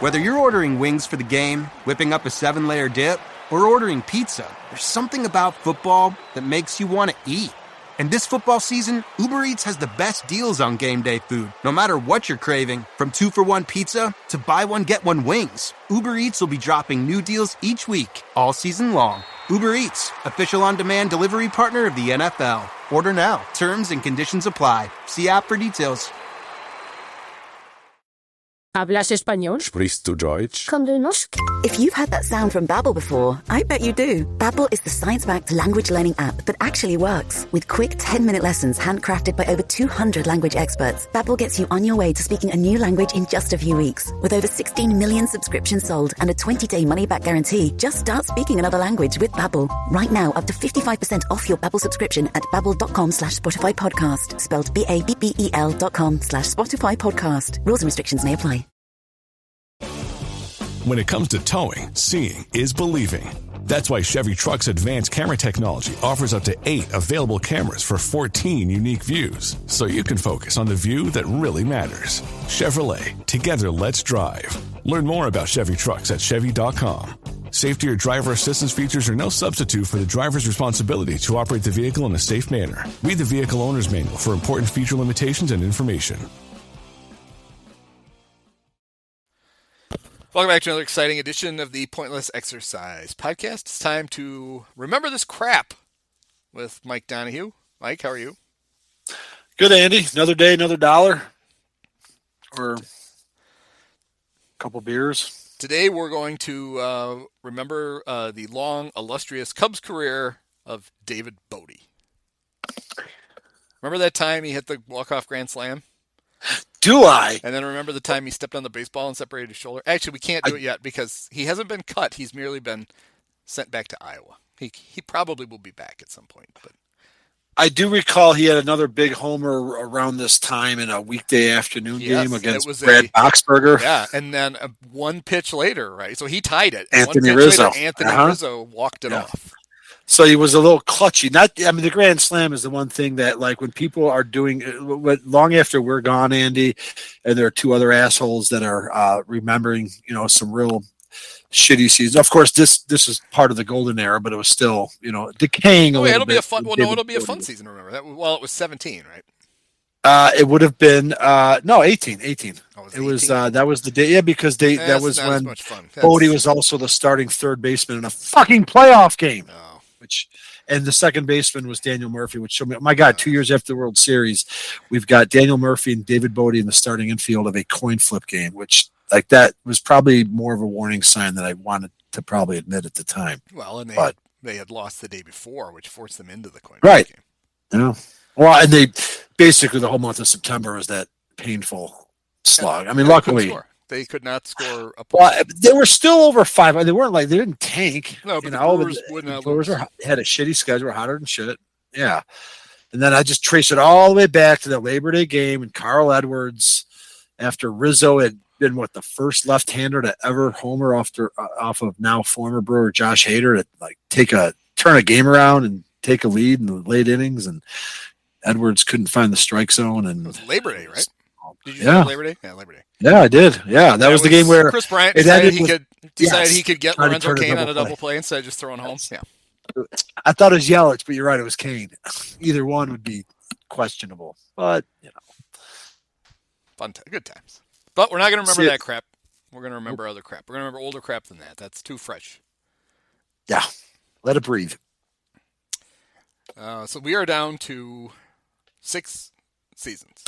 Whether you're ordering wings for the game, whipping up a 7-layer dip, or ordering pizza, there's something about football that makes you want to eat. And this football season, Uber Eats has the best deals on game day food. No matter what you're craving, from 2-for-1 pizza to buy one, get one wings, Uber Eats will be dropping new deals each week, all season long. Uber Eats, official on-demand delivery partner of the NFL. Order now. Terms and conditions apply. See app for details. ¿Hablas español? Sprichst du Deutsch? Kan du norsk? If you've heard that sound from Babbel before, I bet you do. Babbel is the science-backed language learning app that actually works. With quick 10-minute lessons handcrafted by over 200 language experts, Babbel gets you on your way to speaking a new language in just a few weeks. With over 16 million subscriptions sold and a 20-day money-back guarantee, just start speaking another language with Babbel. Right now, up to 55% off your Babbel subscription at babbel.com/Spotify podcast. Spelled BABBEL.com/Spotify podcast. Rules and restrictions may apply. When it comes to towing, seeing is believing. That's why Chevy Truck's advanced camera technology offers up to 8 available cameras for 14 unique views, so you can focus on the view that really matters. Chevrolet, together let's drive. Learn more about Chevy Trucks at Chevy.com. Safety or driver assistance features are no substitute for the driver's responsibility to operate the vehicle in a safe manner. Read the Vehicle Owner's Manual for important feature limitations and information. Welcome back to another exciting edition of the Pointless Exercise Podcast. It's time to remember this crap with Mike Donahue. Mike, how are you? Good, Andy. Another day, another dollar. Or a couple beers. Today we're going to remember the long, illustrious Cubs career of David Bodie. Remember that time he hit the walk-off grand slam? Do I? And then remember the time he stepped on the baseball and separated his shoulder? Actually, we can't do it yet because he hasn't been cut. He's merely been sent back to Iowa. He probably will be back at some point. But I do recall he had another big homer around this time in a weekday afternoon game against Brad Boxberger. Yeah, and then one pitch later, right? So he tied it. Anthony Rizzo. Later, Anthony Rizzo walked it off. So he was a little clutchy. The Grand Slam is the one thing that, like, when people are doing long after we're gone, Andy, and there are 2 other assholes that are remembering, some real shitty seasons. Of course, this is part of the golden era, but it was still, decaying a little bit. It'll be a fun. Well, no, it'll be a fun season. Remember that? Well, it was 17, right? It would have been 18. Oh, it was that was the day. Yeah, because that was when Bodie was also the starting third baseman in a fucking playoff game. Oh. And the second baseman was Daniel Murphy, which showed me, oh my God, 2 years after the World Series, we've got Daniel Murphy and David Bodie in the starting infield of a coin flip game, which, like, that was probably more of a warning sign than I wanted to probably admit at the time. Well, and they had lost the day before, which forced them into the coin flip game. Yeah. Well, and they basically the whole month of September was that painful slog. I mean, luckily. They could not score a point. Well, they were still over 5. They weren't they didn't tank. No, but the Brewers wouldn't. Brewers had a shitty schedule, hotter than shit. Yeah. And then I just trace it all the way back to the Labor Day game and Carl Edwards, after Rizzo had been the first left-hander to ever homer off of now former Brewer Josh Hader to turn a game around and take a lead in the late innings, and Edwards couldn't find the strike zone. And it was Labor Day, right? Did you say Labor Day? Yeah, Labor Day. Yeah, I did. Yeah, that was the game where Chris Bryant decided he could get Lorenzo Cain on a double play instead of just throwing home. Yeah, I thought it was Yelich, but you're right, it was Cain. Either one would be questionable, but good times. But we're not going to remember that crap. We're going to remember other crap. We're going to remember older crap than that. That's too fresh. Yeah, let it breathe. So we are down to 6 seasons.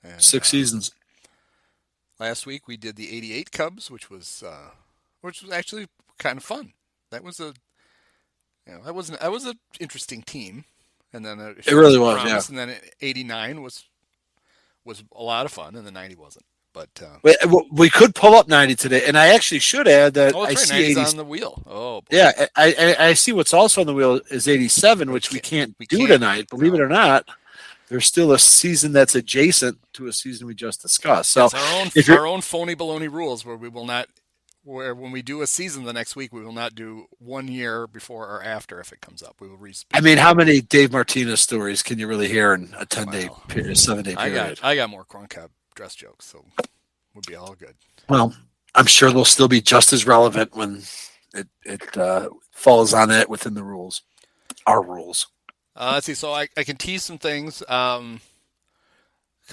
And, 6 seasons. Last week we did the '88 Cubs, which was actually kind of fun. That was that was an interesting team, and then it really was. Yeah. And then '89 was a lot of fun, and the '90 wasn't. But we could pull up '90 today, and I actually should add that I see '90's on the wheel. Oh, boy. Yeah, I see what's also on the wheel is '87, which we can't do tonight. Believe it or not. There's still a season that's adjacent to a season we just discussed. So it's our own phony baloney rules where we will not, when we do a season the next week, we will not do 1 year before or after if it comes up. We will I mean, how many Dave Martinez stories can you really hear in a 10-day period, 7-day period? I got more corn cob dress jokes, so we'll be all good. Well, I'm sure they'll still be just as relevant when it falls on it within the rules, our rules. Let's see. So I can tease some things.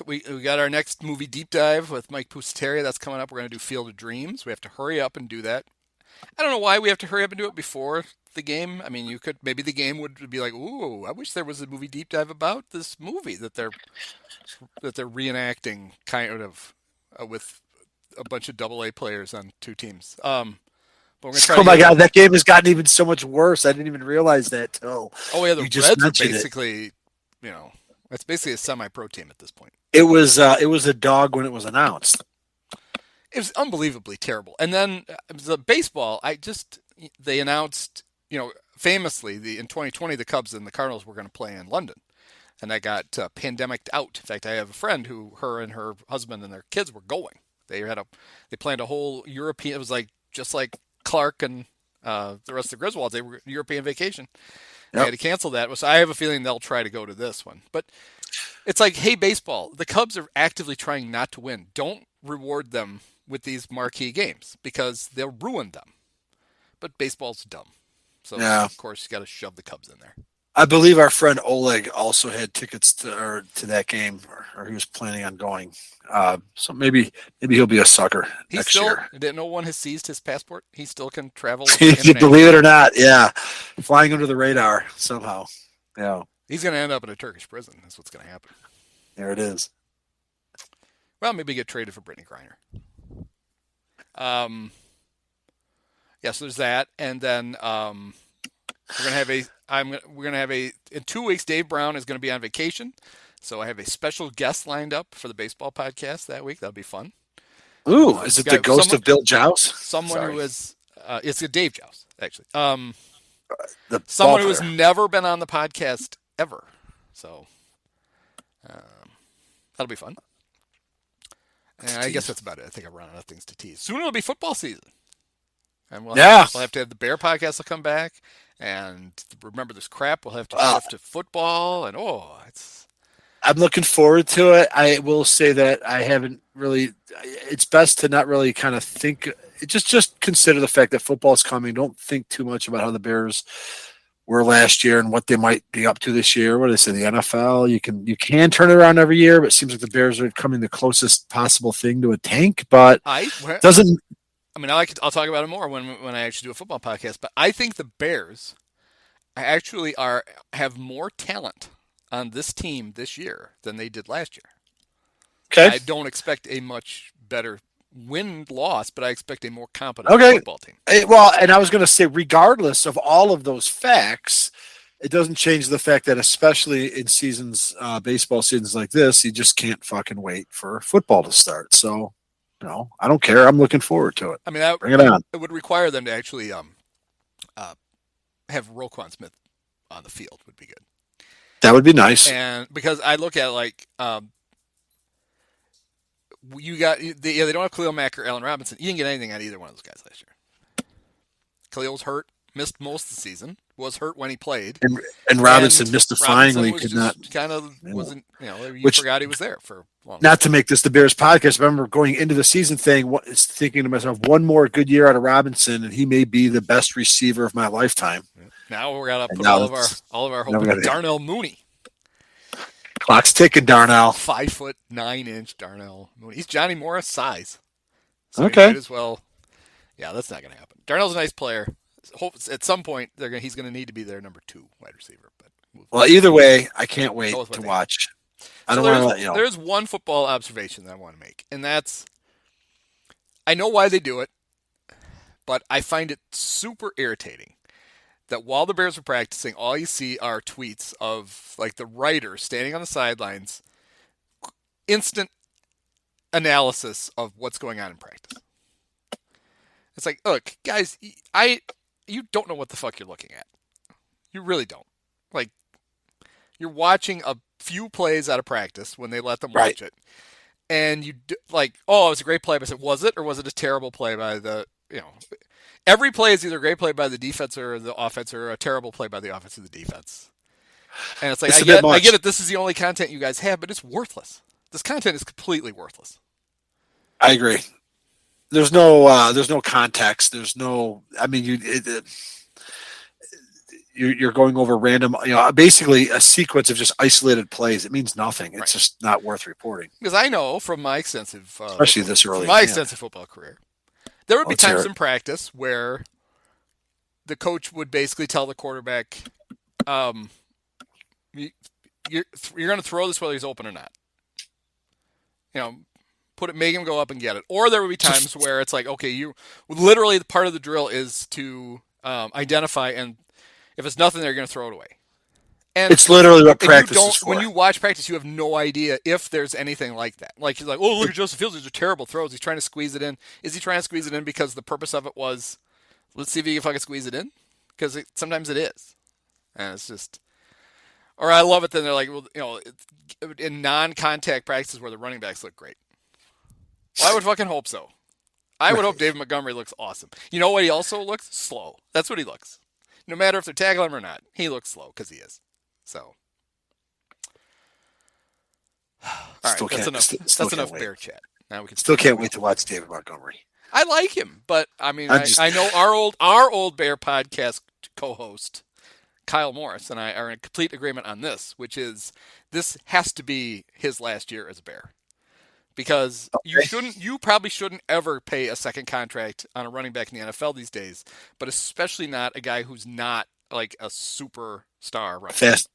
We got our next movie deep dive with Mike Pusateri. That's coming up. We're going to do Field of Dreams. We have to hurry up and do that. I don't know why we have to hurry up and do it before the game. I mean, maybe the game would be like, ooh, I wish there was a movie deep dive about this movie that they're reenacting, kind of with a bunch of AA players on two teams. But we're gonna try Oh my God, that game has gotten even so much worse. I didn't even realize that till. Oh yeah, the Reds are basically, it's basically a semi-pro team at this point. It was a dog when it was announced. It was unbelievably terrible. And then the baseball, they announced, famously in 2020 the Cubs and the Cardinals were going to play in London, and that got pandemiced out. In fact, I have a friend who her and her husband and their kids were going. They planned a whole European. It was just like Clark and the rest of the Griswolds. They were European vacation. They had to cancel that. So I have a feeling they'll try to go to this one. But it's like, hey, baseball, the Cubs are actively trying not to win. Don't reward them with these marquee games because they'll ruin them. But baseball's dumb. So, of course, you got to shove the Cubs in there. I believe our friend Oleg also had tickets to that game, or he was planning on going. So maybe he'll be a sucker next year. Didn't no one has seized his passport? He still can travel. You believe it or not, yeah, flying under the radar somehow. Yeah, he's going to end up in a Turkish prison. That's what's going to happen. There it is. Well, maybe get traded for Brittany Griner. So there's that, and then we're gonna have a in 2 weeks. Dave Brown is going to be on vacation, so I have a special guest lined up for the baseball podcast that week. That'll be fun. Ooh, is it the ghost of Bill Joust? Someone who is it's a Dave Joust actually. Someone who has never been on the podcast ever, so that'll be fun. And I guess that's about it. I think I've run out of things to tease. Soon it'll be football season. And we'll have to have the Bear podcast will come back. And remember this crap, we'll have to shift to football. And I'm looking forward to it. I will say that I haven't really – it's best to not really kind of think – just consider the fact that football is coming. Don't think too much about how the Bears were last year and what they might be up to this year. What did I say? The NFL, you can turn it around every year, but it seems like the Bears are coming the closest possible thing to a tank. But doesn't. I mean, I'll talk about it more when I actually do a football podcast. But I think the Bears actually have more talent on this team this year than they did last year. Okay. I don't expect a much better win-loss, but I expect a more competent football team. Well, and I was going to say, regardless of all of those facts, it doesn't change the fact that especially in seasons, baseball seasons like this, you just can't fucking wait for football to start. So, I don't care. I'm looking forward to it. I mean, bring it on. It would require them to actually have Roquan Smith on the field would be good. That would be nice. And because I look at they don't have Khalil Mack or Allen Robinson. You didn't get anything out of either one of those guys last year. Khalil's hurt, missed most of the season, was hurt when he played. And Robinson mystifyingly could not. Kind of wasn't, forgot he was there for a long time. Not to make this the Bears podcast, I remember going into the season thinking to myself, one more good year out of Robinson, and he may be the best receiver of my lifetime. Now we're going to put all of our hope in Darnell Mooney. Clock's ticking, Darnell. 5'9" Darnell Mooney. He's Johnny Morris size. So okay. Might as well. Yeah, that's not going to happen. Darnell's a nice player. Hope at some point he's going to need to be their number 2 wide receiver. But either way, I can't wait to watch. I don't want to let you know. There's one football observation that I want to make, and that's I know why they do it, but I find it super irritating that while the Bears are practicing, all you see are tweets of the writer standing on the sidelines, instant analysis of what's going on in practice. It's like, look, guys, you don't know what the fuck you're looking at. You really don't. You're watching a few plays out of practice when they let them watch it, and you it was a great play. But I said, was it, or was it a terrible play by the Every play is either a great play by the defense or the offense, or a terrible play by the offense or the defense. And it's I get it. This is the only content you guys have, but it's worthless. This content is completely worthless. I agree. there's no context. There's no. I mean, you're going over random, basically a sequence of just isolated plays. It means nothing. It's just not worth reporting. Because I know from my extensive, especially this early, extensive football carear, there would be times in practice where the coach would basically tell the quarterback, you're going to throw this whether he's open or not. Make him go up and get it. Or there would be times where it's like, okay, you literally part of the drill is to identify, and if it's nothing, they're going to throw it away. And it's literally what practice is for. When you watch practice, you have no idea if there's anything like that. Like, he's like, oh, look at Justin Fields. These are terrible throws. He's trying to squeeze it in. Is he trying to squeeze it in because the purpose of it was, let's see if he can fucking squeeze it in? Because sometimes it is. And it's just... Or I love it then they're like, well, in non-contact practices where the running backs look great. Well, I would fucking hope so. I would hope David Montgomery looks awesome. You know what he also looks? Slow. That's what he looks. No matter if they're tackling him or not, he looks slow because he is. So, all right, that's enough bear chat. Now we can can't wait to watch David Montgomery. I like him, but I mean, I know our old Bear podcast co-host Kyle Morris and I are in complete agreement on this, which is this has to be his last year as a Bear. Because you probably shouldn't ever pay a second contract on a running back in the NFL these days, but especially not a guy who's not like a superstar running fast.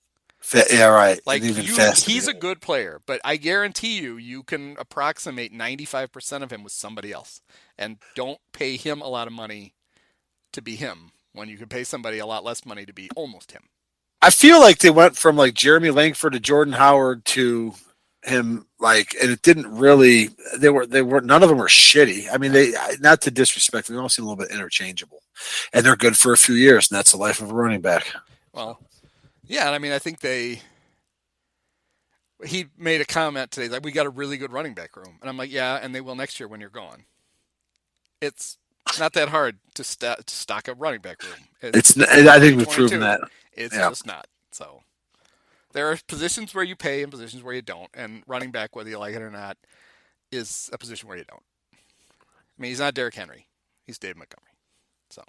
Yeah, right. Like he's a good player, but I guarantee you can approximate 95% of him with somebody else, and don't pay him a lot of money to be him when you can pay somebody a lot less money to be almost him. I feel like they went from like Jeremy Langford to Jordan Howard to him, and it didn't really. They were none of them were shitty. I mean, they, not to disrespect them, they all seem a little bit interchangeable, and they're good for a few years, and that's the life of a running back. Well, yeah, and I mean, I think he made a comment today like we got a really good running back room, and I'm like, yeah, and they will next year when you're gone. It's not that hard to stock a running back room. I think we've proven that. It's just not. So. There are positions where you pay and positions where you don't, and running back, whether you like it or not, is a position where you don't. I mean, he's not Derrick Henry; he's David Montgomery. So,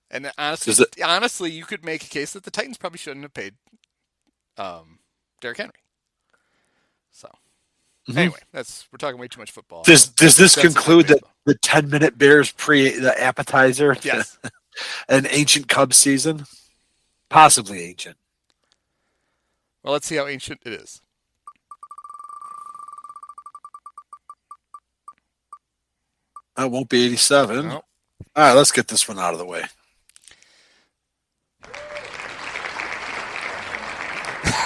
and honestly, you could make a case that the Titans probably shouldn't have paid Derrick Henry. So, anyway, we're talking way too much football. Does this conclude the 10-minute Bears the appetizer? Yes, an ancient Cubs season, possibly ancient. Well, let's see how ancient it is. It won't be 87. No. All right, let's get this one out of the way.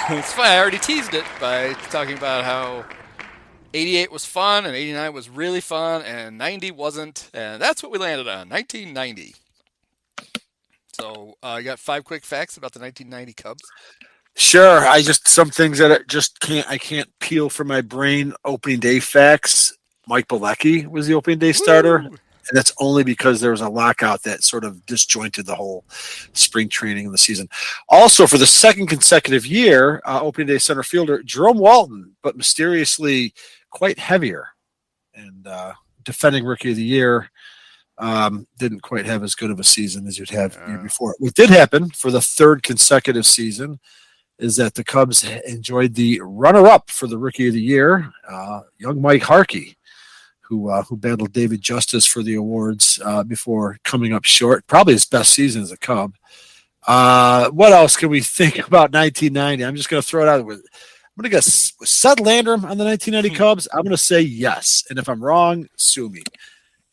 It's fine. I already teased it by talking about how 88 was fun and 89 was really fun and 90 wasn't. And that's what we landed on, 1990. So I got 5 quick facts about the 1990 Cubs. Sure. Some things that I can't peel from my brain. Opening day facts. Mike Bilecki was the opening day starter. Woo! And that's only because there was a lockout that sort of disjointed the whole spring training of the season. Also, for the second consecutive year, opening day center fielder Jerome Walton, but mysteriously quite heavier. And defending rookie of the year, didn't quite have as good of a season as you'd had the year before. What did happen for the third consecutive season is that the Cubs enjoyed the runner-up for the Rookie of the Year, young Mike Harkey, who battled David Justice for the awards before coming up short. Probably his best season as a Cub. What else can we think about 1990? I'm just going to throw it out. I'm going to guess, was Seth Landrum on the 1990 Cubs? I'm going to say yes. And if I'm wrong, sue me.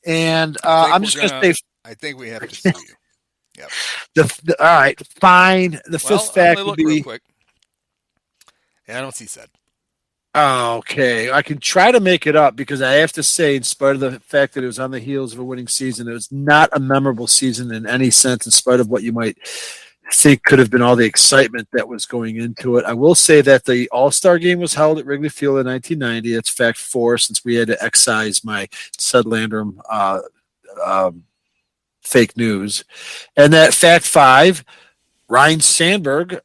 And I'm just going to say... I think we have to sue you. Yep. All right, fine. The fifth fact would be... Real quick. Yeah, I don't see said. Okay, I can try to make it up because I have to say, in spite of the fact that it was on the heels of a winning season, it was not a memorable season in any sense, in spite of what you might think could have been all the excitement that was going into it. I will say that the All-Star game was held at Wrigley Field in 1990. That's fact 4, since we had to excise my Sud Landrum fake news. And that fact 5, Ryne Sandberg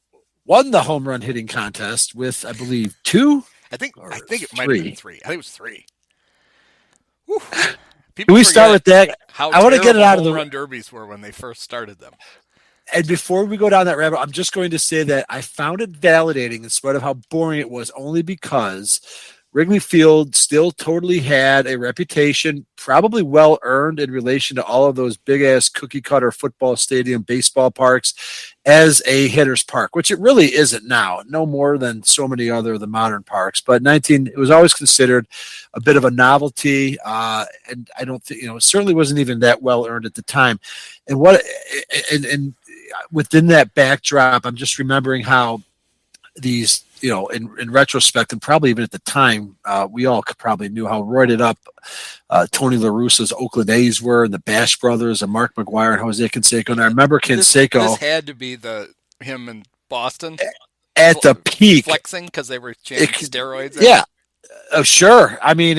won the home run hitting contest with, I believe, 2. I think it might have been 3. I think it was 3. People Can we start with that? How I want to get it out of home the run derbies were when they first started them. And before we go down that rabbit, I'm just going to say that I found it validating in spite of how boring it was, only because Wrigley Field still totally had a reputation, probably well earned in relation to all of those big ass cookie cutter football stadium, baseball parks, as a hitter's park, which it really isn't now, no more than so many other of the modern parks. But it was always considered a bit of a novelty, and I don't think it certainly wasn't even that well earned at the time. And within that backdrop, I'm just remembering how these, in retrospect, and probably even at the time, we all probably knew how roided up Tony La Russa's Oakland A's were, and the Bash Brothers, and Mark McGwire and Jose Canseco. And I remember Canseco. This had to be him in Boston at the peak, flexing because they were changing steroids. Yeah. Oh, sure. I mean,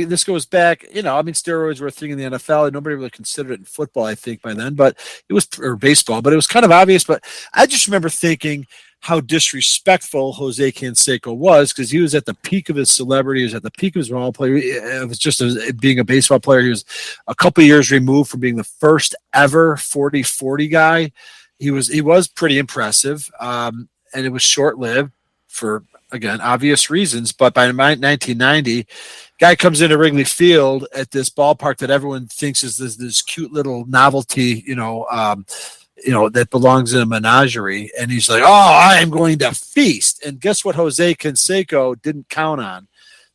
this goes back, steroids were a thing in the NFL, and nobody really considered it in football, I think, by then, but it was, or baseball, but it was kind of obvious. But I just remember thinking how disrespectful Jose Canseco was, because he was at the peak of his celebrity. He was at the peak of his ball player. It was just being a baseball player. He was a couple of years removed from being the first ever 40-40 guy. He was pretty impressive, and it was short-lived for, again, obvious reasons. But by 1990, guy comes into Wrigley Field at this ballpark that everyone thinks is this cute little novelty, that belongs in a menagerie. And he's like, oh, I am going to feast. And guess what Jose Canseco didn't count on?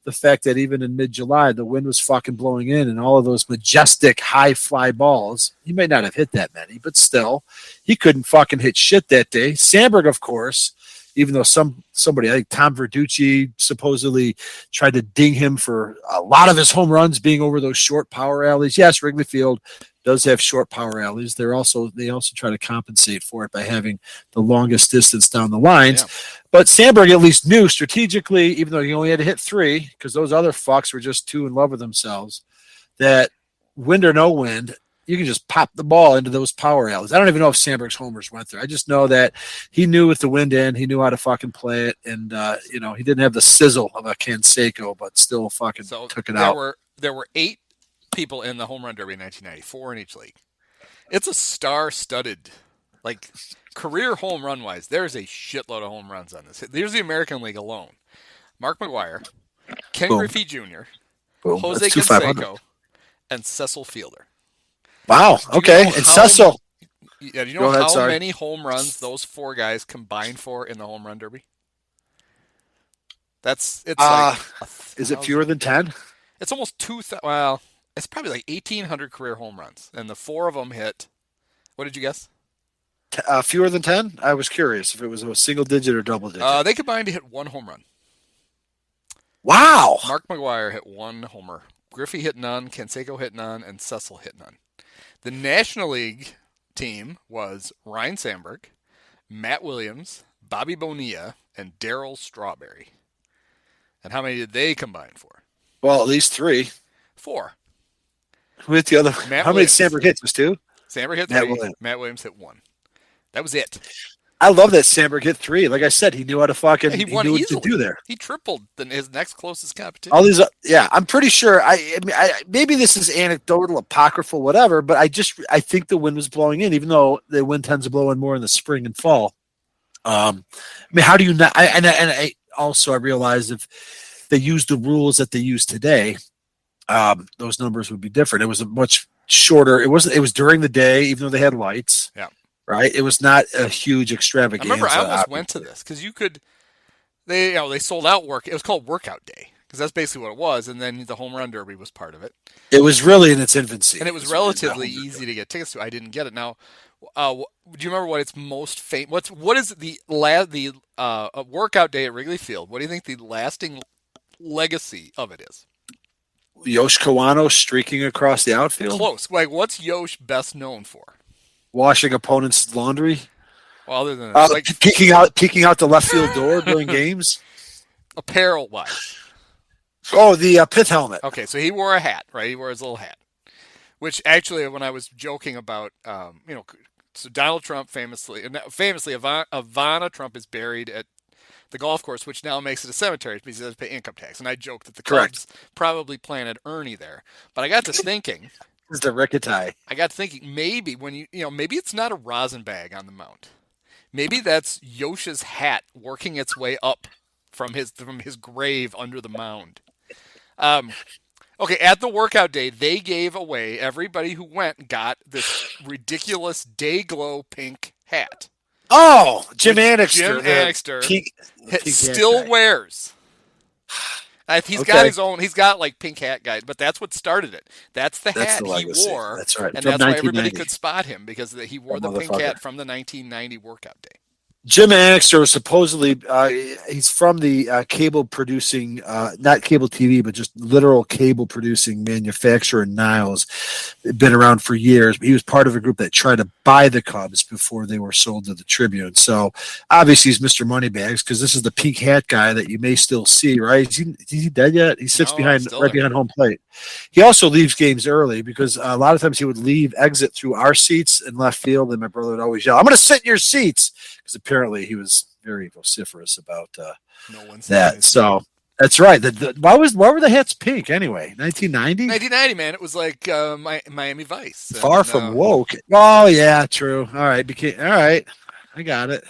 The fact that even in mid-July, the wind was fucking blowing in, and all of those majestic high fly balls, he might not have hit that many, but still, he couldn't fucking hit shit that day. Sandberg, of course, even though somebody, I think Tom Verducci, supposedly tried to ding him for a lot of his home runs being over those short power alleys. Yes, Wrigley Field does have short power alleys. They also try to compensate for it by having the longest distance down the lines. Yeah. But Sandberg at least knew strategically, even though he only had to hit 3, because those other fucks were just too in love with themselves, that wind or no wind, you can just pop the ball into those power alleys. I don't even know if Sandberg's homers went there. I just know that he knew with the wind in, he knew how to fucking play it. And, he didn't have the sizzle of a Canseco, but still fucking took it out. There were 8 people in the home run derby in 1990, 4 in each league. It's a star-studded, career home run-wise, there's a shitload of home runs on this. There's the American League alone. Mark McGwire, Ken Griffey Jr., Jose Canseco, and Cecil Fielder. Wow. Okay. And Cecil. Yeah. Do you know how many home runs those 4 guys combined for in the home run derby? Is it fewer than 10? It's almost 2,000. Well, it's probably 1,800 career home runs, and the 4 of them hit. What did you guess? Fewer than 10? I was curious if it was a single digit or double digit. They combined to hit 1 home run. Wow. Mark McGwire hit 1 homer. Griffey hit none. Canseco hit none, and Cecil hit none. The National League team was Ryne Sandberg, Matt Williams, Bobby Bonilla, and Darryl Strawberry. And how many did they combine for? Well, at least 3. 4. Who hit the other? How many did Sandberg hit? Was 2? Sandberg hit 3. Matt Williams hit 1. That was it. I love that Sandberg hit 3. Like I said, he knew how to fucking. He won knew easily. What to do there. He tripled his next closest competition. All these, I'm pretty sure. I maybe this is anecdotal, apocryphal, whatever. But I think the wind was blowing in, even though the wind tends to blow in more in the spring and fall. How do you not? I realized if they used the rules that they use today, those numbers would be different. It was a much shorter. It was during the day, even though they had lights. Yeah. Right. It was not a huge extravaganza. I remember I almost went to this because you could. They sold out work. It was called Workout Day because that's basically what it was, and then the home run derby was part of it. It was really in its infancy, and it was relatively easy to get tickets to. I didn't get it. Now, do you remember what its most famous? What is the Workout Day at Wrigley Field? What do you think the lasting legacy of it is? Yosh Kawano streaking across the outfield. Close. What's Yosh best known for? Washing opponents' laundry. Well, other than that, peeking out the left field door during games. Apparel wise. Oh, the pith helmet. Okay, so he wore a hat, right? He wore his little hat. Which actually, when I was joking about, so Donald Trump famously, Ivana Trump is buried at the golf course, which now makes it a cemetery because he doesn't pay income tax. And I joked that the Correct. Cubs probably planted Ernie there. But I got to thinking. It's the Ricketai. I got to thinking maybe when maybe it's not a rosin bag on the mound. Maybe that's Yosha's hat working its way up from his grave under the mound. Okay, at the workout day, they gave away, everybody who went got this ridiculous Dayglow pink hat. Oh, Jim Annixter. Jim Annixter still wears. He's got his own. He's got like pink hat guy, but that's what started it. That's the hat he wore. That's right. And that's why everybody could spot him because he wore the pink hat from the 1990 workout day. Jim Annixter was supposedly, he's from the cable producing, not cable TV, but just literal cable producing manufacturer in Niles. Been around for years. He was part of a group that tried to buy the Cubs before they were sold to the Tribune. So obviously he's Mr. Moneybags because this is the pink hat guy that you may still see, right? Is he dead yet? He sits behind home plate. He also leaves games early because a lot of times he would exit through our seats in left field, and my brother would always yell, "I'm going to sit in your seats," because apparently he was very vociferous about that. So that's right. Why were the hats pink anyway? 1990? 1990, man. It was like Miami Vice. Far from woke. Oh yeah, true. All right, all right. I got it.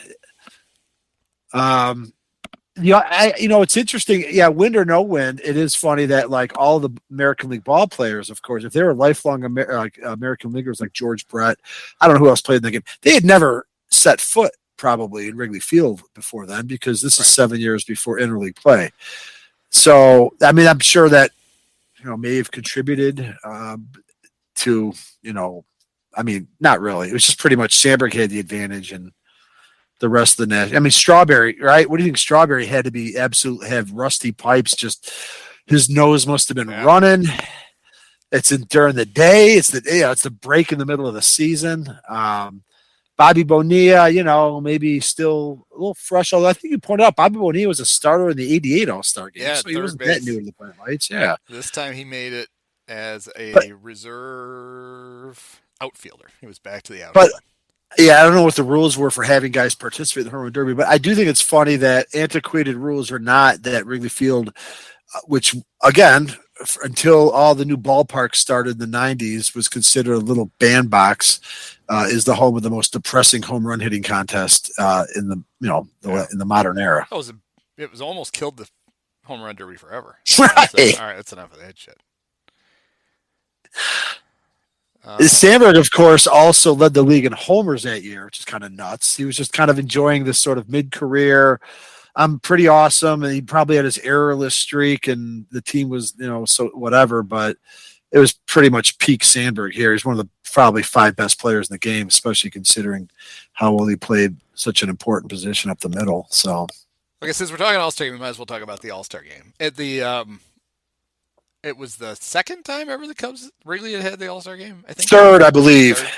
It's interesting. Yeah, win or no win, it is funny that like all the American League ball players, of course, if they were lifelong American Leaguers like George Brett, I don't know who else played in the game. They had never set foot probably in Wrigley Field before then because this is 7 years before interleague play. So, I mean, I'm sure that may have contributed to I mean, not really. It was just pretty much Sandberg had the advantage and the rest of the net. I mean, Strawberry, right? What do you think? Strawberry had to be have rusty pipes. Just his nose must have been running. It's during the day. It's the break in the middle of the season. Bobby Bonilla, maybe still a little fresh. Although I think you pointed out Bobby Bonilla was a starter in the '88 All-Star game, so he wasn't that new to the Planet Lights. Yeah, this time he made it as a reserve outfielder. He was back to the outfield. But yeah, I don't know what the rules were for having guys participate in the Home Run Derby, but I do think it's funny that antiquated rules or not, that Wrigley Field, which again, until all the new ballparks started in the 90s, was considered a little bandbox, is the home of the most depressing home run hitting contest in the in the modern era. It was almost killed the Home Run Derby forever. Right. All right, that's enough of that shit. Sandberg, of course, also led the league in homers that year, which is kind of nuts. He was just kind of enjoying this sort of mid-career. I'm pretty awesome, and he probably had his errorless streak, and the team was, so whatever. But it was pretty much peak Sandberg here. He's one of the probably 5 best players in the game, especially considering how well he played such an important position up the middle. So, okay, since we're talking All-Star game, we might as well talk about the All-Star game. It was the second time ever the Cubs Wrigley had the All-Star game, I think. Third, I believe. Third.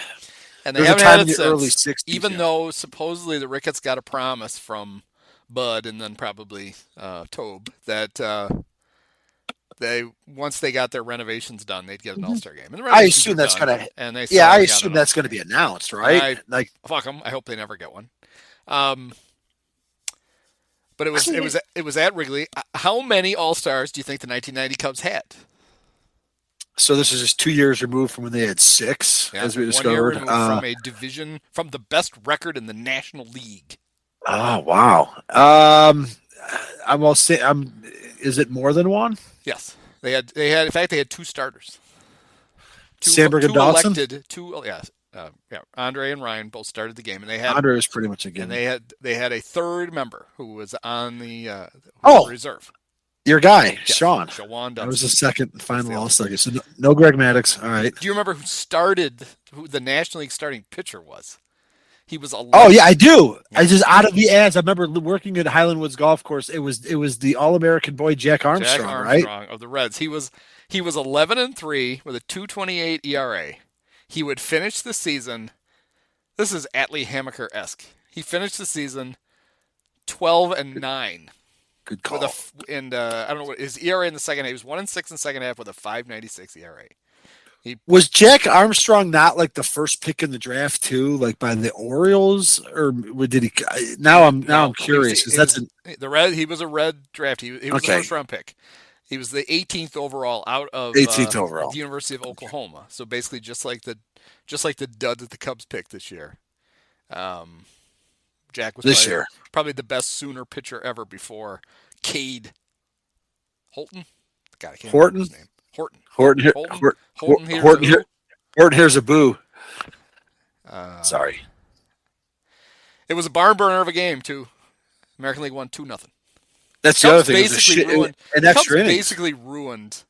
And they haven't had it since, early 60s, even though supposedly the Ricketts got a promise from Bud and then probably Tobe that once they got their renovations done, they'd get an All-Star game. And I assume that's going to. I assume that's going to be announced, right? Fuck them. I hope they never get one. But it was at Wrigley. How many All-Stars do you think the 1990 Cubs had? So this is just 2 years removed from when they had 6, as we discovered. 1 year removed from a division, from the best record in the National League. Oh wow! I will say, is it more than one? Yes, they had. In fact, they had 2 starters. Sandberg and Dawson. Andre and Ryne both started the game, and they had Andre was pretty much a gimme. And they had a third member who was on the reserve. Your guy, yes, Sean. Dawson. That was the second and final All-Star game. So no Greg Maddux. All right. Do you remember who the National League starting pitcher was? He was 11. Oh yeah, I do. I just out of the ads. I remember working at Highland Woods Golf Course. It was the All-American boy Jack Armstrong, right? Of the Reds. He was 11-3 with a 2.28 ERA. He would finish the season. This is Atlee Hammaker-esque. He finished the season 12-9. Good call. I don't know what his ERA in the second half. He was 1-6 in the second half with a 5.96 ERA. Was Jack Armstrong not like the first pick in the draft too, like by the Orioles, or did he? Now I'm curious because he was a red draft. He was a first round pick. He was the 18th overall out of 18th overall. The University of Oklahoma. So basically, just like the dud that the Cubs picked this year. Jack was probably the best Sooner pitcher ever before Cade Holton. God, I can't remember his name. Horton, here's a boo. Sorry. It was a barn burner of a game, too. American League won 2-0. That's the other thing. Basically ruined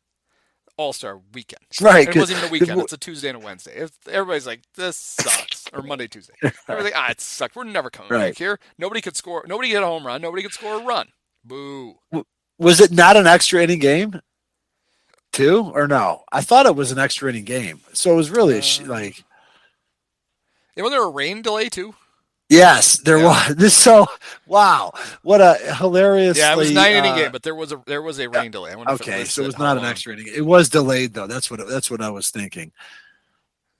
All-Star weekend. Right. It wasn't even a weekend. It's a Tuesday and a Wednesday. Everybody's like, this sucks. Or Monday, Tuesday. Everybody's like, it sucked. We're never coming back here. Nobody could score. Nobody could hit a home run. Nobody could score a run. Boo. Was it not an extra inning game? Too or no? I thought it was an extra inning game, so it was really like. Was there a rain delay too? Yes, there was. Wow, what a hilarious! Yeah, it was 9-inning game, but there was a rain delay. Okay, so it was not an extra inning. It was delayed though. That's what I was thinking.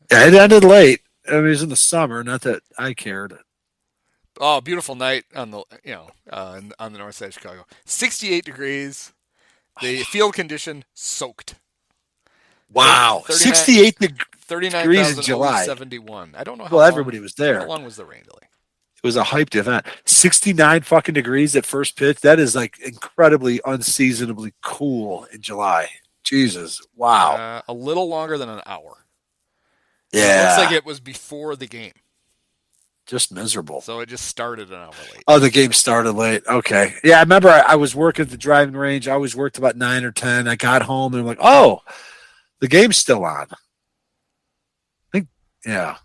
Yeah, it ended late. I mean, it was in the summer. Not that I cared. Oh, beautiful night on the on the north side of Chicago. 68 degrees. The field condition soaked. Wow. 68 degrees in July. 71. I don't know how long. Everybody was there. How long was the rain delay? It was a hyped event. 69 fucking degrees at first pitch. That is like incredibly unseasonably cool in July. Jesus. Wow. A little longer than an hour. Yeah. It looks like it was before the game. Just miserable. So it just started an hour late. Oh, the game started late. Okay. Yeah, I remember I was working at the driving range. I always worked about 9 or 10. I got home and I'm like, oh, the game's still on. I think, yeah.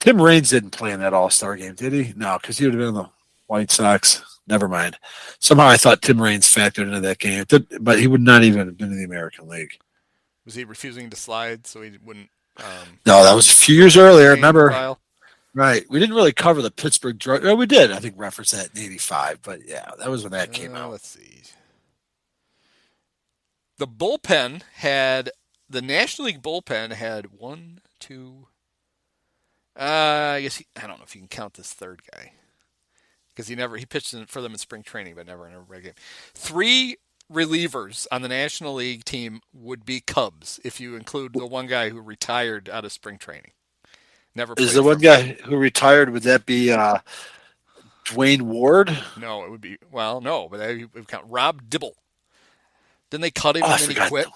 Tim Raines didn't play in that All-Star game, did he? No, because he would have been in the White Sox. Never mind. Somehow I thought Tim Raines factored into that game, but he would not even have been in the American League. Was he refusing to slide so he wouldn't? No, that was a few years earlier. Remember? Right. We didn't really cover the Pittsburgh drug. Oh, we did, I think, reference that in 85. But, yeah, that was when that came out. Let's see. The National League bullpen had one, two. I don't know if you can count this third guy. Because he pitched for them in spring training, but never in a regular game. 3 relievers on the National League team would be Cubs, if you include the one guy who retired out of spring training. Never is the one guy who retired, would that be Dwayne Ward? No, it would be, no, but we count Rob Dibble. Didn't they cut him and then he quit?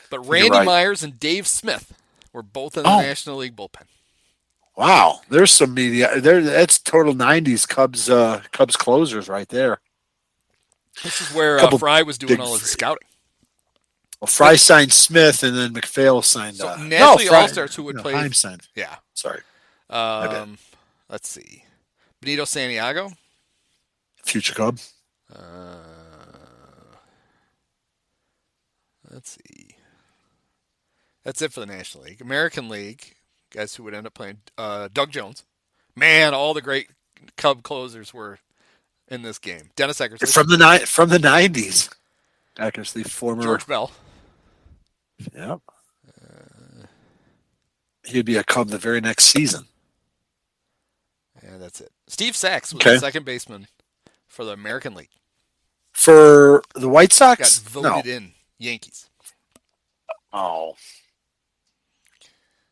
But Randy Myers and Dave Smith were both in the National League bullpen. Wow, there's some media. That's total 90s Cubs closers right there. This is where Fry was doing all his scouting. Well, Fry signed Smith, and then McPhail signed. So National League All-Stars who would play. Heim signed. Yeah. Sorry. Let's see. Benito Santiago. Future Cub. Let's see. That's it for the National League. American League, guys who would end up playing. Doug Jones. Man, all the great Cub closers were in this game. Dennis Eckersley. From the 90s. Eckersley, former. George Bell. Yep. He'd be a Cub the very next season. Yeah, that's it. Steve Sachs was the second baseman for the American League. For the White Sox? Got voted in Yankees. Oh.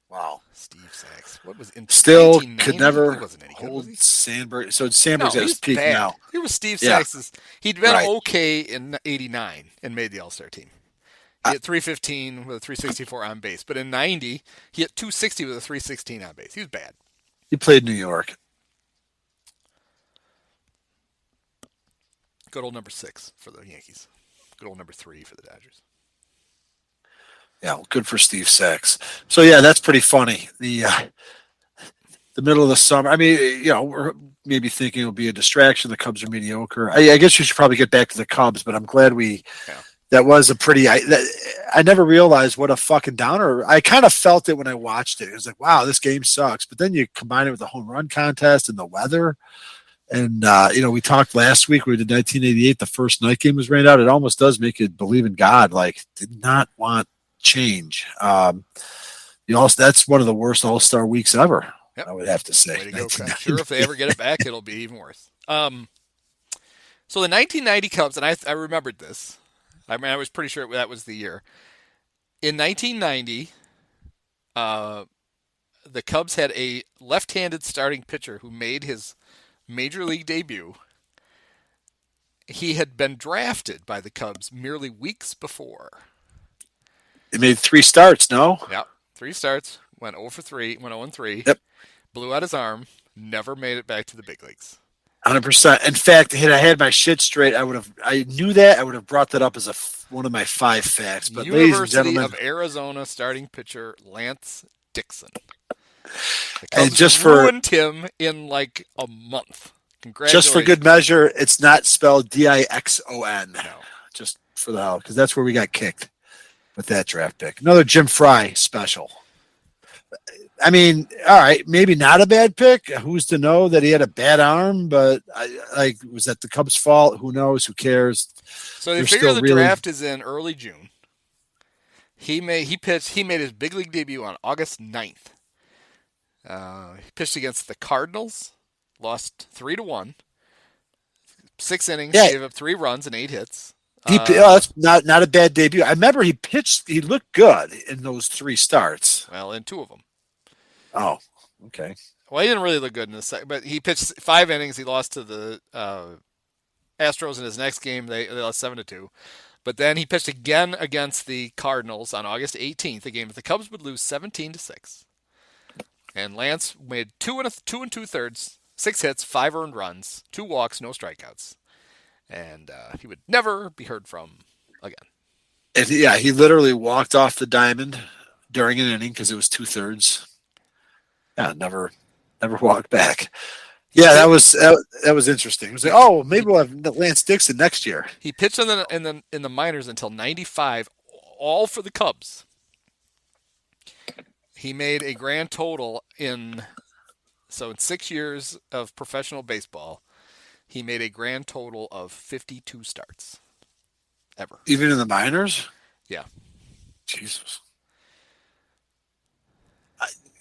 Wow. Steve Sachs. What was in Still could never hold Sandberg. So Sandberg's at his peak now. Here was Steve Sachs. He'd been okay in 89 and made the All-Star team. He hit 315 with a 364 on base. But in 90, he hit 260 with a 316 on base. He was bad. He played New York. Good old number 6 for the Yankees. Good old number 3 for the Dodgers. Yeah, well, good for Steve Sachs. So, yeah, that's pretty funny. The middle of the summer. I mean, we're maybe thinking it'll be a distraction. The Cubs are mediocre. I guess you should probably get back to the Cubs, but I'm glad that was a pretty. I never realized what a fucking downer. I kind of felt it when I watched it. It was like, wow, this game sucks. But then you combine it with the home run contest and the weather. And, we talked last week, we did 1988, the first night game was rained out. It almost does make you believe in God. Like, did not want change. That's one of the worst All-Star weeks ever. Yep. I would have to say. Way to go, I'm sure if they ever get it back, it'll be even worse. So the 1990 Cubs, and I remembered this. I mean, I was pretty sure that was the year. In 1990, the Cubs had a left-handed starting pitcher who made his major league debut. He had been drafted by the Cubs merely weeks before. He made 3 starts, no? Yep, 3 starts. Went 0-3. Yep. Blew out his arm. Never made it back to the big leagues. 100%. In fact, had I had my shit straight, I knew that. I would have brought that up as one of my 5 facts. But University ladies and gentlemen, of Arizona starting pitcher Lance Dixon. The and Cubs ruined him in like a month. Congratulations. Just for good measure, it's not spelled Dixon. No. Just for the hell, because that's where we got kicked with that draft pick. Another Jim Fry special. I mean, all right, maybe not a bad pick. Who's to know that he had a bad arm? But was that the Cubs' fault? Who knows? Who cares? So they figure the draft is in early June. He made his big league debut on August 9th. He pitched against the Cardinals, lost 3-1, 6 innings, gave up 3 runs and 8 hits. That's not a bad debut. I remember he pitched. He looked good in those 3 starts. Well, in 2 of them. Oh, okay. Well, he didn't really look good in the second, but he pitched 5 innings. He lost to the Astros in his next game. They lost 7-2. But then he pitched again against the Cardinals on August 18th, a game that the Cubs would lose 17-6. And Lance made 2 2/3, 6 hits, 5 earned runs, 2 walks, no strikeouts. And he would never be heard from again. And he literally walked off the diamond during an inning because it was 2/3. Yeah, never walked back. Yeah, that was interesting. It was like, maybe we'll have Lance Dixon next year. He pitched in the minors until 95, all for the Cubs. He made a grand total in 6 years of professional baseball, he made a grand total of 52 starts ever. Even in the minors? Yeah. Jesus.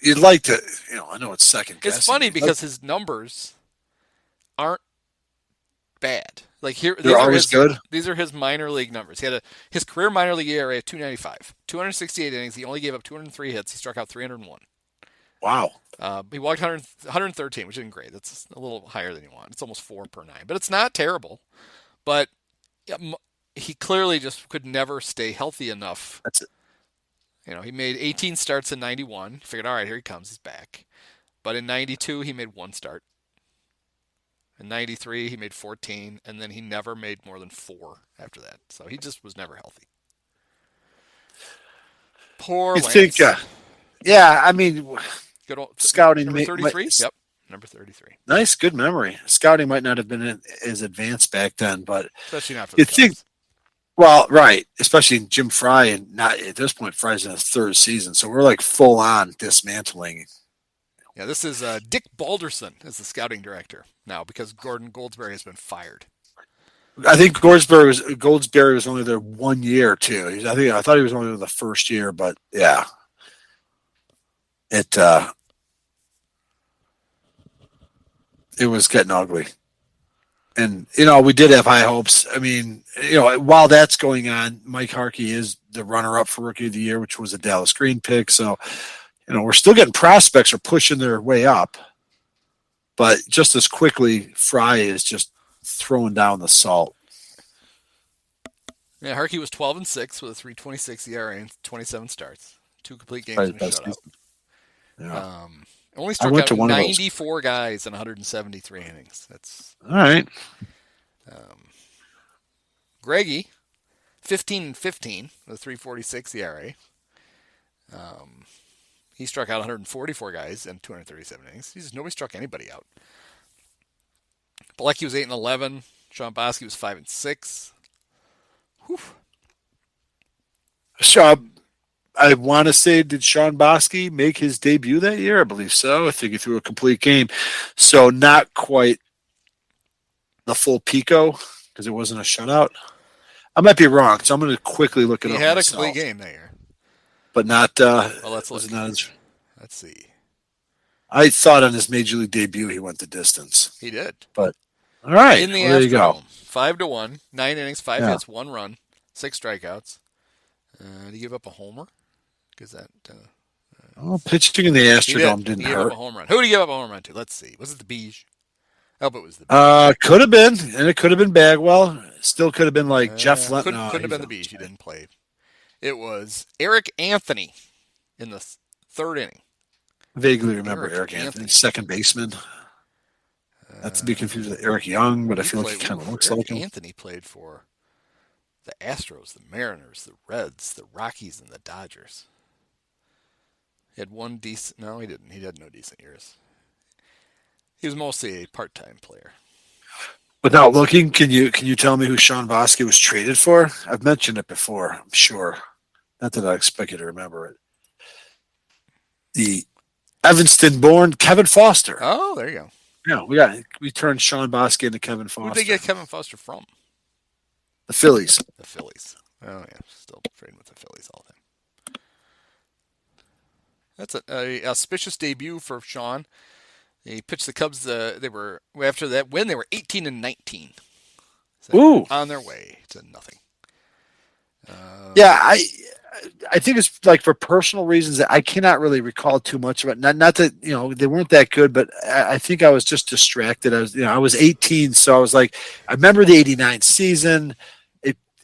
You'd like to, I know it's second guessing. It's funny because his numbers aren't bad. Like they're always good. These are his minor league numbers. He had his career minor league ERA of 2.95, 268 innings. He only gave up 203 hits. He struck out 301. Wow. He walked 113, which isn't great. That's a little higher than you want. It's almost 4 per 9, but it's not terrible. But he clearly just could never stay healthy enough. That's it. He made 18 starts in 91. Figured, all right, here he comes. He's back. But in 92, he made 1 start. In 93, he made 14, and then he never made more than 4 after that. So he just was never healthy. Poor Lance. Yeah, I mean, good old, scouting. Number 33? Yep, number 33. Nice, good memory. Scouting might not have been as advanced back then, but especially not for the Cubs. Well, right, especially Jim Fry, and not at this point, Fry's in his 3rd season, so we're like full on dismantling. Yeah, this is Dick Balderson as the scouting director now because Gordon Goldsberry has been fired. I think Goldsberry was only there 1 year too. I thought he was only there the first year, but yeah, it was getting ugly. And, we did have high hopes. I mean, while that's going on, Mike Harkey is the runner-up for Rookie of the Year, which was a Dallas Green pick. So, we're still getting prospects are pushing their way up. But just as quickly, Fry is just throwing down the salt. Yeah, Harkey was 12-6 with a 3.26 ERA and 27 starts. 2 complete games and a shutout. Yeah. Only struck out 94 guys in 173 innings. That's all right. Greggy, 15-15 with a 3.46 ERA. He struck out 144 guys in 237 innings. Nobody struck anybody out. Bilecki was 8-11. Sean Bosky was 5-6. Whew. I want to say, did Sean Bosky make his debut that year? I believe so. I think he threw a complete game. So not quite the full Pico because it wasn't a shutout. I might be wrong, so I'm going to quickly look it up. He had myself. a complete game that year. but not. Let's was look. not as, Let's see. I thought on his major league debut he went the distance. He did. But all right, in the there you go. 5-1, 9 innings, 5 hits, 1 run, 6 strikeouts. Did he give up a homer? Because that. Pitching in the Astrodome didn't he gave hurt. Up a home run. Who did he give up a home run to? Let's see. Was it the Beige? I hope it was the Beige. Could have been, and it could have been Bagwell. Still could have been like Jeff Lennon. Couldn't have been the Beige. He didn't play. It was Eric Anthony in the 3rd inning. Vaguely remember Eric Anthony, second baseman. Not to be confused with Eric Young, but I feel like he kind of looks like him. Anthony played for the Astros, the Mariners, the Reds, the Rockies, and the Dodgers. He had one decent. No, he didn't. He had no decent years. He was mostly a part-time player. Without looking, can you tell me who Sean Bosky was traded for? I've mentioned it before, I'm sure. Not that I expect you to remember it. The Evanston-born Kevin Foster. Oh, there you go. Yeah, we turned Sean Bosky into Kevin Foster. Who did they get Kevin Foster from? The Phillies. The Phillies. Oh yeah, still trading with the Phillies all the time. That's a auspicious debut for Sean. He pitched the Cubs. They were after that win. They were 18-19. So Ooh, on their way to nothing. Yeah, I think it's like for personal reasons that I cannot really recall too much about. Not that they weren't that good, but I think I was just distracted. I was 18, so I was like, I remember the '89 season.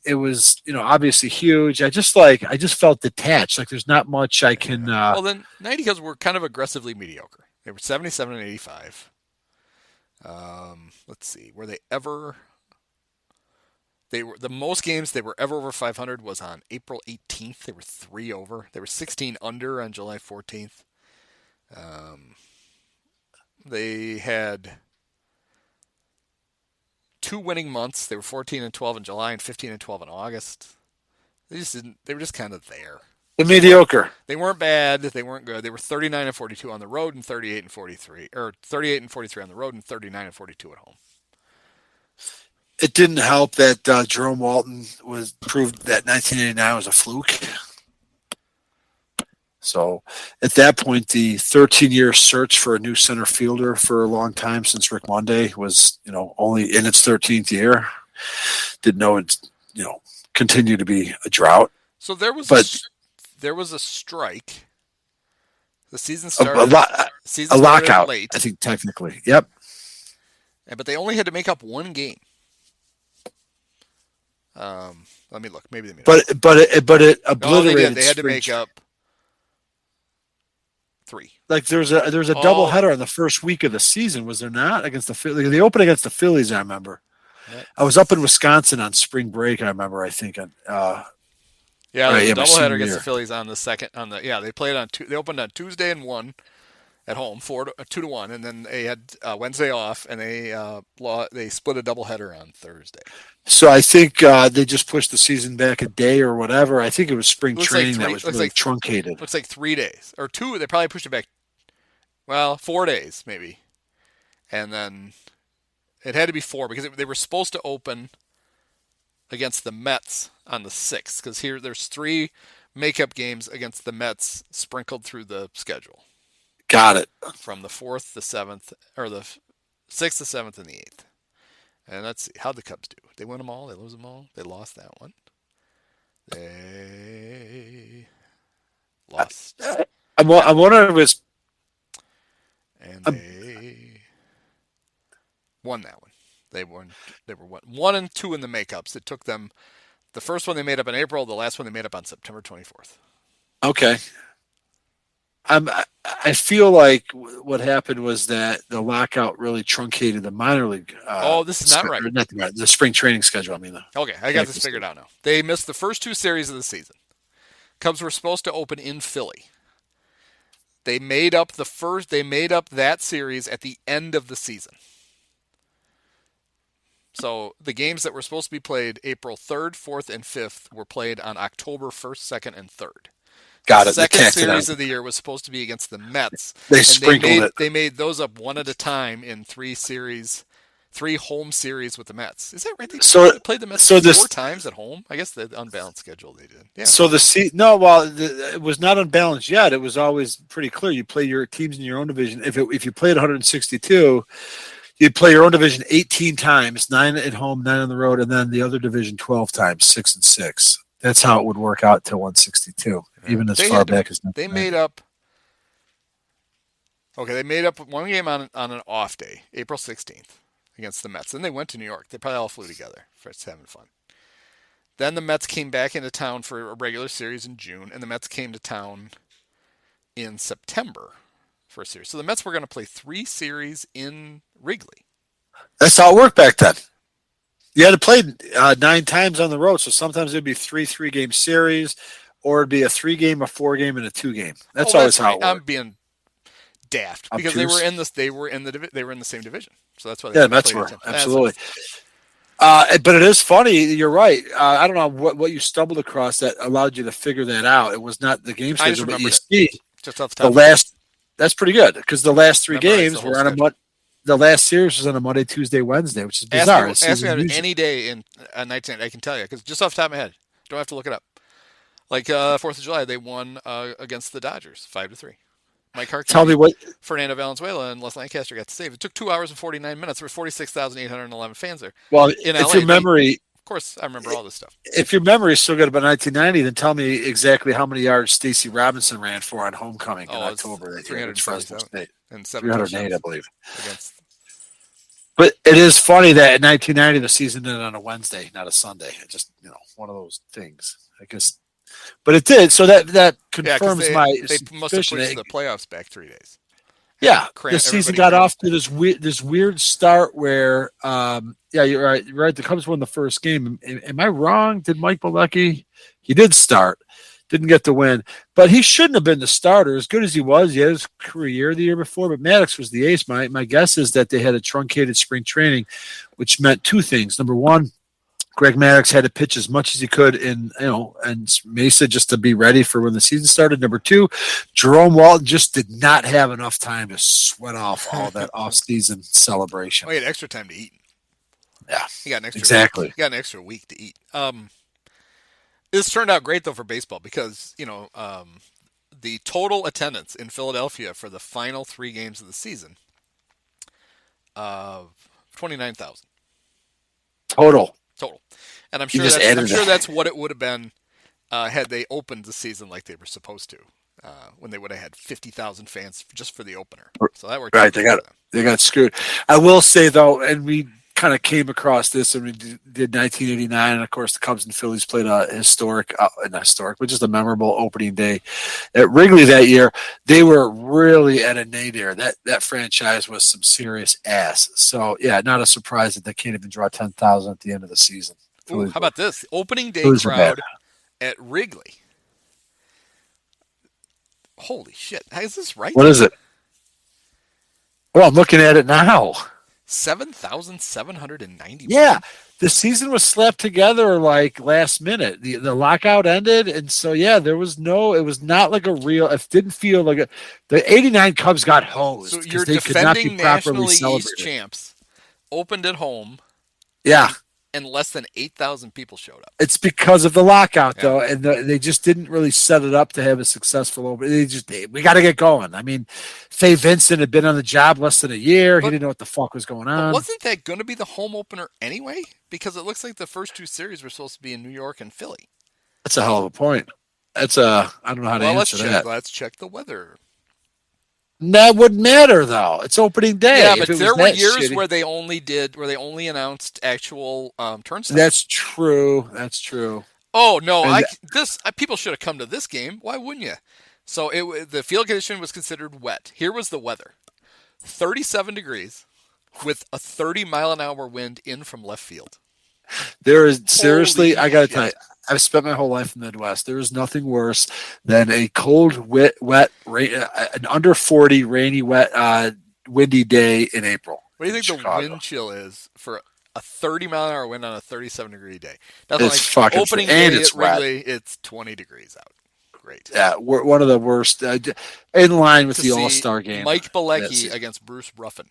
It was obviously huge. I just felt detached. Like there's not much I can. Well, then '90 Cubs were kind of aggressively mediocre. They were 77 and 85. Let's see, were they ever? They were the most games they were ever over 500 was on April 18th. They were 3 over. They were 16 under on July 14th. They had 2 winning months. They were 14 and 12 in July and 15 and 12 in August. They were just kind of there. The mediocre. They weren't bad. They weren't good. They were 39 and 42 on the road and 38 and 43, or 38 and 43 on the road and 39 and 42 at home. It didn't help that Jerome Walton proved that 1989 was a fluke. So at that point, the 13-year search for a new center fielder for a long time since Rick Monday was, only in its 13th year. Didn't know it, continue to be a drought. So there was a strike. The season started. A lockout, late. I think technically. Yep. But they only had to make up 1 game. Let me look. Maybe they made but it obliterated. They had to make up 3. Like there's a doubleheader in the first week of the season, was there not? Against the Phillies. They opened against the Phillies, I remember. I was up in Wisconsin on spring break, I remember, I think. The doubleheader against the Phillies on the second they played on they opened on Tuesday and won at home 2-1, and then they had Wednesday off, and they split a doubleheader on Thursday. So I think they just pushed the season back a day or whatever. I think it was spring training that was really truncated. Looks like 3 days or 2. They probably pushed it back. 4 days maybe, and then it had to be 4 because they were supposed to open against the Mets on the 6th, because there's 3 makeup games against the Mets sprinkled through the schedule. Got it. From the 4th, the 7th, or the 6th, the 7th, and the 8th. And let's see, how'd the Cubs do? They win them all? They lose them all? They lost that one. They lost. I'm wondering if it's... And they won that one. They were 1 and 2 in the makeups. It took them... The first one they made up in April. The last one they made up on September 24th. Okay. I feel like what happened was that the lockout really truncated the minor league. This is not right. The spring training schedule. I mean, okay, I got this figured out now. They missed the first 2 series of the season. Cubs were supposed to open in Philly. They made up that series at the end of the season. So the games that were supposed to be played April 3rd, 4th, and 5th were played on October 1st, 2nd, and 3rd. Got it. The second series of the year was supposed to be against the Mets. They sprinkled it. They made those up one at a time in 3 series 3 home series with the Mets. Is that right? They played the Mets 4 times at home. I guess the unbalanced schedule they did. Yeah. So it was not unbalanced yet. It was always pretty clear. You play your teams in your own division. If you played 162, you'd play your own division 18 times, 9 at home, 9 on the road, and then the other division 12 times, 6 and 6. That's how it would work out till 162, even as far back as they made up. Okay, they made up one game on an off day, April 16th, against the Mets. Then they went to New York. They probably all flew together for having fun. Then the Mets came back into town for a regular series in June, and the Mets came to town in September for a series. So the Mets were going to play 3 series in Wrigley. That's how it worked back then. You had to play 9 times on the road, so sometimes it'd be 3 3-game series, or it'd be a 3-game, a 4-game, and a 2-game. That's always how it worked. I'm being daft because they were in the same division, so that's why. The Mets were absolutely. But it is funny. You're right. I don't know what you stumbled across that allowed you to figure that out. It was not the game schedule, but you see just off the top last. That's pretty good because the last 3 games were on a Monday. The last series was on a Monday, Tuesday, Wednesday, which is bizarre. Ask me on any day in 19, I can tell you because just off the top of my head, don't have to look it up. Like 4th of July, they won against the Dodgers 5-3. Mike Harkey, tell me what Fernando Valenzuela and Les Lancaster got to save. It took 2 hours and 49 minutes. There were 46,811 fans there. Well, in if LA, your memory, of course, I remember all this stuff. If your memory is still good about 1990, then tell me exactly how many yards Stacey Robinson ran for on homecoming in October. 347 and 308, I believe. Against. But it is funny that in 1990 the season ended on a Wednesday, not a Sunday. It just one of those things, I guess. But it did, so that confirms they must have pushed the playoffs back 3 days. Yeah, the season got off to this weird start where, you're right. You're right. The Cubs won the first game. Am I wrong? Did Mike Bilecki? He did start, didn't get the win, but he shouldn't have been the starter. As good as he was, he had his career the year before. But Maddox was the ace. My guess is that they had a truncated spring training, which meant 2 things. Number one, Greg Maddux had to pitch as much as he could in Mesa just to be ready for when the season started. Number 2, Jerome Walton just did not have enough time to sweat off all that off-season celebration. Well, he had extra time to eat. Yeah, he got an extra exactly. He got an extra week to eat. This turned out great though for baseball because the total attendance in Philadelphia for the final 3 games of the season of 29,000 total. And I'm sure that's what it would have been had they opened the season like they were supposed to, when they would have had 50,000 fans just for the opener. So that worked. Right, they got screwed. I will say though, and we kind of came across this when we did 1989, and of course the Cubs and Phillies played a but just a memorable opening day at Wrigley that year. They were really at a nadir. That franchise was some serious ass. So yeah, not a surprise that they can't even draw 10,000 at the end of the season. Ooh, how about this opening day crowd at Wrigley? Holy shit! Is this right? What is it? Well, I'm looking at it now. 7,790. Yeah, the season was slapped together like last minute. The lockout ended, and so yeah, there was no. It was not like a real. It didn't feel like the '89 Cubs got hosed. So you're they defending could not be National properly League East champs, opened at home. Yeah. And less than 8,000 people showed up. It's because of the lockout, though, and they just didn't really set it up to have a successful opening. We got to get going. I mean, Fay Vincent had been on the job less than a year. He didn't know what the fuck was going on. Wasn't that going to be the home opener anyway? Because it looks like the first 2 series were supposed to be in New York and Philly. That's a hell of a point. I don't know how to answer that. Let's check the weather. That wouldn't matter though. It's opening day. Yeah, but there were years where they only announced actual turnstiles. That's true. Oh no, people should have come to this game. Why wouldn't you? So the field condition was considered wet. Here was the weather: 37 degrees with a 30-mile-an-hour wind in from left field. There is seriously, I got to tell you, I've spent my whole life in the Midwest. There is nothing worse than a cold, wet, an under 40, rainy, wet, windy day in April. What do you think the wind chill is for a 30-mile-an-hour wind on a 37-degree day? Nothing it's fucking opening day and at Wrigley, it's 20 degrees out. Great. Yeah, we're one of the worst. In line with the All-Star game. Mike Bilecki against Bruce Ruffin.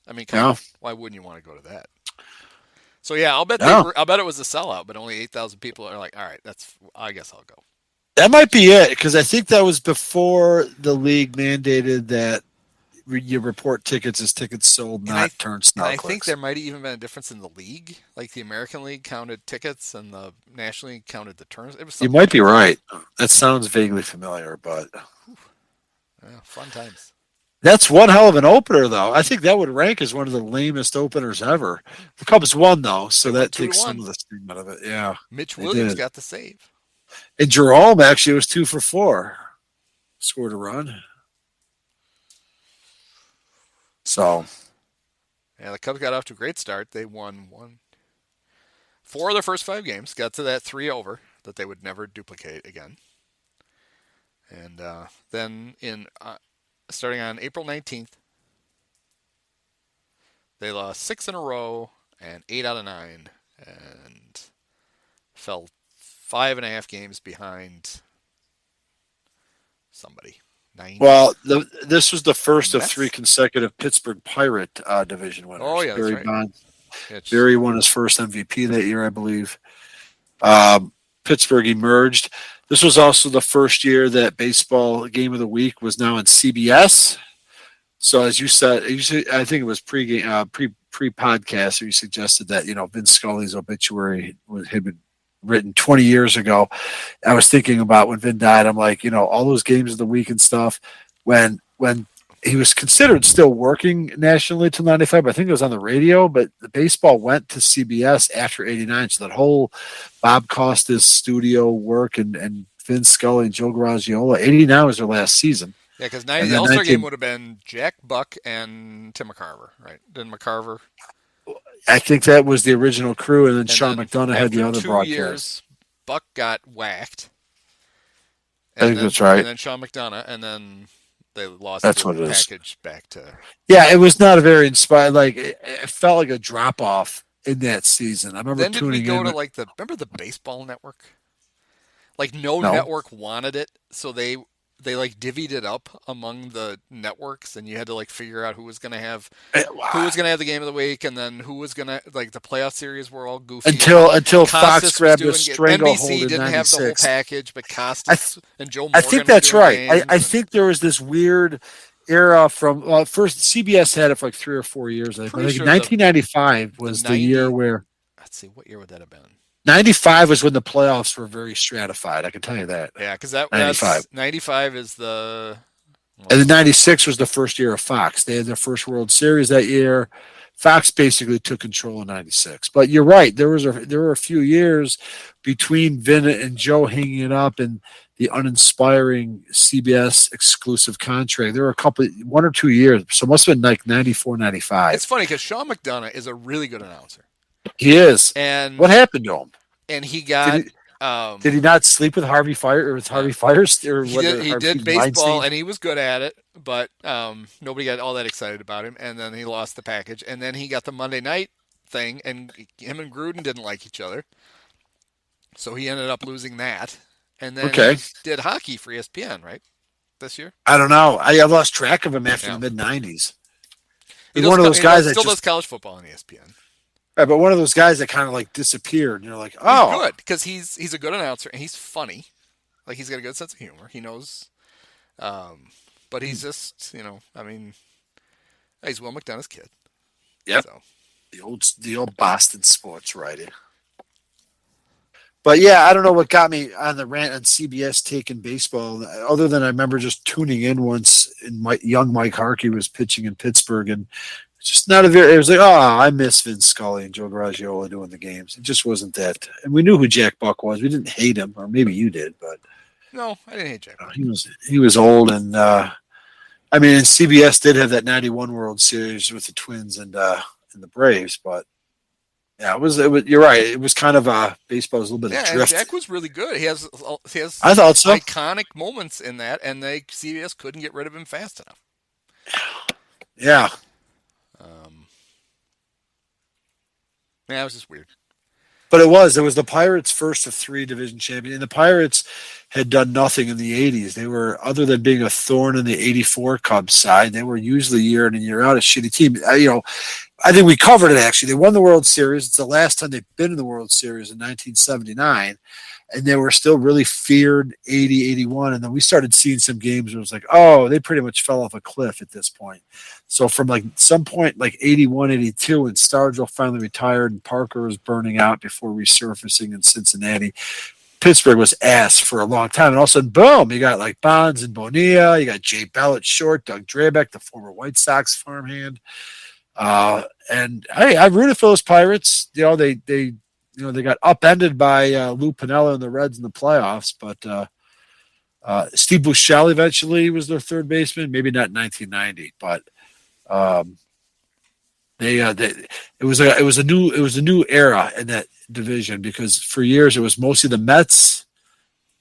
I mean, Yeah. why wouldn't you want to go to that? So yeah, I'll bet I'll bet it was a sellout, but only 8,000 people are like, all right, I guess I'll go. That might be it, because I think that was before the league mandated that you report tickets as tickets sold, not turned snarl And I clicks. think there might have even been a difference in the league. Like the American League counted tickets and the National League counted the turns. It was You might be right. That sounds vaguely familiar, but yeah, fun times. That's one hell of an opener, though. I think that would rank as one of the lamest openers ever. The Cubs won, though, so that takes some of the sting out of it. Yeah, Mitch Williams got the save. And Jerome actually was 2 for 4. Scored a run. So, yeah, the Cubs got off to a great start. They won 4 of their first 5 games. Got to that 3 over that they would never duplicate again. And then starting on April 19th, they lost 6 in a row and 8 out of 9, and fell 5.5 games behind somebody. 90. Well, this was the first of 3 consecutive Pittsburgh Pirate division winners. Oh, yeah, that's right. Bonds. Barry won his first MVP that year, I believe. Pittsburgh emerged. This was also the first year that baseball game of the week was now on CBS. So as you said, I think it was pre-podcast, you suggested that, Vince Scully's obituary had been written 20 years ago. I was thinking about when Vin died, I'm like, all those games of the week and stuff, when he was considered still working nationally till 95, I think it was on the radio, but the baseball went to CBS after 89. So that whole Bob Costas studio work and Vince Scully and Joe Garagiola, 89 was their last season. Yeah, because the All-Star game would have been Jack Buck and Tim McCarver, right? Didn't McCarver? I think that was the original crew, and then Sean McDonough had the other broadcast. 2 years, Buck got whacked. I think that's right. And then Sean McDonough, and then they lost the package back to... Yeah, it was not a very inspired... it felt like a drop-off in that season. I remember tuning in. Then did we go to, remember the baseball network? No network wanted it, so they divvied it up among the networks, and you had to figure out who was going to have the game of the week, and then who was going to the playoff series were all goofy until Fox grabbed a stranglehold NBC in didn't 96. have the whole package, but Costas and Joe Morgan. I think that's right. I think there was this weird era from first CBS had it for 3 or 4 years. I think 1995 was the year where. Let's see, what year would that have been? 95 was when the playoffs were very stratified. I can tell you that. Yeah, because 95 is the... And then 96 was the first year of Fox. They had their first World Series that year. Fox basically took control in 96. But you're right. There were a few years between Vin and Joe hanging it up and the uninspiring CBS exclusive contract. There were 1 or 2 years. So it must have been 94, 95. It's funny because Sean McDonough is a really good announcer. He is. And what happened to him? And he got... Did he not sleep with Harvey Firestein? He did baseball, and he was good at it, but nobody got all that excited about him. And then he lost the package. And then he got the Monday night thing, and him and Gruden didn't like each other. So he ended up losing that. And then he did hockey for ESPN, right, this year? I don't know. I lost track of him after the mid-'90s. He's one of those guys that still does college football on ESPN. Right, but one of those guys that kind of disappeared, and you're like, oh. He's good, because he's a good announcer, and he's funny. He's got a good sense of humor. He knows. But he's just, he's Will McDonough's kid. Yep. So. The old Boston sports writer. But yeah, I don't know what got me on the rant on CBS taking baseball, other than I remember just tuning in once, and young Mike Harkey was pitching in Pittsburgh, and just not it was I miss Vince Scully and Joe Garagiola doing the games. It just wasn't that. And we knew who Jack Buck was. We didn't hate him, or maybe you did, but no, I didn't hate Jack Buck. He was old, and CBS did have that 91 World Series with the Twins and the Braves, but yeah, it was you're right. It was kind of baseball was a little bit adrift. And Jack was really good. He has I thought so. Iconic moments in that, and CBS couldn't get rid of him fast enough. Yeah. Yeah, it was just weird. But it was the Pirates' first of 3 division champions. And the Pirates had done nothing in the 80s. They were, other than being a thorn in the 84 Cubs side, they were usually year in and year out a shitty team. I think we covered it, actually. They won the World Series. It's the last time they've been in the World Series in 1979. And they were still really feared 80, 81. And then we started seeing some games where it was like, oh, they pretty much fell off a cliff at this point. So from like some point, like 81, 82, and Stargell finally retired and Parker was burning out before resurfacing in Cincinnati, Pittsburgh was ass for a long time. And all of a sudden, boom, you got like Bonds and Bonilla. You got Jay Bell at short, Doug Drabeck, the former White Sox farmhand. And hey, I rooted for those Pirates. They got upended by Lou Piniella and the Reds in the playoffs, but Steve Buechele eventually was their third baseman. Maybe not in 1990, but it was a new era in that division, because for years it was mostly the Mets.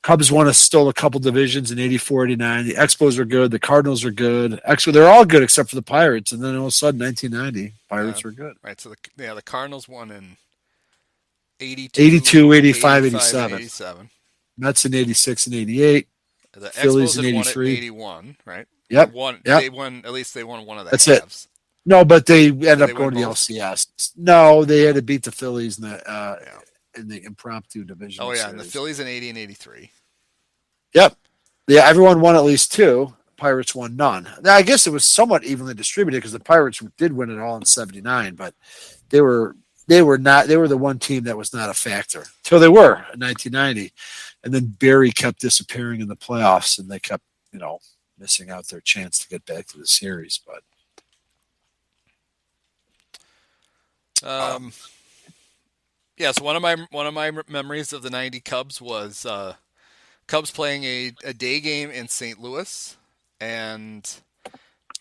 Cubs stole a couple divisions in 84, 89. The Expos were good. The Cardinals were good. Actually, they're all good except for the Pirates. And then all of a sudden, 1990, Pirates were good. Right. So the Cardinals won in 82, 85, 87. Mets in 86 and 88. The Phillies Expos in had 83. won at 81, right? Yep. They won, at least they won one of the That's halves. it. No, but they ended up they going to win the both? LCS. No, they had to beat the Phillies in the impromptu division. Oh, yeah, series. and the Phillies in 80 and 83. Yep. Yeah, everyone won at least 2. Pirates won none. Now, I guess it was somewhat evenly distributed because the Pirates did win it all in 79, but they were the one team that was not a factor till they were in 1990. And then Barry kept disappearing in the playoffs, and they kept, missing out their chance to get back to the series. But so one of my memories of the 90 Cubs was Cubs playing a day game in St. Louis, and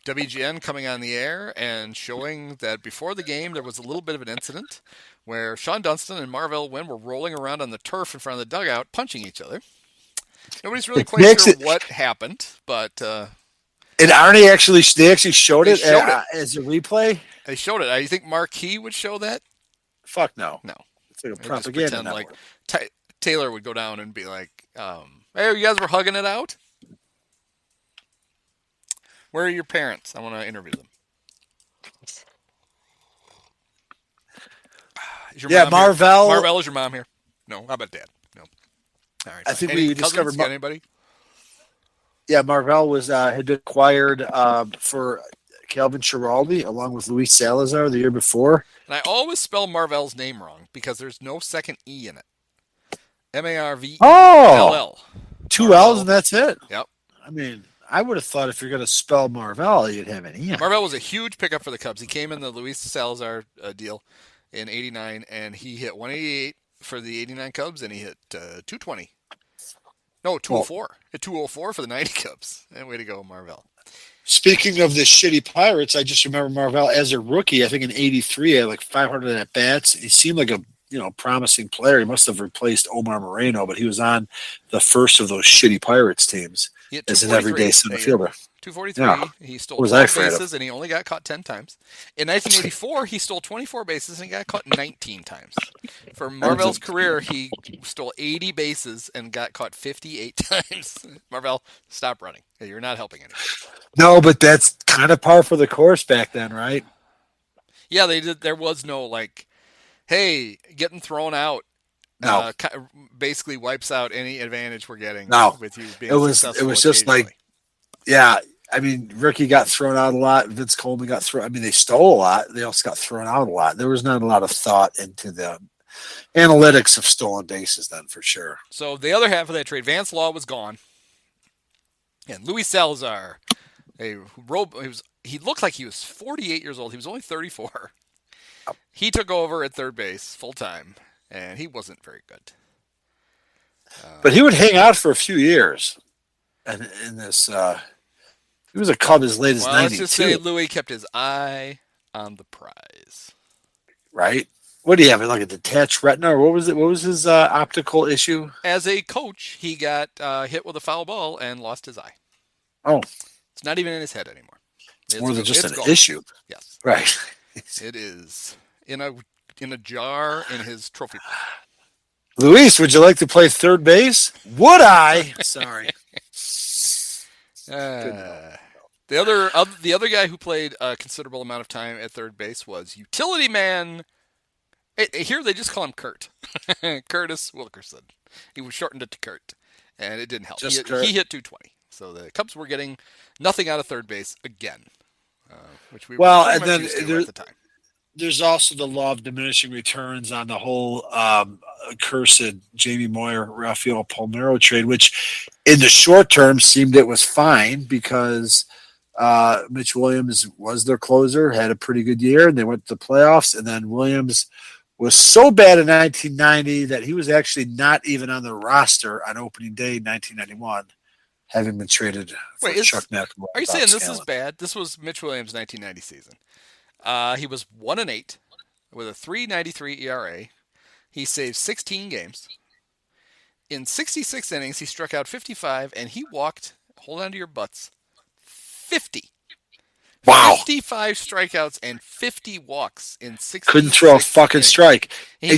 WGN coming on the air and showing that before the game there was a little bit of an incident where Sean Dunston and Marvell Wynn were rolling around on the turf in front of the dugout punching each other. Nobody's really quite sure what happened, but and they actually showed it as a replay. They showed it. You think Marquee would show that? Fuck no. No. It's like a propaganda like network. Taylor would go down and be like, hey, you guys were hugging it out? Where are your parents? I want to interview them. Marvell. Marvell, is your mom here? No. How about Dad? No. All right. I think we discovered. Got anybody? Yeah, Marvell had been acquired for Calvin Schiraldi along with Luis Salazar the year before. And I always spell Marvell's name wrong because there's no second E in it. Marvell. Oh, 2 L's and that's it. Yep. I mean, I would have thought if you're going to spell Marvell, you'd have an E. Marvell was a huge pickup for the Cubs. He came in the Luis Salazar deal in 89, and he hit 188 for the 89 Cubs, and he hit 220. No, 204. Hit 204 for the 90 Cubs. And way to go, Marvell. Speaking of the shitty Pirates, I just remember Marvell as a rookie. I think in '83, he had like 500 at bats. He seemed like a promising player. He must have replaced Omar Moreno, but he was on the first of those shitty Pirates teams as an everyday center fielder. 243. Yeah. He stole 12 bases, and he only got caught 10 times. In 1984, he stole 24 bases, and he got caught 19 times. For Marvell's career, he stole 80 bases and got caught 58 times. Marvell, stop running. You're not helping anyone. No, but that's kind of par for the course back then, right? Yeah, they did. There was no hey, getting thrown out. No. Basically wipes out any advantage we're getting with you being successful. It was just like, yeah, I mean, Ricky got thrown out a lot. Vince Coleman got thrown. I mean, they stole a lot. They also got thrown out a lot. There was not a lot of thought into the analytics of stolen bases then, for sure. So the other half of that trade, Vance Law was gone. And Luis Salazar, he looked like he was 48 years old. He was only 34. He took over at third base full time, and he wasn't very good. But he would hang out for a few years. And in this, he was a Cub as late as 92. Let's just say Louis kept his eye on the prize. Right? What do you have? Like a detached retina, or what was it? What was his optical issue? As a coach, he got hit with a foul ball and lost his eye. Oh, it's not even in his head anymore. It's more than just an issue. Yes, right. It is in a in a jar in his trophy. Luis, would you like to play third base? Would I? Sorry. The other guy who played a considerable amount of time at third base was utility man. Here they just call him Kurt. Curtis Wilkerson. He was shortened it to Kurt, and it didn't help. He hit 220. So the Cubs were getting nothing out of third base again, which we were and then at the time. There's also the law of diminishing returns on the whole cursed Jamie Moyer, Rafael Palmeiro trade, which in the short term seemed it was fine because Mitch Williams was their closer, had a pretty good year, and they went to the playoffs. And then Williams was so bad in 1990 that he was actually not even on the roster on opening day in 1991, having been traded for Chuck McElroy. Are you saying this is bad? This was Mitch Williams' 1990 season. He was 1-8 with a 3.93 ERA. He saved 16 games. In 66 innings, he struck out 55, and he walked, hold on to your butts, 50. Wow. 55 strikeouts and 50 walks in 66 Couldn't throw a fucking innings. strike. He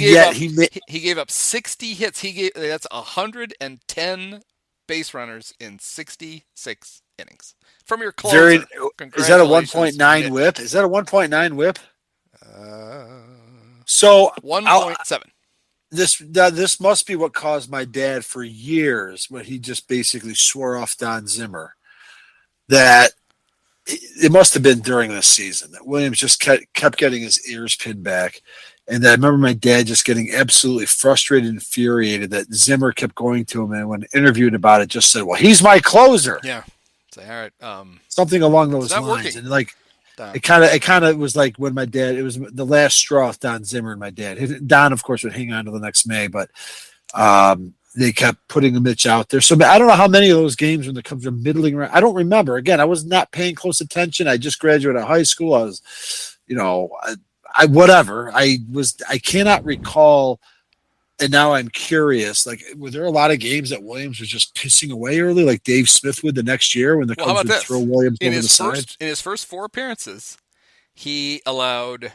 gave up 60 hits. That's 110 base runners in 66 innings. From your closer. Is that a 1.9 whip? Is that a 1.9 whip? So 1.7. This must be what caused my dad for years when he just basically swore off Don Zimmer. That it must have been during this season that Williams just kept getting his ears pinned back. And I remember my dad just getting absolutely frustrated and infuriated that Zimmer kept going to him, and when interviewed about it, just said, "Well, he's my closer." Yeah. Say, all right. Something along those lines. Working. And like, it kind of was like when my dad. It was the last straw with Don Zimmer and my dad. Don, of course, would hang on to the next May, but they kept putting a Mitch out there. So I don't know how many of those games when it comes to middling around. I don't remember. Again, I was not paying close attention. I just graduated high school. I was, whatever. I cannot recall. And now I'm curious. Like, were there a lot of games that Williams was just pissing away early, like Dave Smith would the next year when the Cubs would throw Williams over the side? In his first 4 appearances, he allowed.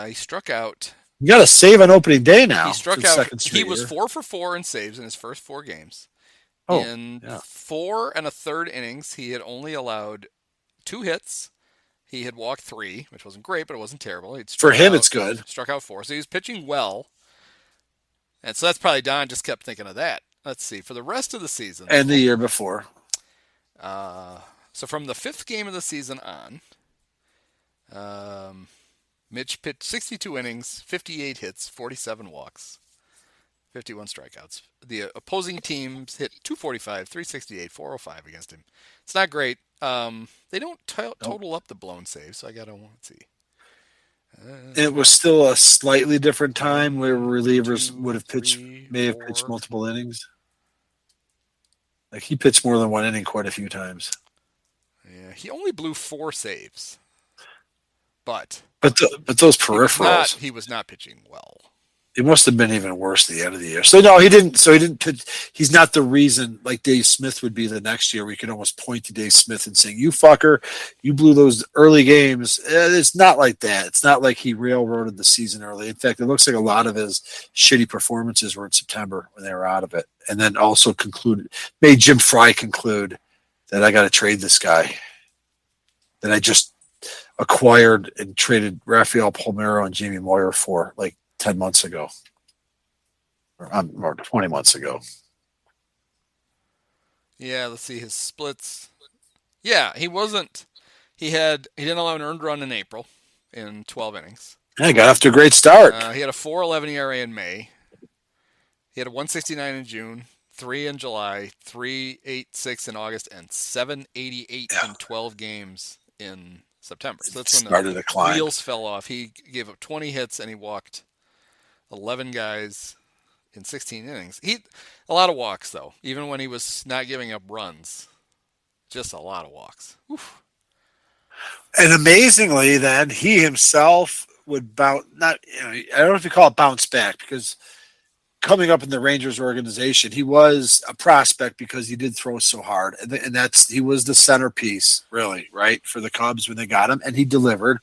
He struck out. You got to save on opening day now. He struck out. He was 4 for 4 in saves in his first 4 games. In 4 1/3 innings, he had only allowed 2 hits. He had walked 3, which wasn't great, but it wasn't terrible. For him, it's good. Struck out 4, so he was pitching well. And so that's probably Don just kept thinking of that. Let's see. For the rest of the season. And the year before. So from the 5th game of the season on, Mitch pitched 62 innings, 58 hits, 47 walks, 51 strikeouts. The opposing teams hit 245, 368, 405 against him. It's not great. They don't total up the blown saves, so I got to see. It was still a slightly different time where relievers may have pitched multiple innings. Like he pitched more than one inning quite a few times. Yeah, he only blew 4 saves, but those peripherals, he was not pitching well. It must have been even worse at the end of the year. So no, he didn't. So he didn't pitch. He's not the reason like Dave Smith would be the next year. We could almost point to Dave Smith and saying, "You fucker, you blew those early games." It's not like that. It's not like he railroaded the season early. In fact, it looks like a lot of his shitty performances were in September when they were out of it, and then also made Jim Fry conclude that I got to trade this guy. That I just acquired and traded Rafael Palmeiro and Jamie Moyer for like 10 months ago or 20 months ago. Yeah, let's see his splits. Yeah, he didn't allow an earned run in April in 12 innings. Yeah, he got off to a great start. He had a 4.11 ERA in May. He had a 1.69 in June, 3 in July, 3.86 in August, and 7.88 in 12 games in September. So that's when the wheels fell off. He gave up 20 hits and he walked 11 guys in 16 innings. A lot of walks, though, even when he was not giving up runs. Just a lot of walks. Oof. And amazingly, then, he himself would bounce. I don't know if you call it bounce back, because coming up in the Rangers organization, he was a prospect because he did throw so hard. And he was the centerpiece, really, right, for the Cubs when they got him, and he delivered.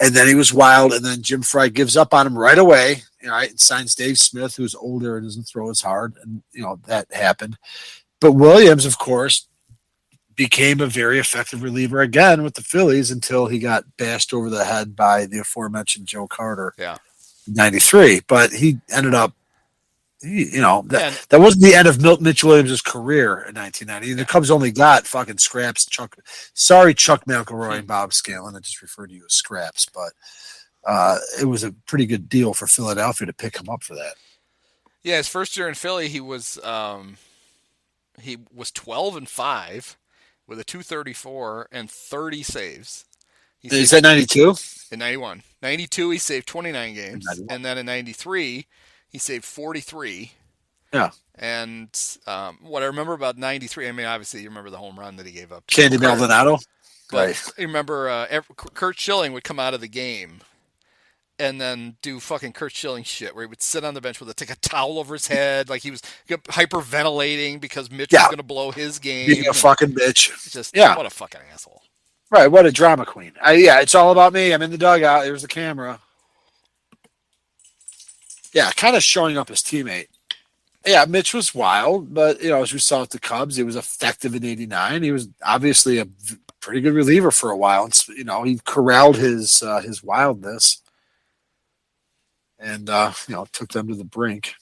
And then he was wild, and then Jim Fry gives up on him right away, right, and signs Dave Smith, who's older and doesn't throw as hard, and that happened. But Williams, of course, became a very effective reliever again with the Phillies until he got bashed over the head by the aforementioned Joe Carter. Yeah. 93, but he ended up, that wasn't the end of Mitch Williams' career in 1990. The Cubs only got fucking scraps. Chuck McElroy and Bob Scanlon. I just referred to you as scraps, but it was a pretty good deal for Philadelphia to pick him up for that. Yeah, his first year in Philly, he was 12-5 with a 234 and 30 saves. Is that 92? In 91. 92, he saved 29 games. And then in 93, he saved 43. Yeah. And what I remember about 93, I mean, obviously you remember the home run that he gave up. Candy Maldonado? Right. You remember Kurt Schilling would come out of the game and then do fucking Kurt Schilling shit where he would sit on the bench with a towel over his head like he was hyperventilating because Mitch was going to blow his game. Being a fucking bitch. What a fucking asshole. Right, what a drama queen. It's all about me. I'm in the dugout. There's the camera. Yeah, kind of showing up his teammate. Yeah, Mitch was wild, but, as we saw with the Cubs, he was effective in 89. He was obviously a pretty good reliever for a while. And, he corralled his wildness and, took them to the brink.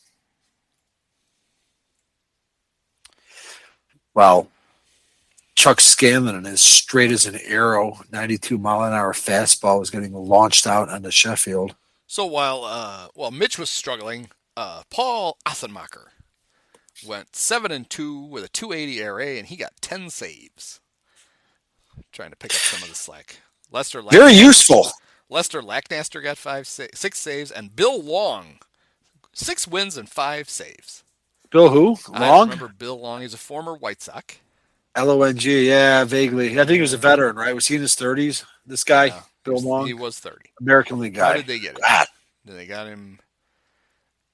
Well, Chuck Scanlon and his straight as an arrow 92-mile-an-hour fastball was getting launched out onto Sheffield. So while Mitch was struggling, Paul Athenmacher went 7-2 with a 2.80 ERA, and he got 10 saves. Trying to pick up some of the slack. Very useful. Lester Lacknaster got 6 saves, and Bill Long 6 wins and 5 saves. Bill who? Long? I remember Bill Long. He's a former White Sox. Long, yeah, vaguely. I think he was a veteran, right? Was he in his 30s? This guy, Yeah, Bill Long? He was 30. American League guy. How did they get him? They got him.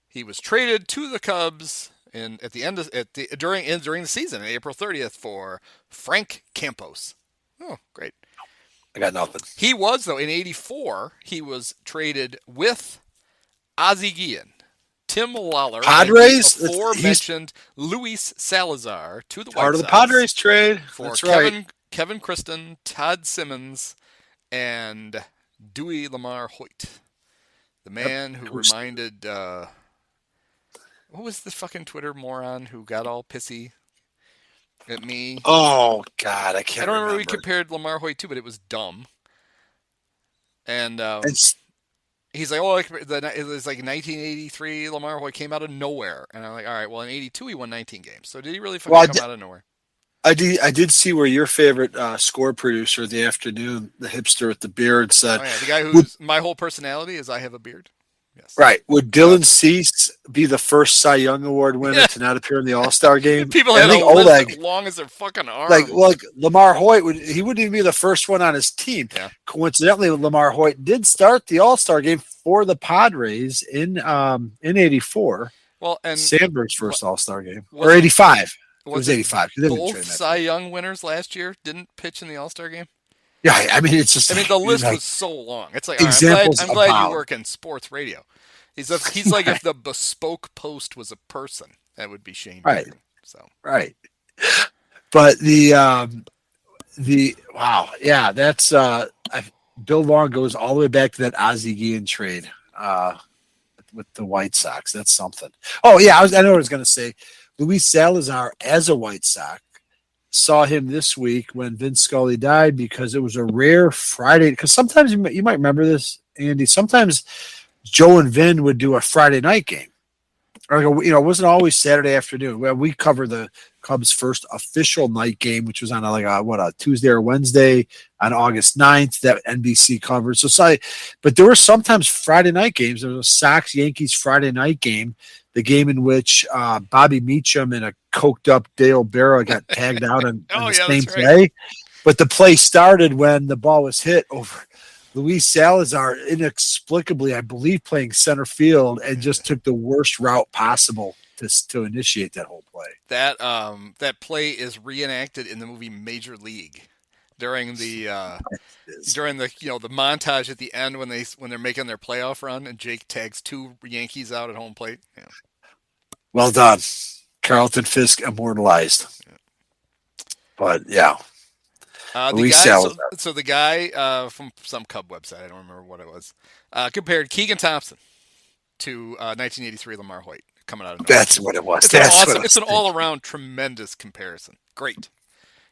He was traded to the Cubs during the season, on April 30th, for Frank Campos. Oh, great. I got nothing. He was, though, in 84, he was traded with Ozzie Guillen, Tim Lawler, Padres, and the aforementioned Luis Salazar to the White Sox. Part of the Padres trade. For That's Kevin, right. Kevin Kristen, Todd Simmons, and Dewey Lamar Hoyt. The man who reminded, what was the fucking Twitter moron who got all pissy at me? Oh, God, I can't remember. I don't remember who we compared Lamar Hoyt to, but it was dumb. And he's like, it was like 1983, Lamar Hoyt came out of nowhere. And I'm like, all right, well, in 82, he won 19 games. So did he really come out of nowhere? I did see where your favorite score producer of the afternoon, the hipster with the beard, said... Oh, yeah, the guy who's... my whole personality is I have a beard. Yes. Right. Would Dylan Cease be the first Cy Young Award winner to not appear in the All-Star game? People had a list as long as their fucking arm. Like Lamar Hoyt, he wouldn't even be the first one on his team. Yeah. Coincidentally, Lamar Hoyt did start the All-Star game for the Padres in 84. Well, and Sandberg's first All-Star game. Or 85. It was 85. Both Cy Young winners last year didn't pitch in the All-Star game? Yeah, I mean, it's just... the list was so long. It's like, I'm glad you work in sports radio. He's like if the Bespoke Post was a person, that would be Shane. Right. Bieber, so. Right. But wow, yeah, that's... Bill Long goes all the way back to that Ozzie Guillen trade with the White Sox. That's something. Oh, yeah, I know what I was going to say. Luis Salazar, as a White Sox, saw him this week when Vince Scully died because it was a rare Friday. Because sometimes you might remember this, Andy. Sometimes Joe and Vin would do a Friday night game. Or, it wasn't always Saturday afternoon. Well, we covered the Cubs' first official night game, which was on a Tuesday or Wednesday on August 9th that NBC covered. But there were sometimes Friday night games. There was a Sox-Yankees Friday night game, the game in which Bobby Meacham and a coked-up Dale Berra got tagged out on the same play. Right. But the play started when the ball was hit over Luis Salazar, inexplicably, I believe, playing center field, and just took the worst route possible to initiate that whole play. That play is reenacted in the movie Major League. during the the montage at the end when they're making their playoff run and Jake tags 2 Yankees out at home plate. Yeah. Well done. Carlton Fisk immortalized. Yeah. But yeah. The guy from some Cub website, I don't remember what it was, compared Keegan Thompson to 1983 Lamar Hoyt coming out of nowhere. That's what it was. It's an all-around tremendous comparison. Great.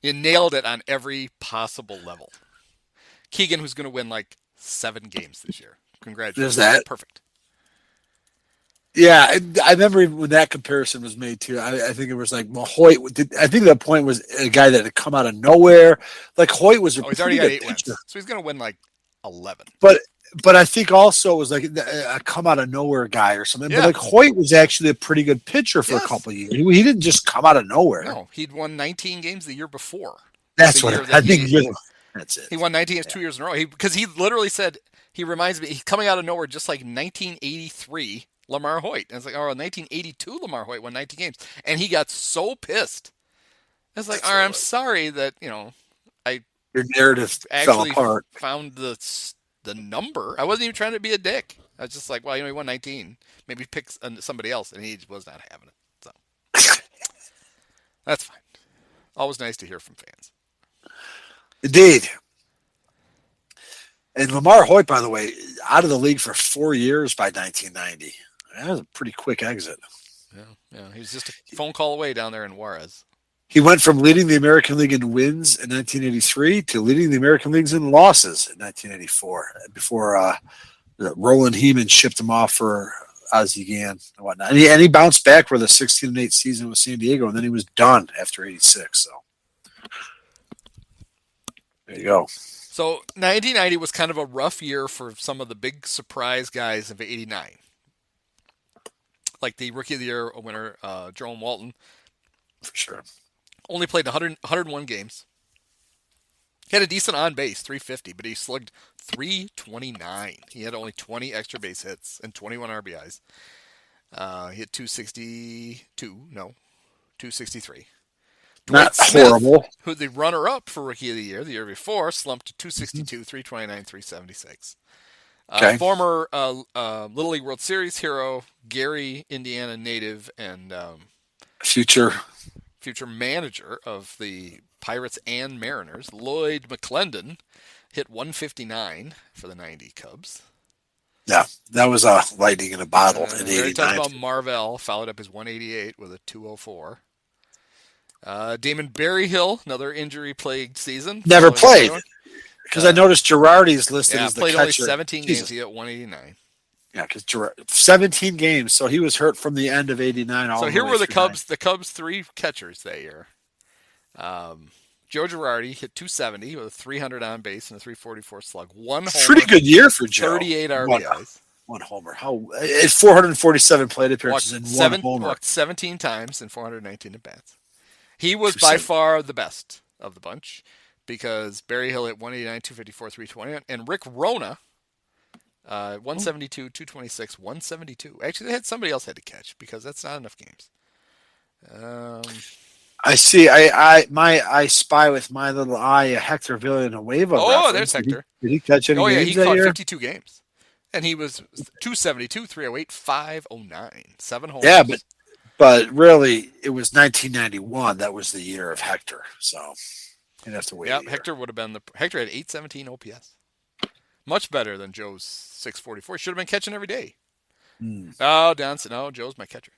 You nailed it on every possible level. Keegan, who's going to win like 7 games this year. Congratulations. There's that. Perfect. Yeah, I remember when that comparison was made too. I think it was like, well, Hoyt. I think the point was a guy that had come out of nowhere. Like Hoyt was. He's already got 8 wins, so he's going to win like 11. But I think also it was like a come out of nowhere guy or something. Yeah. But like Hoyt was actually a pretty good pitcher for a couple of years. He didn't just come out of nowhere. No, he'd won 19 games the year before. That's what I think. That's it. He won 19 games 2 years in a row. Because he literally said he reminds me he's coming out of nowhere just like 1983. Lamar Hoyt. And it's like, 1982 Lamar Hoyt won 19 games. And he got so pissed. It's like, all right, I'm sorry that, your narrative fell apart. Found the number. I wasn't even trying to be a dick. I was just like, well, he won 19. Maybe pick somebody else. And he was not having it. So that's fine. Always nice to hear from fans. Indeed. And Lamar Hoyt, by the way, out of the league for 4 years by 1990. That was a pretty quick exit. Yeah. He was just a phone call away down there in Juarez. He went from leading the American League in wins in 1983 to leading the American Leagues in losses in 1984 before Roland Heeman shipped him off for Ozzie Gann and whatnot. And he bounced back for the 16-8 season with San Diego, and then he was done after 86. So there you go. So 1990 was kind of a rough year for some of the big surprise guys of 89. Like the Rookie of the Year winner, Jerome Walton. For sure. Only played 101 games. He had a decent on base, 350, but he slugged 329. He had only 20 extra base hits and 21 RBIs. He hit 263. Not Smith, horrible. Who the runner-up for Rookie of the Year before, slumped to 262, 329, 376. Okay. Former Little League World Series hero, Gary, Indiana native, and future manager of the Pirates and Mariners, Lloyd McClendon, hit 159 for the 90 Cubs. Yeah, that was a lightning in a bottle in 89. We talked about Marvell, followed up his 188 with a 204. Damon Berryhill, another injury-plagued season. Never played. Because I noticed Girardi's listed as the catcher. Played only 17 games. He hit 189. Yeah, because 17 games, so he was hurt from the end of 89. So here were the Cubs. The Cubs' 3 catchers that year. Joe Girardi hit 270 with a 300 on base and a 344 slug. One homer. Pretty good year for Joe. 38 RBIs. One homer. 447 plate appearances and one homer. Walked 17 times and 419 at bats. He was by far the best of the bunch because Berryhill hit 189, 254, 320, and Rick Rona, 172, 226, 172. Actually, they had somebody else had to catch because that's not enough games. I see. I spy with my little eye a Hector Villanueva. Oh, there's Hector. Did he catch any games he that caught year? 52 games. And he was 272, 308, 509, 7 homers. Yeah, but really, it was 1991. That was the year of Hector. So you'd have to wait. Yeah, Hector would have been Hector had 817 OPS. Much better than Joe's 644. Should have been catching every day. Oh, Dawson. No, Joe's my catcher.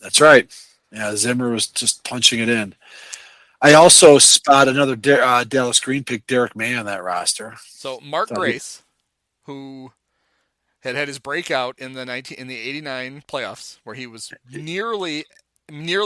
That's right. Yeah, Zimmer was just punching it in. I also spot another Dallas Green pick, Derek May, on that roster. So Mark Grace, who had his breakout in the 89 playoffs, where he was nearly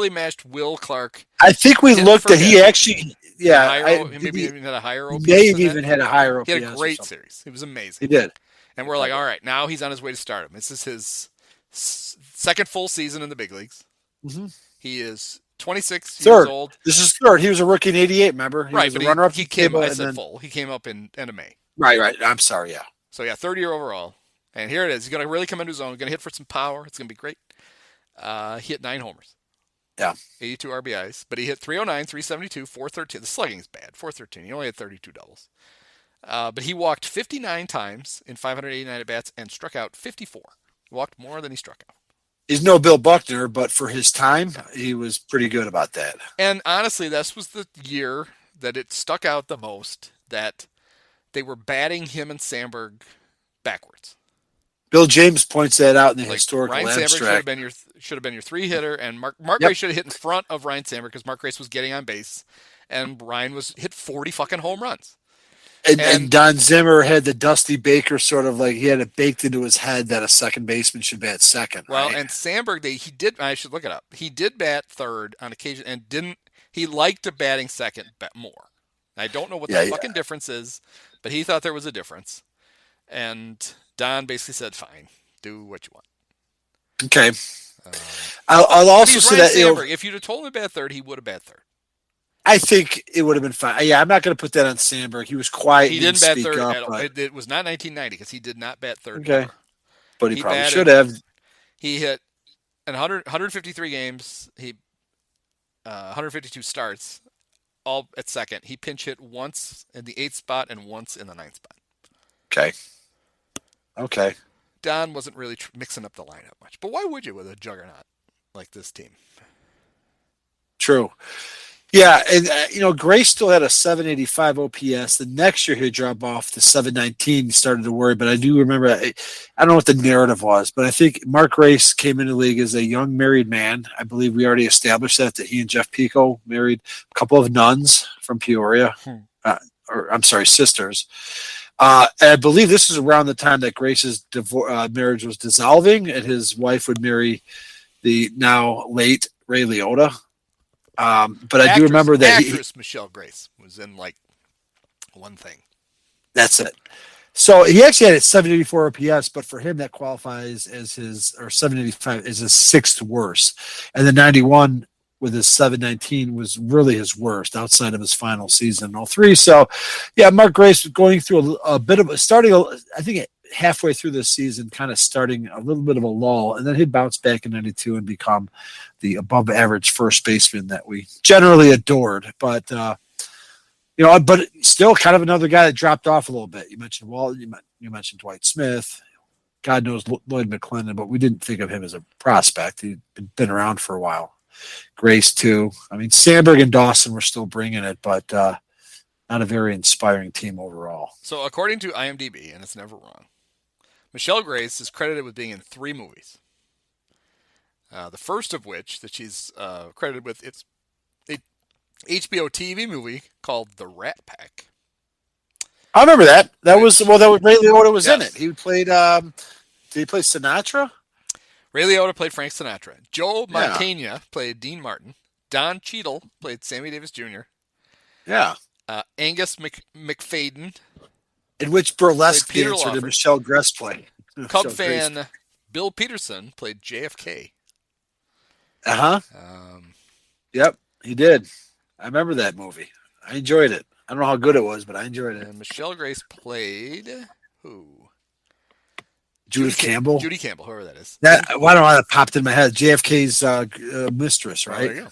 matched Will Clark. I think we looked at he actually, maybe even had a higher OPS. May have even had a higher OPS. He had a great series. It was amazing. He did, and we're like, all right, now he's on his way to stardom. This is his second full season in the big leagues. Mm-hmm. He is 26 years old. This is third. He was a rookie in '88. Remember, he was a runner-up. He came. I said full. He came up in end of May. Right. I'm sorry. Yeah. So third year overall. And here it is. He's going to really come into his own. He's going to hit for some power. It's going to be great. He hit 9 homers. Yeah. 82 RBIs, but he hit 309, 372, 413. The slugging is bad. 413. He only had 32 doubles. But he walked 59 times in 589 at-bats and struck out 54. Walked more than he struck out. He's no Bill Buckner, but for his time, he was pretty good about that. And honestly, this was the year that it stuck out the most that they were batting him and Sandberg backwards. Bill James points that out in the Like historical Ryne abstract. Sandberg should have been your three hitter, and Mark Grace should have hit in front of Ryne Sandberg because Mark Grace was getting on base, and Ryne was hit 40 fucking home runs. And Don Zimmer had the Dusty Baker sort of like he had it baked into his head that a second baseman should bat second. Well, right? and Sandberg, he did. I should look it up. He did bat third on occasion, and didn't. He liked batting second more. I don't know what the fucking difference is, but he thought there was a difference, and Don basically said, "Fine, do what you want." Okay. I'll also say that Sandberg, if you'd have told him to bat third, he would have bat third. I think it would have been fine. Yeah, I'm not going to put that on Sandberg. He was quiet. He didn't bat third up, at all. It was not 1990 because he did not bat third. Okay. But he probably should have. He hit 153 games. 152 starts, all at second. He pinch hit once in the 8th spot and once in the 9th spot. Okay. Don wasn't really mixing up the lineup much. But why would you with a juggernaut like this team? True. Yeah, and Grace still had a 785 OPS. The next year he dropped off to 719. He started to worry, but I do remember. I don't know what the narrative was, but I think Mark Grace came into the league as a young married man. I believe we already established that he and Jeff Pico married a couple of nuns from Peoria, sisters. And I believe this is around the time that Grace's marriage was dissolving, and his wife would marry the now late Ray Liotta. But I do remember that actress Michelle Grace was in like one thing. That's it. So he actually had a 784 OPS, but for him that qualifies as 785 is his 6th worst. And the 91 with his 719 was really his worst outside of his final season in 03. So yeah, Mark Grace was going through a bit of I think halfway through the season, kind of starting a little bit of a lull, and then he'd bounce back in 92 and become the above average first baseman that we generally adored. But, but still kind of another guy that dropped off a little bit. You mentioned Walt, you mentioned Dwight Smith, God knows Lloyd McClendon, but we didn't think of him as a prospect. He'd been around for a while. Grace too. I mean, Sandberg and Dawson were still bringing it, but, not a very inspiring team overall. So according to IMDb, and it's never wrong, Michelle Grace is credited with being in 3 movies. The first of which that she's credited with, it's a HBO TV movie called The Rat Pack. I remember that. That was Ray Liotta was in it. He played. Did he play Sinatra? Ray Liotta played Frank Sinatra. Joe Mantegna played Dean Martin. Don Cheadle played Sammy Davis Jr. Yeah. Angus McFadden. In which burlesque Peter dancer Lawford. did Michelle Grace play? Cub fan Bill Peterson played JFK. Yep, he did. I remember that movie. I enjoyed it. I don't know how good it was, but I enjoyed it. And Michelle Grace played who? Judith Campbell. Judy Campbell, whoever that is. I don't know how that popped in my head. JFK's mistress, right? Oh, there you go.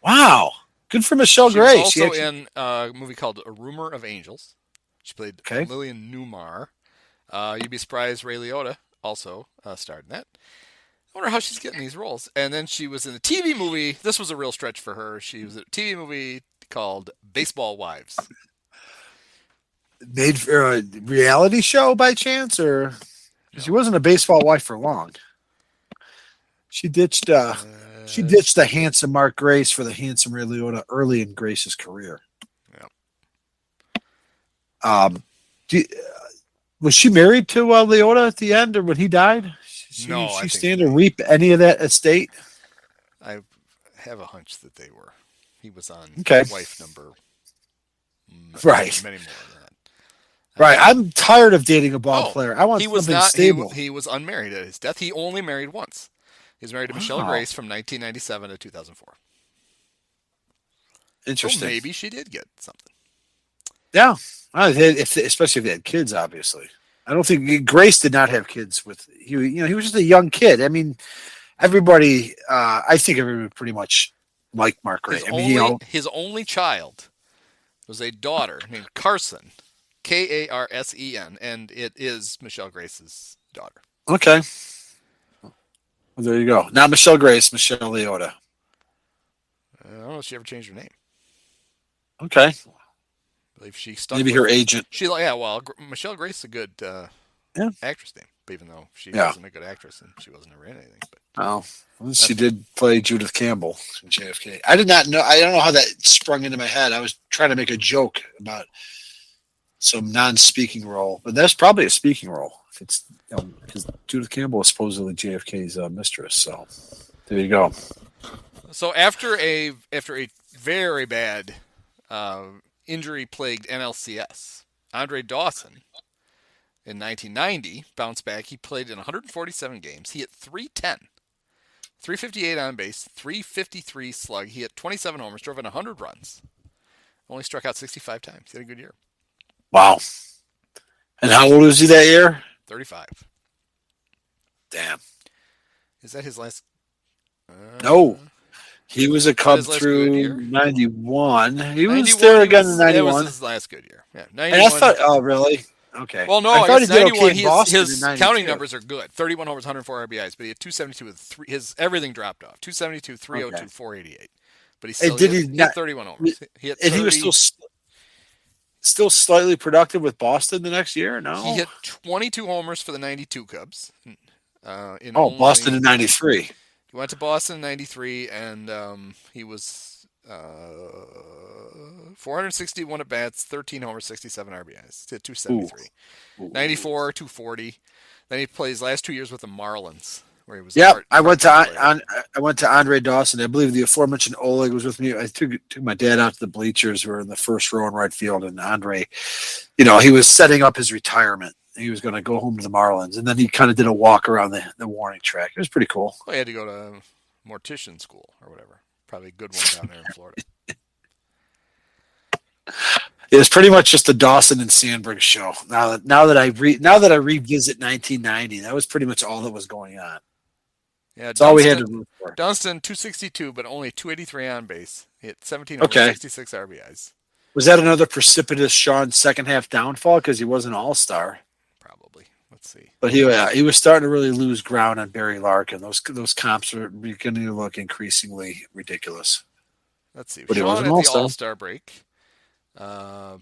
Wow. Good for Michelle Grace. She was also in a movie called A Rumor of Angels. She played Lillian Newmar. You'd be surprised Ray Liotta also starred in that. I wonder how she's getting these roles. And then she was in a TV movie. This was a real stretch for her. She was in a TV movie called Baseball Wives. Made for a reality show by chance, or she wasn't a baseball wife for long. She ditched the handsome Mark Grace for the handsome Ray Liotta early in Grace's career. Yeah. Was she married to Liotta at the end, or when he died? No, she stand to reap any of that estate? I have a hunch that they were. He was on wife number. Right. Many more than that. Right. I'm tired of dating a ball player. I want something stable. He was unmarried at his death. He only married once. He was married to Michelle Grace from 1997 to 2004. Interesting. So maybe she did get something. Yeah. Especially if they had kids, obviously. I don't think Grace did not have kids with he was just a young kid. I mean, everybody, I think everybody pretty much liked Mark Gray. His only child was a daughter named Carson, Karsen, and it is Michelle Grace's daughter. Okay. Well, there you go. Not Michelle Grace, Michelle Leota. I don't know if she ever changed her name. Okay. I believe she stuck maybe her agent. Michelle Grace is a good actress name, even though she wasn't a good actress and she wasn't ever in anything. But she did play Judith Campbell in JFK. I did not know. I don't know how that sprung into my head. I was trying to make a joke about some non-speaking role, but that's probably a speaking role. It's because Judith Campbell is supposedly JFK's mistress. So there you go. So after a very bad injury-plagued NLCS, Andre Dawson in 1990 bounced back. He played in 147 games. He hit .310, 358 on base, 353 slug. He hit 27 homers, drove in 100 runs. Only struck out 65 times. He had a good year. Wow. And how old was he that year? 35. Damn. Is that his last? No. He was a Cub through 91. He was there again in 91. That was his last good year. Yeah, 91. And I thought, oh, really? Okay. Well, no, I thought he did 91, okay in Boston his in counting numbers are good. 31 homers, 104 RBIs, but he had 272 with his everything dropped off. 272, 302, 488. But he still hit 31 homers. He was still slightly productive with Boston the next year? No. He hit 22 homers for the 92 Cubs. Boston in 93. He went to Boston in 93, and he was 461 at bats, 13 homers, 67 RBIs. He hit 273. 94, 240. Then he played his last 2 years with the Marlins, where he was. I went to Andre Dawson. I believe the aforementioned Oleg was with me. I took my dad out to the bleachers. We were in the first row in right field, and Andre, he was setting up his retirement. He was going to go home to the Marlins, and then he kind of did a walk around the warning track. It was pretty cool. Well, he had to go to mortician school or whatever. Probably a good one down there in Florida. It was pretty much just the Dawson and Sandberg show. Now that I revisit 1990, that was pretty much all that was going on. Yeah, that's all we had to root for. Dunston 262, but only 283 on base. He hit 17 over 66 RBIs. Was that another precipitous Sean second half downfall because he was an all-star? Probably. Let's see. But he was starting to really lose ground on Barry Larkin. Those comps are beginning to look increasingly ridiculous. Let's see. But Sean he was an at the all-star. All-Star break. Why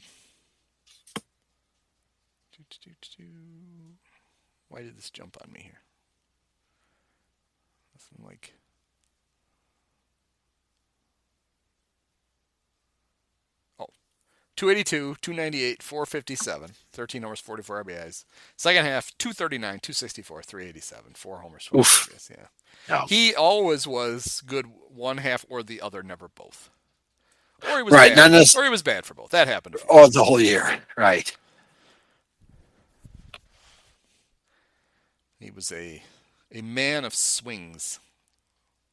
did this jump on me here? Nothing like. Oh, 282, 298, 457, 13 homers, 44 RBIs. Second half, 239, 264, 387, 4 homers, 4 RBIs. Yeah. No. He always was good one half or the other, never both. Or he was bad. Or he was bad for both. That happened. The whole year. Right. He was a man of swings.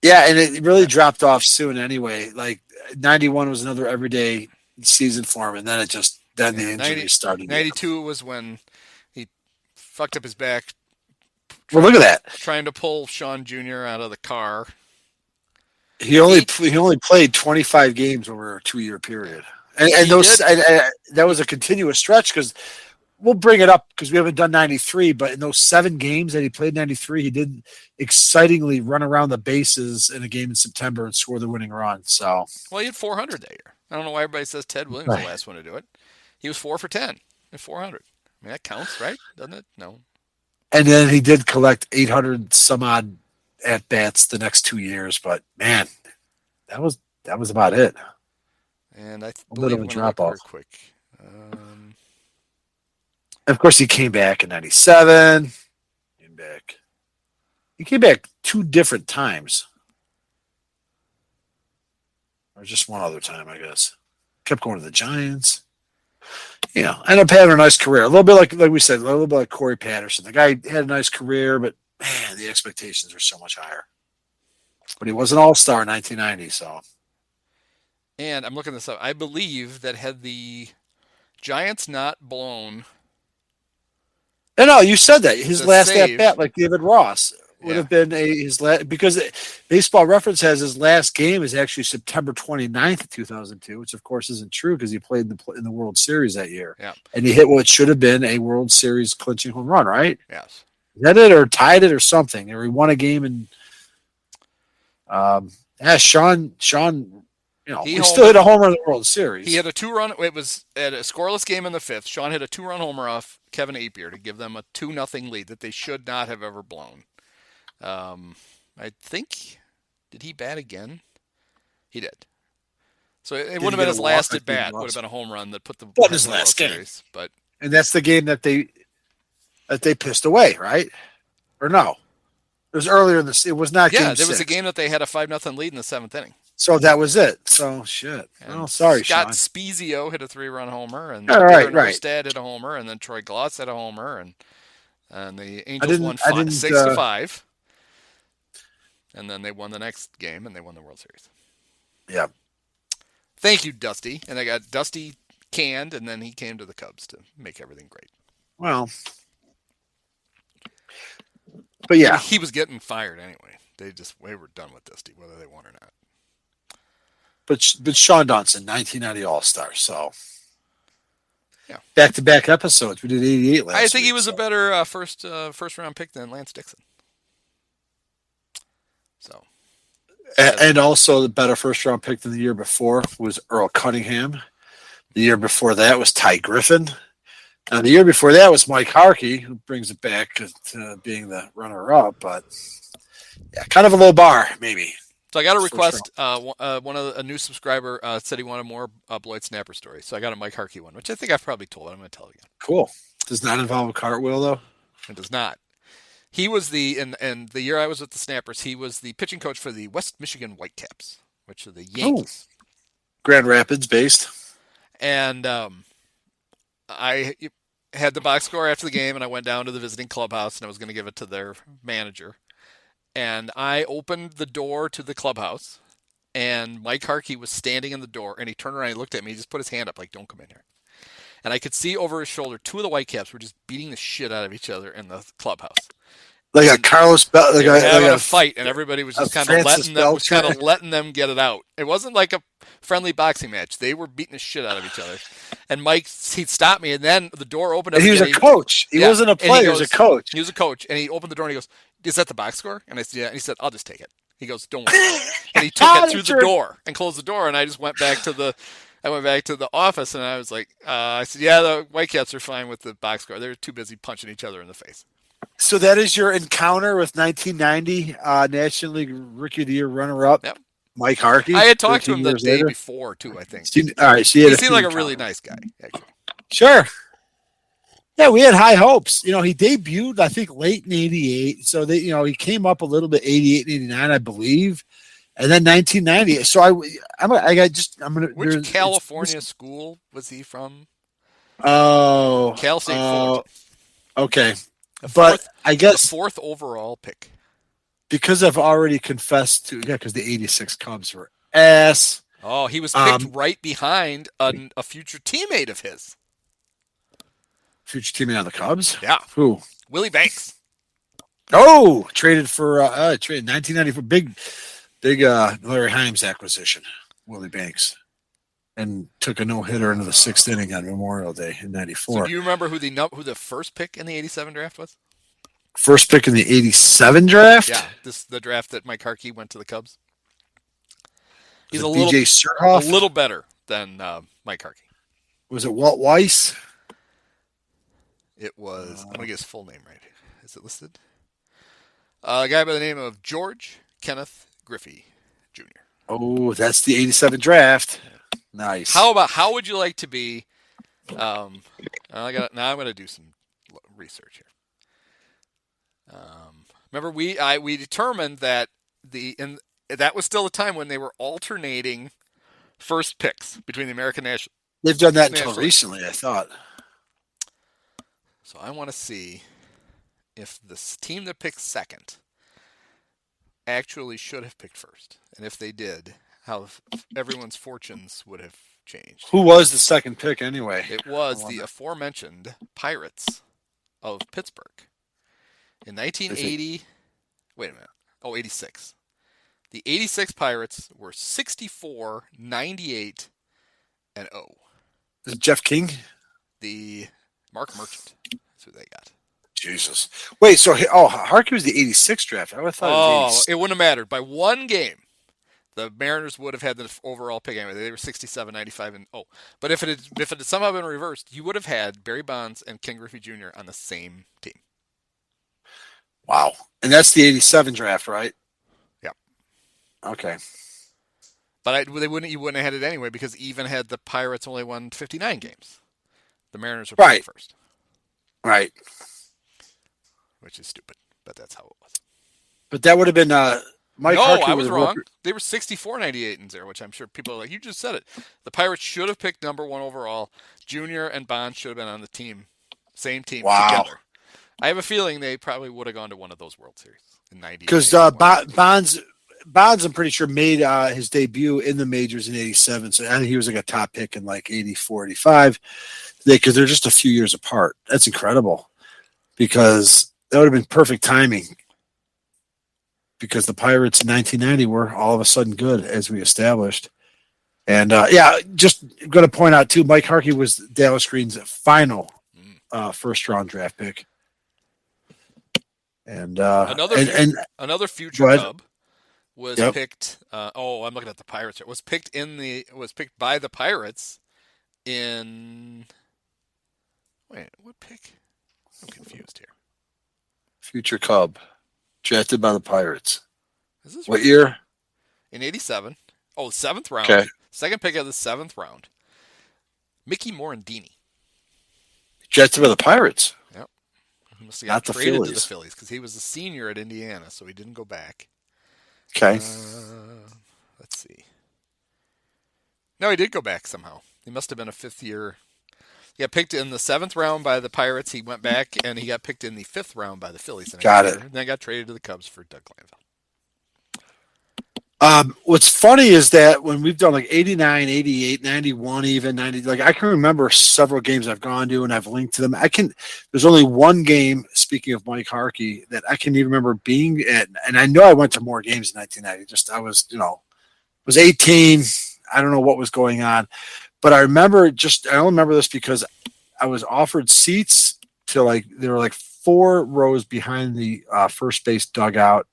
Yeah, and it really dropped off soon anyway. Like 91 was another everyday season for him, and then the injuries started. 92 was when he fucked up his back. Well, look at that. Trying to pull Sean Jr. out of the car. He only played 25 games over a 2-year period, and that was a continuous stretch because we'll bring it up because we haven't done 93. But in those 7 games that he played 93, he did excitingly run around the bases in a game in September and score the winning run. So he had 400 that year. I don't know why everybody says Ted Williams was the last one to do it. He was 4 for 10 at 400. I mean that counts, right? Doesn't it? No. And then he did collect 800 some odd at bats the next 2 years, but man, that was about it. And I believe a drop off. Quick. Of course, he came back in 97. He came back 2 different times, or just one other time, I guess. Kept going to the Giants. Ended up having a nice career. A little bit like we said, a little bit like Corey Patterson. The guy had a nice career, but man, the expectations are so much higher. But he was an all-star in 1990, so. And I'm looking this up. I believe that had the Giants not blown. No, you said that. His last at-bat, like David Ross. would have been his last, because Baseball Reference has his last game is actually September 29th of 2002, which of course isn't true because he played in the World Series that year. Yeah. And he hit what should have been a World Series clinching home run, right? Yes. Is that it, or tied it or something? Or he won a game and Sean, he still hit a homer in the World Series. He had a 2-run. It was at a scoreless game in the 5th. Sean hit a 2-run homer off Kevin Apier to give them a 2-0 lead that they should not have ever blown. I think, did he bat again? He did. So it would have been his last at bat. Would have been a home run that put the his last game. Series, and that's the game that they pissed away, right? Or no? It was earlier in the. It was not. Yeah, there was a game that they had a 5-0 lead in the 7th inning. So that was it. So shit. And oh, sorry, Scott Sean. Spezio hit a 3-run homer, and right. Stad hit a homer, and then Troy Gloss hit a homer, and the Angels won 6-5. And then they won the next game, and they won the World Series. Yeah. Thank you, Dusty. And they got Dusty canned, and then he came to the Cubs to make everything great. Well, but yeah, he was getting fired anyway. They were done with Dusty, whether they won or not. But Sean Dawson, 1990 All-Star, so yeah, back-to-back episodes. We did 88 last week. I think he was a better first round pick than Lance Dixon. So, and also the better first round pick than the year before was Earl Cunningham. The year before that was Ty Griffin. And the year before that was Mike Harkey, who brings it back to being the runner-up. But yeah, kind of a low bar, maybe. So I got a request. A new subscriber said he wanted more Bloyd Snapper stories. So I got a Mike Harkey one, which I think I've probably told. I'm going to tell again. Cool. Does not involve a cartwheel, though? It does not. He was and the year I was with the Snappers, he was the pitching coach for the West Michigan Whitecaps, which are the Yankees. Oh. Grand Rapids based. And I had the box score after the game, and I went down to the visiting clubhouse, and I was going to give it to their manager. And I opened the door to the clubhouse, and Mike Harkey was standing in the door, and he turned around and he looked at me. He just put his hand up like, don't come in here. And I could see over his shoulder, 2 of the Whitecaps were just beating the shit out of each other in the clubhouse. Like a Carlos Bell, like having a fight, and everybody was just kind of letting them get it out. It wasn't like a friendly boxing match. They were beating the shit out of each other. And Mike, he'd stop me, and then the door opened up. And he was a coach. He wasn't a player. He was a coach. He was a coach, and he opened the door, and he goes, "Is that the box score?" And I said, "Yeah." And he said, "I'll just take it." He goes, "Don't worry." And he took it through the door and closed the door, and I just went back to the office, and I was like, I said, "Yeah, the Whitecaps are fine with the box score. They're too busy punching each other in the face." So that is your encounter with 1990 National League Rookie of the Year runner-up, yep. Mike Harkey. I had talked to him the day before, too, I think. All right, so he seemed like a really nice guy, actually. Sure. Yeah, we had high hopes. He debuted, I think, late in 88. So, he came up a little bit 88 and 89, I believe. And then 1990. So, Which California school was he from? Oh. Cal State Fullerton. Okay. But I guess the 4th overall pick. Because I've already confessed to, because the 86 Cubs were ass. Oh, he was picked right behind a future teammate of his. Future teammate on the Cubs? Yeah. Who? Willie Banks. Oh, traded 1994 big Larry Himes acquisition. Willie Banks. And took a no-hitter into the 6th inning on Memorial Day in 94. So do you remember who the first pick in the 87 draft was? First pick in the 87 draft? Yeah, the draft that Mike Harkey went to the Cubs. He's BJ Surhoff? A little better than Mike Harkey. Was it Walt Weiss? It was, I'm going to get his full name right. Is it listed? A guy by the name of George Kenneth Griffey, Jr. Oh, that's the 87 draft. Nice. How would you like to be? Now I'm going to do some research here. Remember, we determined that that was still a time when they were alternating first picks between the American National. They've done that until recently, I thought. So I want to see if this team that picked second actually should have picked first, and if they did, how everyone's fortunes would have changed. Who was the second pick anyway? It was the aforementioned Pirates of Pittsburgh. In 1980, Wait a minute. Oh, 86. The 86 Pirates were 64, 98, and 0. Is it Jeff King? The Mark Merchant. That's who they got. Jesus. Wait, so Harkey was the 86 draft. I would have thought it was 86. It wouldn't have mattered. By one game, the Mariners would have had the overall pick anyway. They were 67, 95, and 0. But if it had somehow been reversed, you would have had Barry Bonds and Ken Griffey Jr. on the same team. Wow. And that's the 87 draft, right? Yep. Okay. But you wouldn't have had it anyway because even had the Pirates only won 59 games. The Mariners were playing first. Right. Which is stupid, but that's how it was. But that would have been Mike Harkey. No, I was wrong. They were 64, 98, and 0, which I'm sure people are like, you just said it. The Pirates should have picked number 1 overall. Junior and Bonds should have been on the team, same team together. I have a feeling they probably would have gone to one of those World Series in 90. Because Bonds, I'm pretty sure, made his debut in the majors in 87. So I think he was like a top pick in like 84, 85. Because they're just a few years apart. That's incredible. Because that would have been perfect timing. Because the Pirates in 1990 were all of a sudden good, as we established. And, just going to point out, too, Mike Harkey was Dallas Green's final first-round draft pick. And another future Cub was picked. I'm looking at the Pirates. It was picked by the Pirates in. Wait, what pick? I'm confused here. Future Cub, drafted by the Pirates. Is this what year? In 87. Oh, 7th round. Okay. Second pick of the 7th round. Mickey Morandini. Drafted by the Pirates. Yep. He must have got traded to the Phillies because he was a senior at Indiana, so he didn't go back. Okay. Let's see. No, he did go back somehow. He must have been a 5th year. He got picked in the 7th round by the Pirates. He went back, and he got picked in the 5th round by the Phillies. Got it. And then got traded to the Cubs for Doug Glanville. What's funny is that when we've done like 89, 88, 91, even 90, like I can remember several games I've gone to and I've linked to them. There's only one game, speaking of Mike Harkey, that I can even remember being at, and I know I went to more games in 1990. I was 18. I don't know what was going on, but I only remember this because I was offered seats to there were 4 rows behind the first base dugout.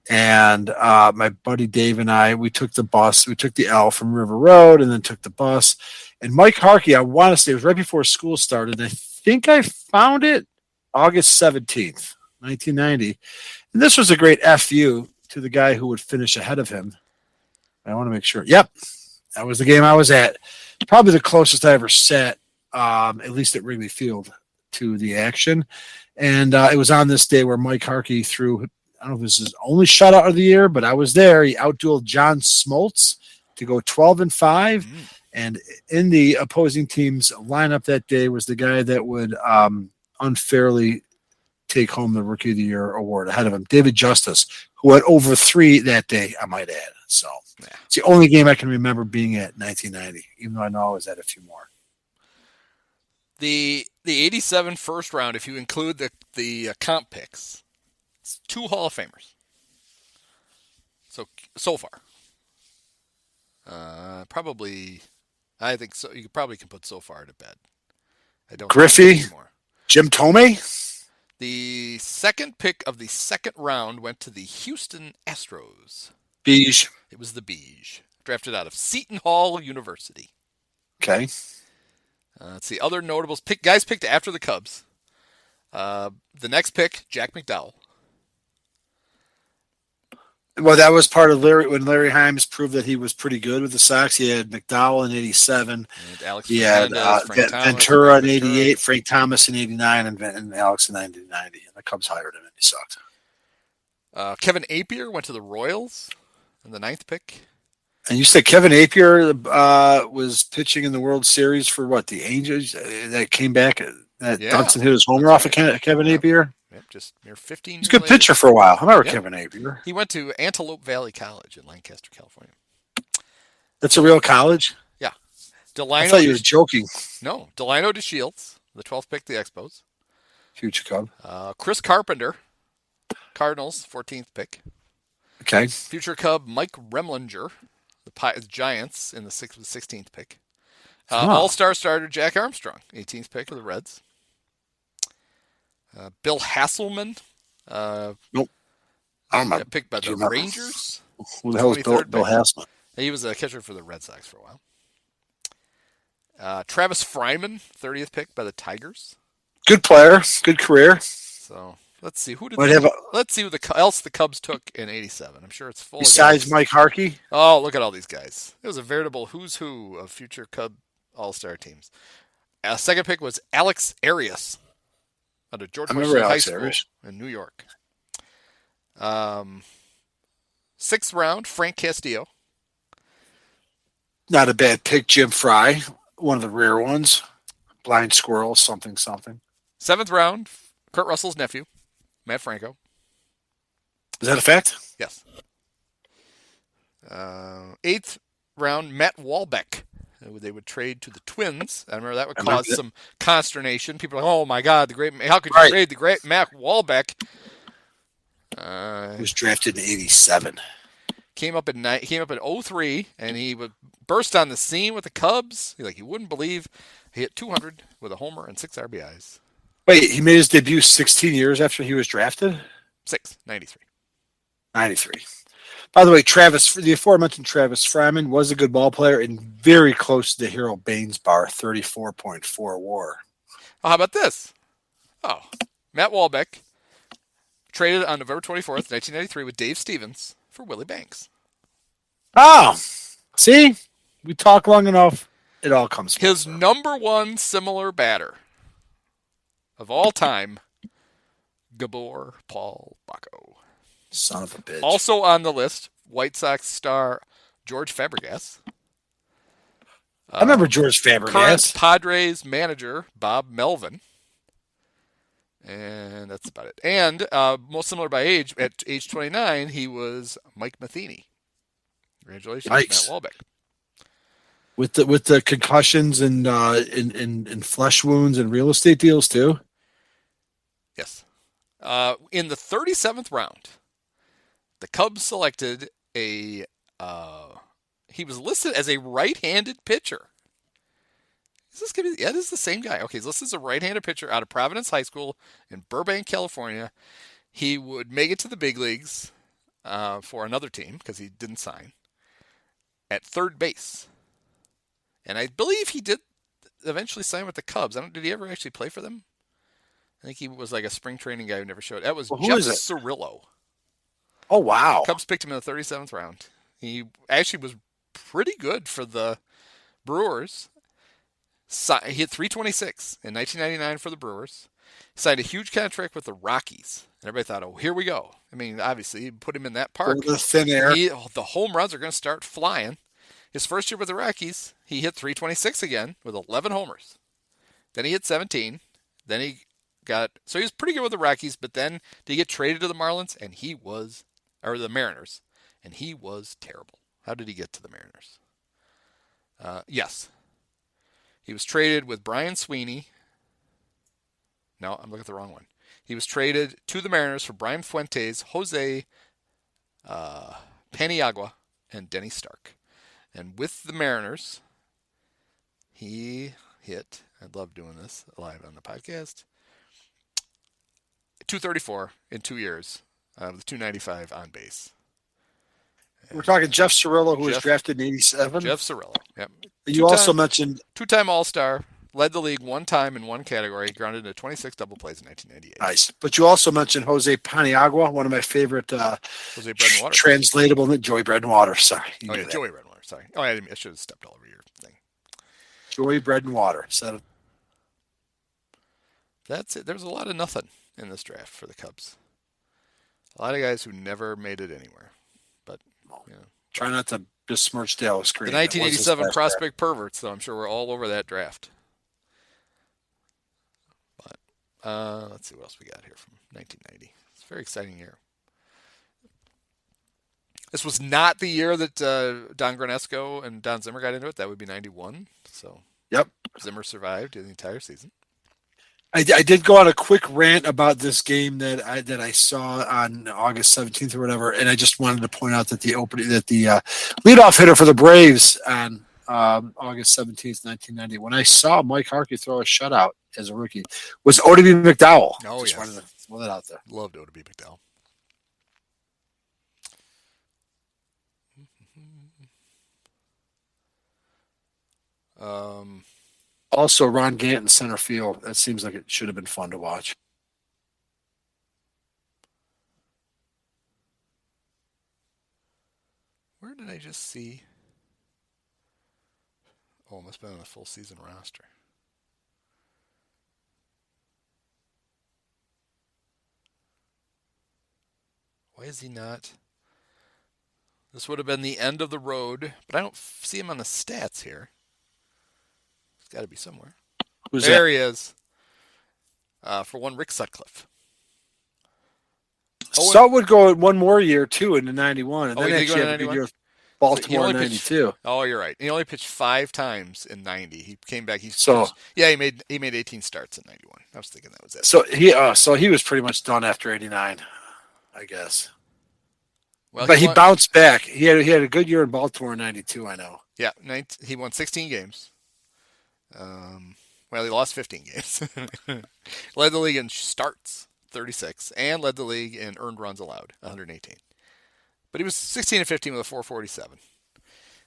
And my buddy Dave and I, we took the bus. We took the L from River Road and then took the bus. And Mike Harkey, I want to say, it was right before school started. I think I found it August 17th, 1990. And this was a great FU to the guy who would finish ahead of him. I want to make sure. Yep, that was the game I was at. Probably the closest I ever sat, at least at Wrigley Field, to the action. And it was on this day where Mike Harkey threw, I don't know if this is his only shutout of the year, but I was there. He outdueled John Smoltz to go 12-5. And in the opposing team's lineup that day was the guy that would unfairly take home the Rookie of the Year award ahead of him, David Justice, who had over 3 that day, I might add. So it's the only game I can remember being at 1990, even though I know I was at a few more. The 87 first round, if you include the comp picks, 2 Hall of Famers. So far. Probably, I think so. You probably can put so far to bed. I don't Griffey, Jim Thome. The second pick of the second round went to the Houston Astros. Beige. It was the Beige. Drafted out of Seton Hall University. Okay. Let's see. Other notables. Guys picked after the Cubs. The next pick, Jack McDowell. Well, that was part of when Larry Himes proved that he was pretty good with the Sox. He had McDowell in 87. He had Ventura in 88, Frank Thomas in 89, and Alex in 90. And the Cubs hired him, and he sucked. Kevin Appier went to the Royals in the 9th pick. And you said Kevin Appier was pitching in the World Series for what, the Angels that came back? Dawson hit his homer off of Kevin Appier? Yep, just mere 15 He's a good pitcher for a while. I remember Kevin Appier. He went to Antelope Valley College in Lancaster, California. That's a real college? Yeah. I thought you were joking. No. Delino DeShields, the 12th pick of the Expos. Future Cub. Chris Carpenter, Cardinals, 14th pick. Okay. Future Cub Mike Remlinger, the Giants, in the 16th pick. All-Star starter Jack Armstrong, 18th pick of the Reds. Bill Hasselman, Nope. I don't know. picked by the Rangers. Who the hell is Bill Hasselman? He was a catcher for the Red Sox for a while. Travis Fryman, 30th pick by the Tigers. Good player, good career. So let's see who else the Cubs took in '87. I'm sure it's full. Besides Mike Harkey. Oh, look at all these guys! It was a veritable who's who of future Cub All-Star teams. Second pick was Alex Arias out of George Washington High School in New York. 6th round, Frank Castillo. Not a bad pick, Jim Fry, one of the rare ones. Blind Squirrel, something. 7th round, Kurt Russell's nephew, Matt Franco. Is that a fact? Yes. 8th round, Matt Walbeck. They would trade to the Twins. I remember that would cause some consternation. People are like, oh my God, how could you trade the great Matt Walbeck? He was drafted in '87. Came up in 03, and he would burst on the scene with the Cubs. You wouldn't believe he hit 200 with a homer and 6 RBIs. Wait, he made his debut 16 years after he was drafted? 93. 93. By the way, the aforementioned Travis Fryman was a good ball player and very close to the Hero Baines bar, 34.4 WAR. Oh, how about this? Oh, Matt Walbeck traded on November 24th, 1993 with Dave Stevens for Willie Banks. Oh, see? We talk long enough, it all comes His number one similar batter of all time, Gabor Paul Baco. Son of a bitch. Also on the list, White Sox star George Fabregas. I remember George Fabregas. Current Padres manager Bob Melvin. And that's about it. And most similar by age, at age 29, he was Mike Matheny. Congratulations, nice. Matt Walbeck. With the concussions and in flesh wounds and real estate deals too. Yes. In the 37th round, the Cubs selected he was listed as a right-handed pitcher. This is the same guy. Okay, he's listed as a right-handed pitcher out of Providence High School in Burbank, California. He would make it to the big leagues for another team because he didn't sign at third base. And I believe he did eventually sign with the Cubs. Did he ever actually play for them? I think he was like a spring training guy who never showed. That was Jeff Cirillo. Oh, wow. Cubs picked him in the 37th round. He actually was pretty good for the Brewers. He hit 326 in 1999 for the Brewers. He signed a huge contract with the Rockies. And everybody thought, oh, here we go. I mean, obviously, you put him in that park. The thin air. The home runs are going to start flying. His first year with the Rockies, he hit 326 again with 11 homers. Then he hit 17. Then he so he was pretty good with the Rockies, but then did he get traded to the Mariners? Or the Mariners, and he was terrible. How did he get to the Mariners? Yes. He was traded with Brian Sweeney. No, I'm looking at the wrong one. He was traded to the Mariners for Brian Fuentes, Jose Paniagua, and Denny Stark. And with the Mariners, he hit, I love doing this live on the podcast, 234 in 2 years, with 295 on base. We're talking Jeff Cirillo, who was drafted in '87. Jeff Cirillo, yep. You also mentioned two-time All-Star, led the league one time in one category, grounded into 26 double plays in 1998. Nice. But you also mentioned Jose Paniagua, one of my favorite Jose Bread and Water. Translatable, Joey Bread and Water. Sorry. Joey Bread and Water. Sorry. Oh, I should have stepped all over your thing. Joey Bread and Water. That's it. There's a lot of nothing in this draft for the Cubs. A lot of guys who never made it anywhere. But, try not to besmirch Dallas Green. The 1987 prospect perverts, though, I'm sure we're all over that draft. But let's see what else we got here from 1990. It's a very exciting year. This was not the year that Don Granesco and Don Zimmer got into it. That would be 91. So yep, Zimmer survived the entire season. I did go on a quick rant about this game that I saw on August 17th or whatever, and I just wanted to point out that the leadoff hitter for the Braves on August 17th, 1990, when I saw Mike Harkey throw a shutout as a rookie, was ODB McDowell. Oh, just yes. wanted to throw that out there. Loved ODB McDowell. Also, Ron Gant in center field. That seems like it should have been fun to watch. Where did I just see? Oh, it must have been on the full season roster. Why is he not? This would have been the end of the road, but I don't see him on the stats here. He's got to be somewhere. There he is. For one, Rick Sutcliffe. Sut would go one more year, too, into 91. And then he actually had a good year with Baltimore in 92. You're right. He only pitched 5 times in 90. He came back. He made 18 starts in 91. I was thinking that was it. So he was pretty much done after 89, I guess. Well, but he bounced back. He had a good year in Baltimore in 92, I know. Yeah, he won 16 games. He lost 15 games. Led the league in starts, 36, and led the league in earned runs allowed, 118. But he was 16 and 15 with a 447.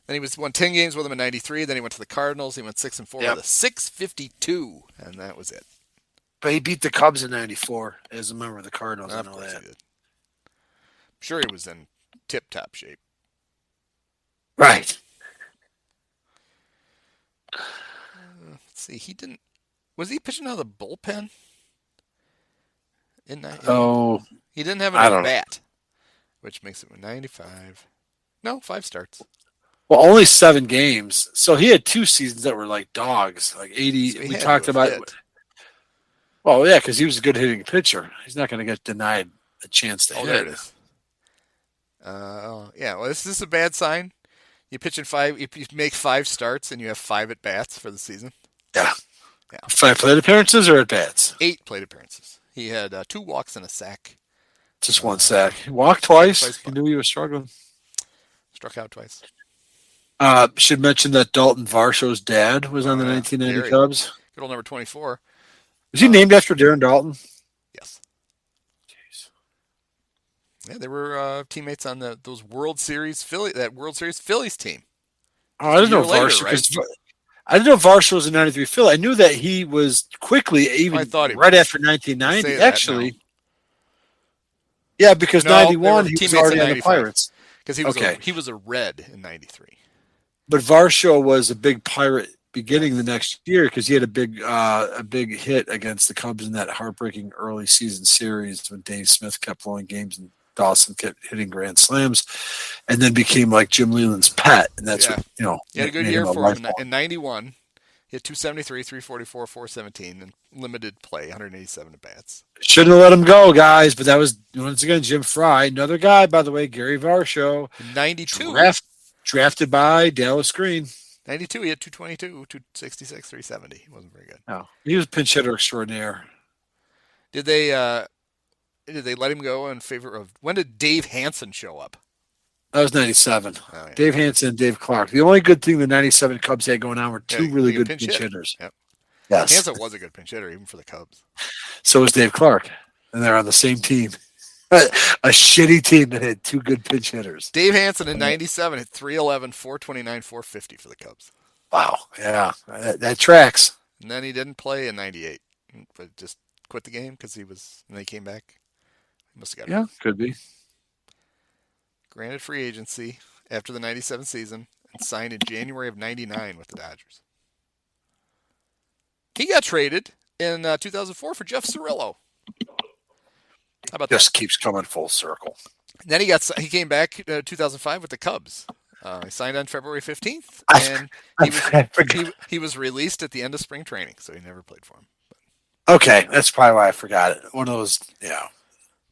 Then he won 10 games with them in 93. Then he went to the Cardinals. He went 6 and 4 with a 652, and that was it. But he beat the Cubs in 94 as a member of the Cardinals. I know that. He did. I'm sure he was in tip-top shape. Right. Let's see. He didn't. Was he pitching out of the bullpen? He didn't have an bat, which makes it 95. No, 5 starts. Well, only 7 games. So he had 2 seasons that were like dogs, like 80. So we talked about it. Well, yeah, because he was a good hitting pitcher. He's not going to get denied a chance to hit. There it is. Well, this is a bad sign. You pitch in 5, you make 5 starts, and you have 5 at bats for the season. Yeah. 5 plate appearances or at bats? 8 plate appearances. He had 2 walks and a sack. Just 1 sack. He walked twice. He knew he was struggling. Struck out twice. Should mention that Dalton Varsho's dad was on the 1990 Cubs. Good old number 24. Was he named after Darren Dalton? Yes. Jeez. Yeah, they were teammates on those World Series Phillies team. Oh, I didn't know Varsho. Right? I didn't know Varsho was in 93 Philly. I knew that he was quickly, right after 1990. Actually, yeah, because 91 he was already on the Pirates. Because he was a Red in 93. But Varsho was a big Pirate beginning the next year because he had a big hit against the Cubs in that heartbreaking early season series when Dave Smith kept blowing games and Dawson kept hitting grand slams, and then became like Jim Leland's pet. And that's what, He had a good year for him in 91. He had 273, 344, 417, and limited play, 187 at bats. Shouldn't have let him go, guys. But that was once again Jim Fry, another guy, by the way, Gary Varsho. 92. Drafted by Dallas Green. 92, he had 222, 266, 370. He wasn't very good. No, he was pinch hitter extraordinaire. Did they let him go in favor of? When did Dave Hansen show up? That was 97. Oh, yeah. Dave Hansen and Dave Clark. The only good thing the 97 Cubs had going on were 2 really good pinch hitters. Yep. Yes. Hansen was a good pinch hitter, even for the Cubs. So was Dave Clark. And they're on the same team. A shitty team that had 2 good pinch hitters. Dave Hansen in 97 hit 311, 429, 450 for the Cubs. Wow. Yeah. That tracks. And then he didn't play in 98. But just quit the game because and then he came back. He must have got hurt. Could be. Granted free agency after the 97 season and signed in January of 99 with the Dodgers. He got traded in 2004 for Jeff Cirillo. How about Just keeps coming full circle. And then he came back 2005 with the Cubs. He signed on February 15th, and he was released at the end of spring training, so he never played for him. Okay, that's probably why I forgot it. One of those,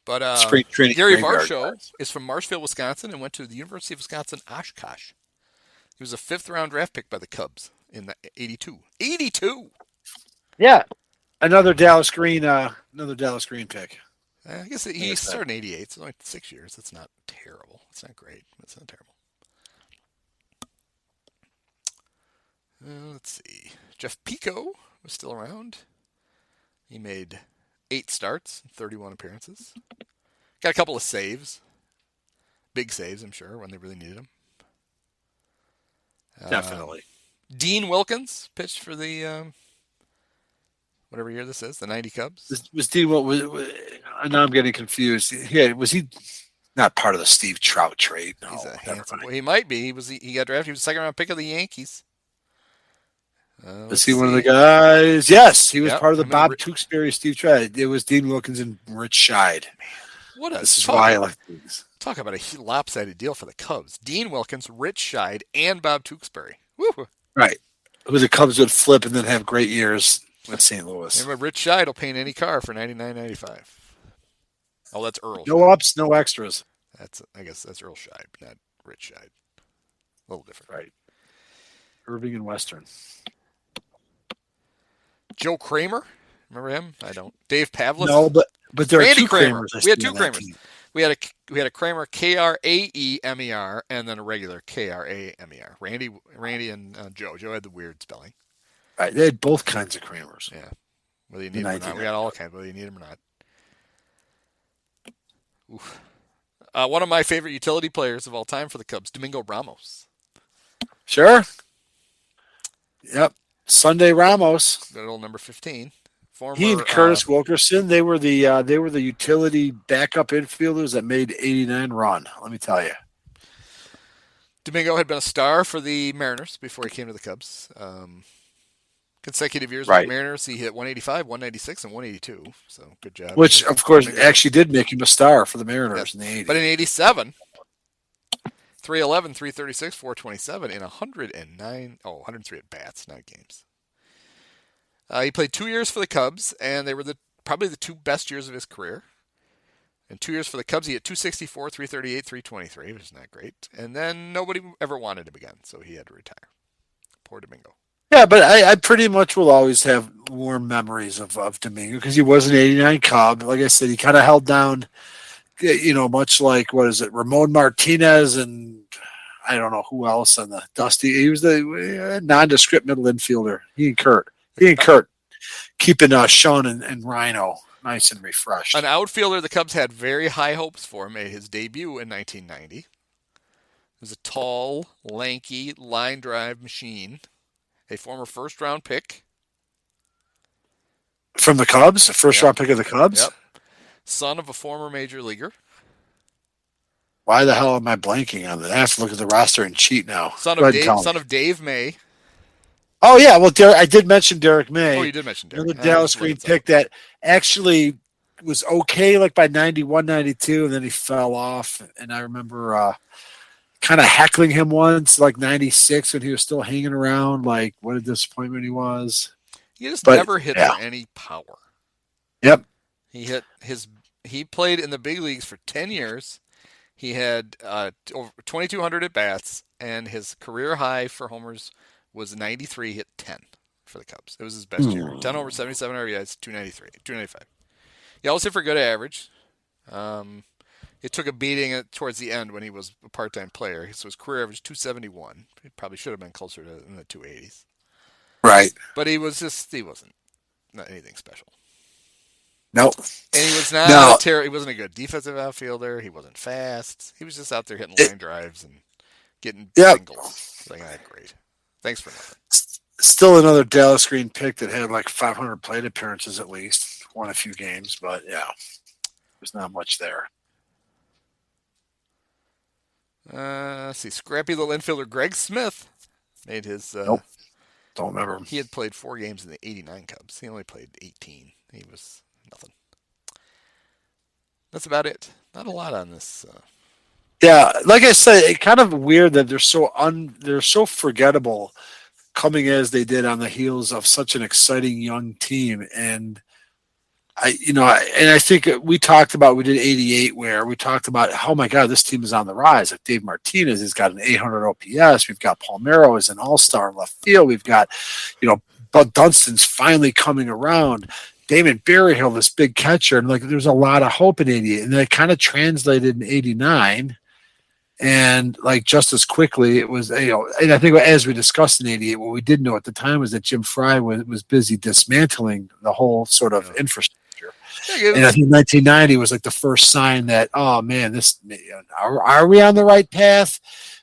But spring training. Gary Varsho is from Marshfield, Wisconsin, and went to the University of Wisconsin Oshkosh. He was a 5th-round draft pick by the Cubs in 82. 82. Yeah. Another Dallas Green pick. I guess he started in 88, so only 6 years. That's not terrible. It's not great. It's not terrible. Let's see. Jeff Pico was still around. He made 8 starts, 31 appearances. Got a couple of saves. Big saves, I'm sure, when they really needed them. Definitely. Dean Wilkins pitched for the whatever year this is, the 90 Cubs. Was Dean now I'm getting confused. Yeah, was he not part of the Steve Trout trade? No, he's a handsome boy. He might be. He got drafted. He was a second-round pick of the Yankees. Was he one of the guys? Yes, he was part of the Bob Tewksbury Steve Trout. It was Dean Wilkins and Rich Scheid. This is why I like these. Talk about a lopsided deal for the Cubs. Dean Wilkins, Rich Scheid, and Bob Tewksbury. Woo. Right. It was the Cubs would flip and then have great years with St. Louis. Remember, Rich Scheid will paint any car for $99.95. Oh, that's Earl. No Scheid. ups, no extras. I guess that's Earl Scheid, not Rich Scheid. A little different. Right. Irving and Western. Joe Kramer. Remember him? I don't. Dave Pavlis. No, but there Randy are 2 Kramer. Kramers. We had 2 Kramers. We had a Kramer Kraemer and then a regular Kramer. Randy and Joe. Joe had the weird spelling. Right, they had both kinds of Kramers. Yeah, whether you need them or not. We had all kinds, whether you need them or not. Oof. One of my favorite utility players of all time for the Cubs, Domingo Ramos. Sure. Yep. Sunday Ramos. Good old number 15. He and Curtis Wilkerson, they were the utility backup infielders that made '89 run. Let me tell you. Domingo had been a star for the Mariners before he came to the Cubs. Consecutive years with the Mariners, he hit 185, 196, and 182. So good job. Which, of course, actually did make him a star for the Mariners in the 80s. But in '87, 311, 336, 427 in 103 at bats, not games. He played 2 years for the Cubs, and they were probably the 2 best years of his career. In 2 years for the Cubs, he hit 264, 338, 323, which is not great. And then nobody ever wanted him again, so he had to retire. Poor Domingo. Yeah, but I pretty much will always have warm memories of Domingo because he was an '89 Cub. Like I said, he kind of held down, much like, Ramon Martinez and I don't know who else on the Dusty. He was the nondescript middle infielder. He and Kurt keeping Sean and Ryne nice and refreshed. An outfielder the Cubs had very high hopes for made his debut in 1990. He was a tall, lanky, line drive machine. A former first-round pick. From the Cubs? A first-round pick of the Cubs? Yep. Son of a former major leaguer. Why the hell am I blanking on that? I have to look at the roster and cheat now. Son of Dave May. Oh, yeah. Well, I did mention Derek May. Oh, you did mention Derek. The Dallas Green pick that actually was okay like by 91, 92, and then he fell off. And I remember kind of heckling him once, like 96, when he was still hanging around. Like, what a disappointment he was. He just never hit for any power. Yep. He played in the big leagues for 10 years. He had over 2,200 at bats, and his career high for homers was 93. He hit 10 for the Cubs. It was his best year. 10 over 77 RBIs, 295. He also hit for good average. It took a beating towards the end when he was a part-time player. So his career average 271. He probably should have been closer to in the 280s. Right. But he wasn't anything special. Nope. And he was not he wasn't a good defensive outfielder. He wasn't fast. He was just out there hitting line drives and getting singles. Like, great. Thanks for nothing. Still another Dallas Green pick that had like 500 plate appearances at least. Won a few games, but there's not much there. Let's see. Scrappy little infielder Greg Smith made his. Nope. Don't remember him. He had played 4 games in the '89 Cubs. He only played 18. He was nothing. That's about it. Not a lot on this. Yeah, like I said, it's kind of weird that they're so forgettable, coming as they did on the heels of such an exciting young team. And I think we did 88 where we talked about, oh my God, this team is on the rise. Like Dave Martinez has got an 800 OPS. We've got Palmeiro as an all-star in left field. We've got, Bud Dunstan's finally coming around. Damon Berryhill, this big catcher, and like there's a lot of hope in 88. And then it kind of translated in 89. And like just as quickly, it was, and I think as we discussed in 88, what we didn't know at the time was that Jim Fry was busy dismantling the whole sort of infrastructure. And I think 1990 was like the first sign that, oh man, are we on the right path?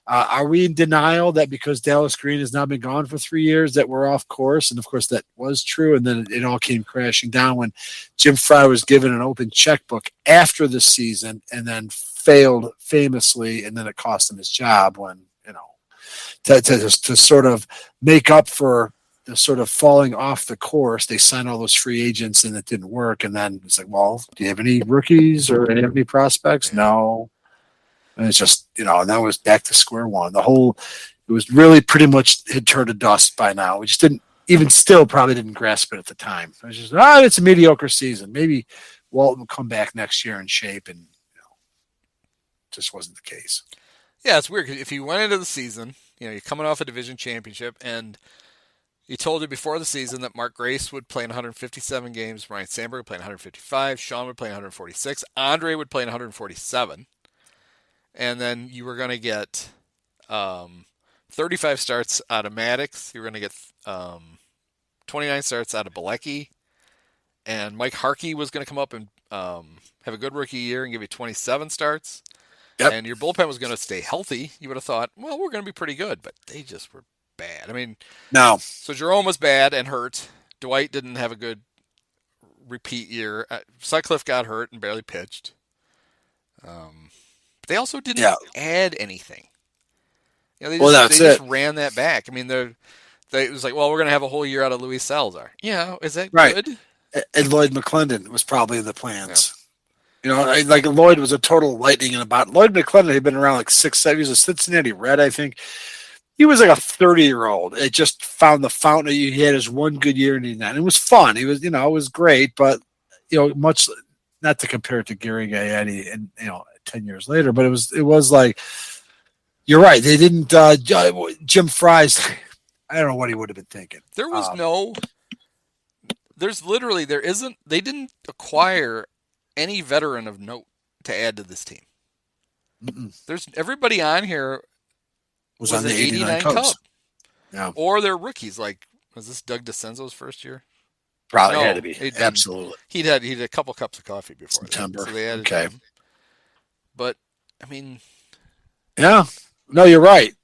Are we in denial that because Dallas Green has now been gone for 3 years that we're off course? And of course that was true. And then it all came crashing down when Jim Fry was given an open checkbook after the season and then failed famously. And then it cost him his job when, to sort of make up for the sort of falling off the course. They signed all those free agents and it didn't work. And then it's like, well, do you have any rookies or do you have any prospects? No. And it's just, and that was back to square one. It was really pretty much had turned to dust by now. We just probably didn't grasp it at the time. It was just, it's a mediocre season. Maybe Walton will come back next year in shape, and just wasn't the case. Yeah, it's weird. If you went into the season, you're coming off a division championship, and he told you before the season that Mark Grace would play in 157 games, Ryne Sandberg would play in 155, Sean would play in 146, Andre would play in 147. And then you were going to get 35 starts out of Maddox. You were going to get 29 starts out of Bilecki. And Mike Harkey was going to come up and have a good rookie year and give you 27 starts. Yep. And your bullpen was going to stay healthy. You would have thought, well, we're going to be pretty good. But they just were bad. I mean, no. So Jerome was bad and hurt. Dwight didn't have a good repeat year. Sutcliffe got hurt and barely pitched. They also didn't add anything. They just ran that back. I mean, it was like, well, we're going to have a whole year out of Luis Salazar. Yeah, is that good? And Lloyd McClendon was probably in the plans. Yeah. Like Lloyd was a total lightning in a bottle. Lloyd McClendon had been around like 6-7. He was a Cincinnati Red, I think. He was like a 30-year-old. It just found the fountain. He had his one good year in 89. It was fun. He was, it was great, but much not to compare it to Gary Gaetti and 10 years later, but it was like, you're right. They didn't, Jim Fry's, I don't know what he would have been thinking. There was they didn't acquire any veteran of note to add to this team. There's everybody on here was on the 89 Cubs. Yeah. Or they're rookies. Like, was this Doug DeCenzo's first year? Probably had to be. Absolutely. He'd had a couple cups of coffee before September. So they added him. But, I mean... Yeah. No, you're right.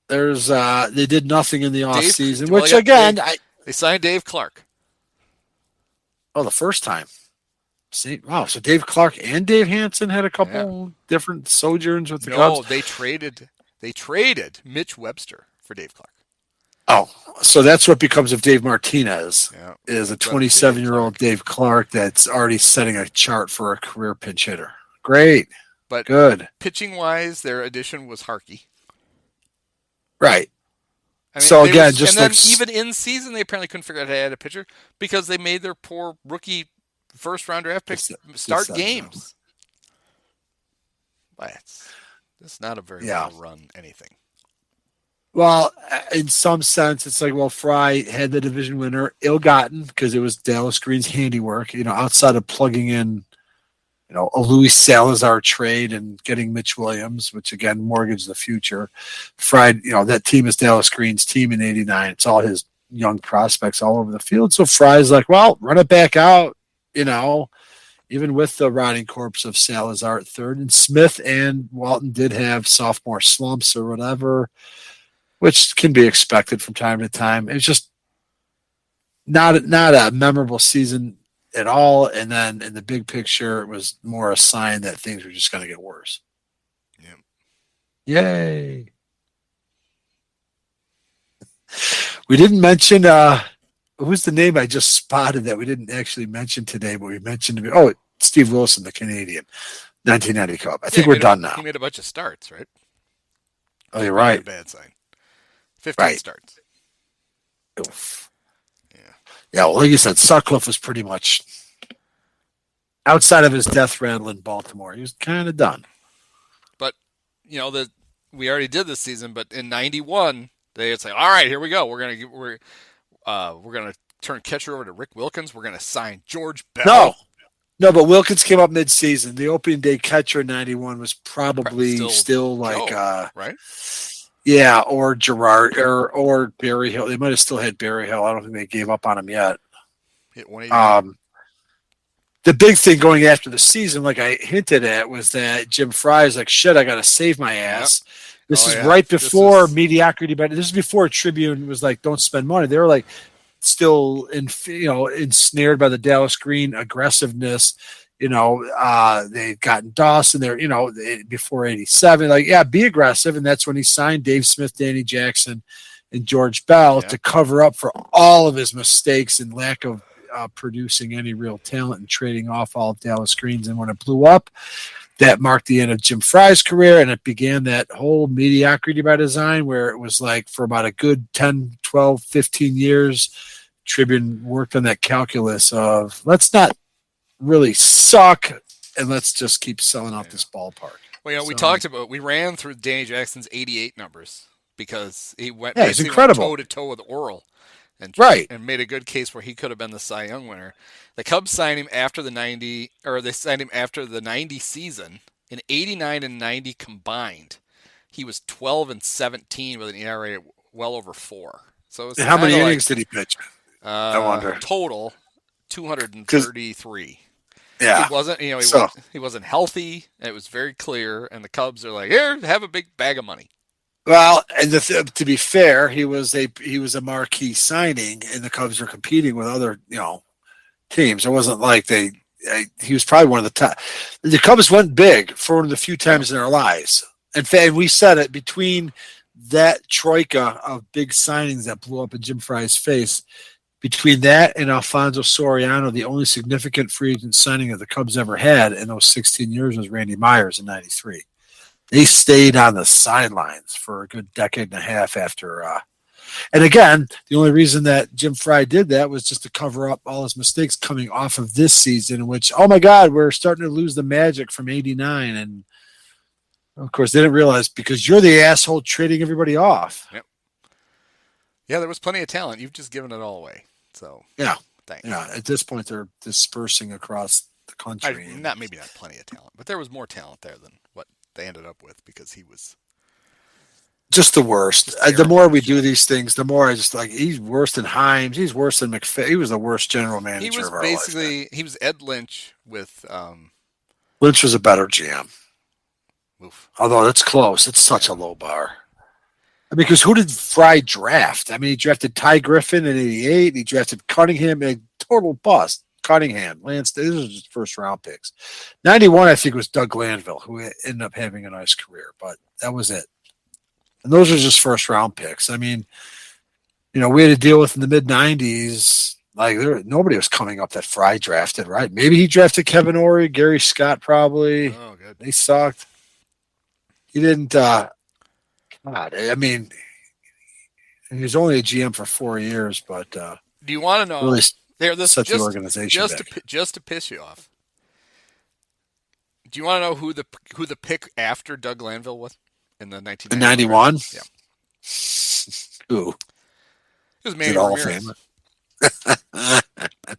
There's they did nothing in the offseason, which, again... They signed Dave Clark. Oh, the first time. See, wow, so Dave Clark and Dave Hansen had a couple different sojourns with the Cubs? No, they traded Mitch Webster for Dave Clark. Oh, so that's what becomes of Dave Martinez, is a 27-year-old Dave Clark that's already setting a chart for a career pinch hitter. Great. But good. Pitching-wise, their addition was Harkey. Right. I mean, so, again, even in season, they apparently couldn't figure out how to add a pitcher because they made their poor rookie first-round draft picks start games. It's not a very well-run anything. Well, in some sense, it's like, well, Fry had the division winner ill-gotten because it was Dallas Green's handiwork, outside of plugging in, a Luis Salazar trade and getting Mitch Williams, which, again, mortgaged the future. Fry, that team is Dallas Green's team in 89. It's all his young prospects all over the field. So Fry's like, well, run it back out, even with the rotting corpse of Salazar at third. And Smith and Walton did have sophomore slumps or whatever, which can be expected from time to time. It was just not a memorable season at all. And then in the big picture, it was more a sign that things were just going to get worse. Yeah. Yay. We didn't mention who's the name I just spotted that we didn't actually mention today, but we mentioned him. Oh, Steve Wilson, the Canadian, 1990 Cup. I think we're done now. He made a bunch of starts, right? Oh, you're right. Bad sign. 15 starts. Oof. Yeah, well, like you said, Sutcliffe was pretty much outside of his death rattle in Baltimore. He was kind of done. But, we already did this season, but in 91, They say, all right, here we go. We're gonna turn catcher over to Rick Wilkins. We're gonna sign George Bell. No, but Wilkins came up mid-season. The opening day catcher in '91 was probably still like right? Yeah, or Gerard or Barry Hill. They might have still had Barry Hill. I don't think they gave up on him yet. The big thing going after the season, like I hinted at, was that Jim Fry's like, shit, I got to save my ass. Yep. This is right before mediocrity, but this is before Tribune was like, don't spend money. They were like still ensnared by the Dallas Green aggressiveness. They'd gotten Dawson there, before 87. Like, yeah, be aggressive. And that's when he signed Dave Smith, Danny Jackson, and George Bell to cover up for all of his mistakes and lack of producing any real talent and trading off all of Dallas Green's. And when it blew up, that marked the end of Jim Fry's career, and it began that whole mediocrity by design where it was like for about a good 10, 12, 15 years, Tribune worked on that calculus of let's not really suck and let's just keep selling out this ballpark. Well, we ran through Danny Jackson's 88 numbers because he went it's incredible toe-to-toe with Orel. And made a good case where he could have been the Cy Young winner. The Cubs signed him after the 90 season. In 89 and 90 combined, he was 12-17 with an ERA well over 4. So how many innings did he pitch? I wonder. Total 233. Yeah, he wasn't. He wasn't healthy. And it was very clear. And the Cubs are like, here, have a big bag of money. Well, and to be fair, he was a marquee signing, and the Cubs are competing with other teams. It wasn't like he was probably one of the top. The Cubs went big for one of the few times in their lives. In fact, we said it between that troika of big signings that blew up in Jim Fry's face. Between that and Alfonso Soriano, the only significant free agent signing that the Cubs ever had in those 16 years was Randy Myers in '93. They stayed on the sidelines for a good decade and a half after. And again, the only reason that Jim Fry did that was just to cover up all his mistakes coming off of this season, in which, oh my God, we're starting to lose the magic from '89. And of course, they didn't realize because you're the asshole trading everybody off. Yep. Yeah, there was plenty of talent. You've just given it all away. So yeah, thanks. Yeah. At this point, they're dispersing across the country. Maybe not plenty of talent, but there was more talent there than what they ended up with because he was just the worst. The more we do these things, the more I just like he's worse than Himes. He's worse than McPhee. He was the worst general manager of our life. He was Ed Lynch with. Lynch was a better GM. Oof. Although that's close. It's such a low bar. Because who did Fry draft? I mean, he drafted Ty Griffin in '88. He drafted Cunningham, a total bust. Cunningham, Lance, these are just first round picks. 91, I think, was Doug Glanville, who ended up having a nice career, but that was it. And those are just first round picks. I mean, we had to deal with in the mid 90s, like nobody was coming up that Fry drafted, right? Maybe he drafted Kevin Ory, Gary Scott, probably. Oh, good. They sucked. He didn't, God, I mean, he was only a GM for 4 years, but. Do you want to know? Really, Such an organization just to piss you off. Do you want to know who the pick after Doug Glanville was in the 1991? Yeah. Who? It was Manny Ramirez.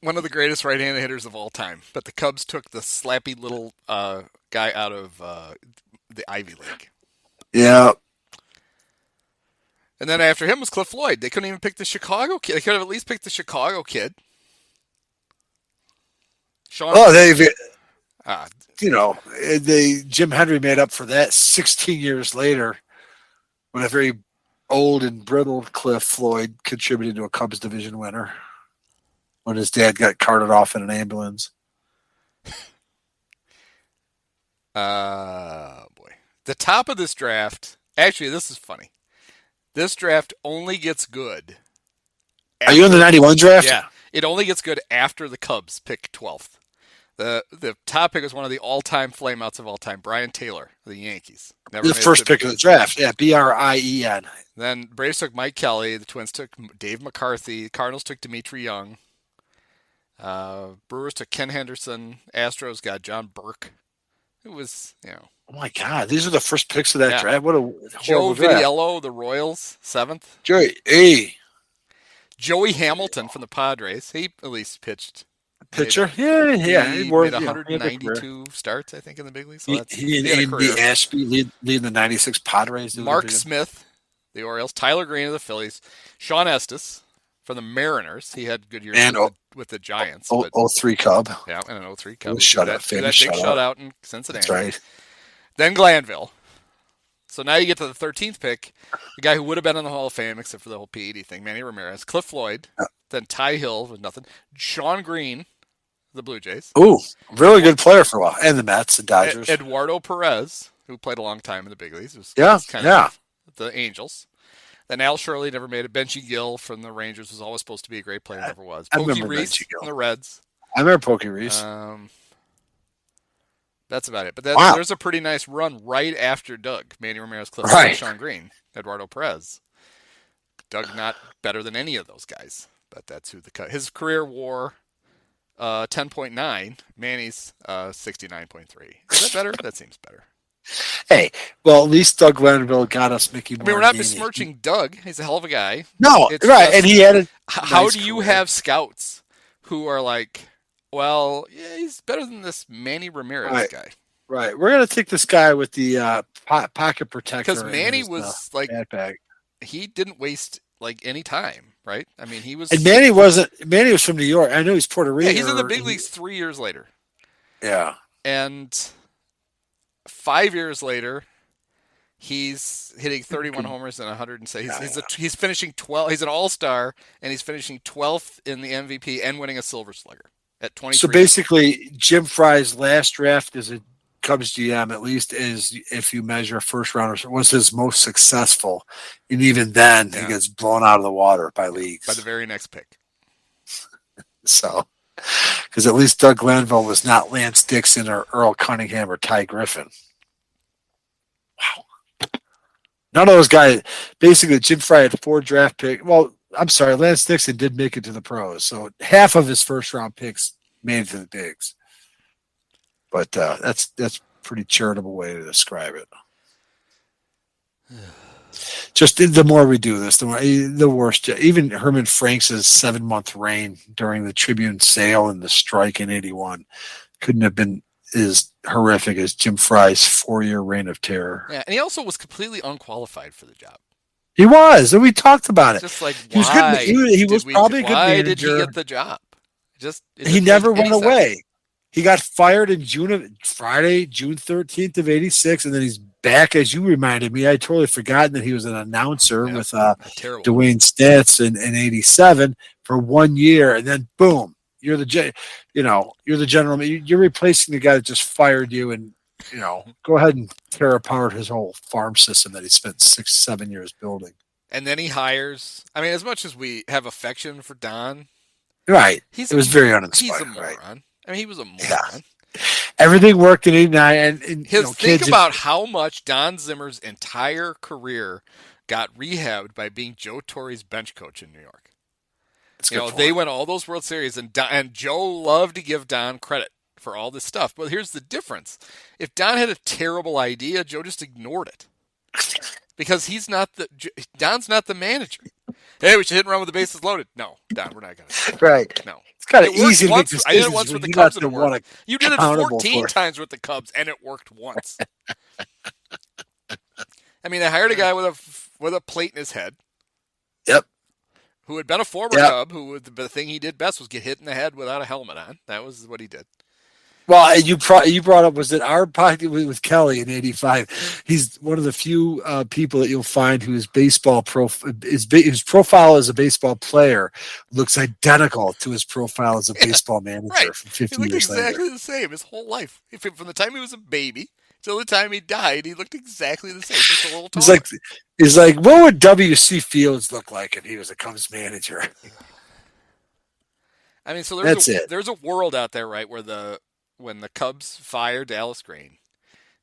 One of the greatest right-handed hitters of all time. But the Cubs took the slappy little guy out of the Ivy League. Yeah. And then after him was Cliff Floyd. They couldn't even pick the Chicago kid. They could have at least picked the Chicago kid. Jim Hendry made up for that 16 years later when a very old and brittle Cliff Floyd contributed to a Cubs division winner when his dad got carted off in an ambulance. Boy. The top of this draft, actually, this is funny. This draft only gets good. Are you in the 91 draft? Yeah. It only gets good after the Cubs pick 12th. The top pick is one of the all-time flameouts of all time, Brian Taylor of the Yankees. The first pick of the draft, yeah, Brien. Then Braves took Mike Kelly. The Twins took Dave McCarthy. The Cardinals took Dimitri Young. Brewers took Ken Henderson. Astros got John Burke. It was, Oh my God, these are the first picks of that draft. What a Joe horrible draft. Vitiello, the Royals, 7th. Joey Hamilton from the Padres. He at least pitched. Pitcher? He made 192 starts, I think, in the big league. So he and Andy Ashby leading the 96 Padres. Mark Smith, the Orioles. Tyler Green of the Phillies. Sean Estes from the Mariners. He had good years with the Giants. 03 Cub. Yeah, and an 03 Cub. That big shutout in Cincinnati. That's right. Then Glanville. So now you get to the 13th pick, the guy who would have been in the Hall of Fame except for the whole PED thing, Manny Ramirez. Cliff Floyd. Then Ty Hill with nothing. Sean Green, the Blue Jays. Ooh, really good player for a while. And the Mets, the Dodgers. Eduardo Perez, who played a long time in the big leagues. The Angels. Then Al Shirley never made it. Benji Gill from the Rangers was always supposed to be a great player, never was. Pokey Reese from the Reds. I remember Pokey Reese. That's about it. But there's a pretty nice run right after Doug. Manny Ramirez, Cliff Floyd, Sean Green, Eduardo Perez. Doug not better than any of those guys, but that's who the cut. His career WAR 10.9. Manny's 69.3. Is that better? That seems better. Hey, well, at least Doug Glanville got us Mickey Moore. I mean, we're not besmirching Doug. He's a hell of a guy. No, it's right. And he had a how do you have scouts who are like, well, yeah, he's better than this Manny Ramirez guy. Right. We're going to take this guy with the pocket protector. Because Manny was like, he didn't waste like any time, right? I mean, he was. And Manny was from New York. I know he's Puerto Rican. Yeah, he's in the big leagues 3 years later. Yeah. And 5 years later, he's hitting 31 homers and 100. He's finishing 12. He's an all-star, and he's finishing 12th in the MVP and winning a Silver Slugger at 23. So basically, Jim Fry's last draft as a Cubs GM, at least, is if you measure first rounder, was his most successful, and even then, he gets blown out of the water by leagues by the very next pick. So, because at least Doug Glanville was not Lance Dixon or Earl Cunningham or Ty Griffin. Wow. None of those guys. Basically, Jim Fry had 4 draft picks. Well, I'm sorry, Lance Dixon did make it to the pros, so half of his first round picks made it to the bigs. But that's a pretty charitable way to describe it. Just the more we do this, the worse. Even Herman Franks' 7-month reign during the Tribune sale and the strike in '81 couldn't have been as horrific as Jim Fry's 4-year reign of terror. Yeah, and he also was completely unqualified for the job. He was, and we talked about it. Just like he was good. He was probably a good manager. Why did he get the job? He never went away. He got fired in Friday, June 13th of '86, and then he's back, as you reminded me. I totally forgotten that he was an announcer with Dwayne Stats in '87 for 1 year, and then boom, you're the general. You're replacing the guy that just fired you, and go ahead and tear apart his whole farm system that he spent 6-7 years building. And then he hires. I mean, as much as we have affection for Don, right? It was very uninspiring. He's a moron. Right? I mean, he was a moron. Yeah. Everything worked in '89, and think about how much Don Zimmer's entire career got rehabbed by being Joe Torre's bench coach in New York. They went all those World Series, and Joe loved to give Don credit for all this stuff. But here's the difference: if Don had a terrible idea, Joe just ignored it because Don's not the manager. Hey, we should hit and run with the bases loaded. No, Don, we're not going to. Right. No. It's kind of easy to make decisions. I did it once with the Cubs and it worked. You did it 14 times with the Cubs and it worked once. I mean, they hired a guy with a plate in his head. Yep. Who had been a former Cub, who the thing he did best was get hit in the head without a helmet on. That was what he did. Well, you brought up, was it our podcast with Kelly in '85? He's one of the few people that you'll find whose his profile as a baseball player looks identical to his profile as a baseball manager from 50 years later. He looked exactly the same his whole life. From the time he was a baby till the time he died, he looked exactly the same, just a little taller. He's like, what would W.C. Fields look like if he was a Cubs manager? I mean, so there's a world out there, right, where when the Cubs fire Dallas Green,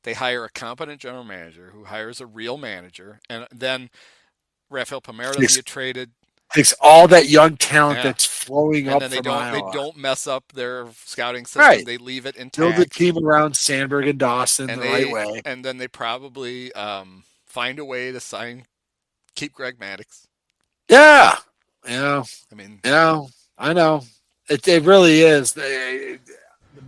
they hire a competent general manager who hires a real manager, and then Rafael Palmeiro doesn't get traded. takes all that young talent that's flowing and up then from they Iowa. don't mess up their scouting system. Right. They leave it intact. Build a team around Sandberg and Dawson right way. And then they probably find a way to keep Greg Maddux. Yeah. Yeah. I mean, yeah, I know. It really is. The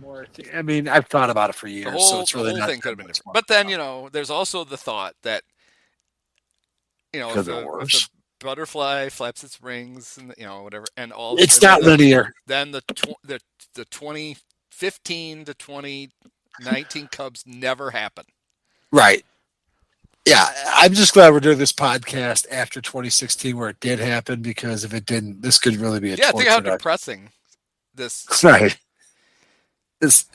more I mean, I've thought about it for years, so it's really the whole not thing could have been different. But then, there's also the thought that, if the butterfly flaps its wings and whatever, and all it's not linear. Then the 2015 to 2019 Cubs never happen. Right. Yeah, I'm just glad we're doing this podcast after 2016 where it did happen, because if it didn't, this could really be a torture. Think how depressing this. Right. It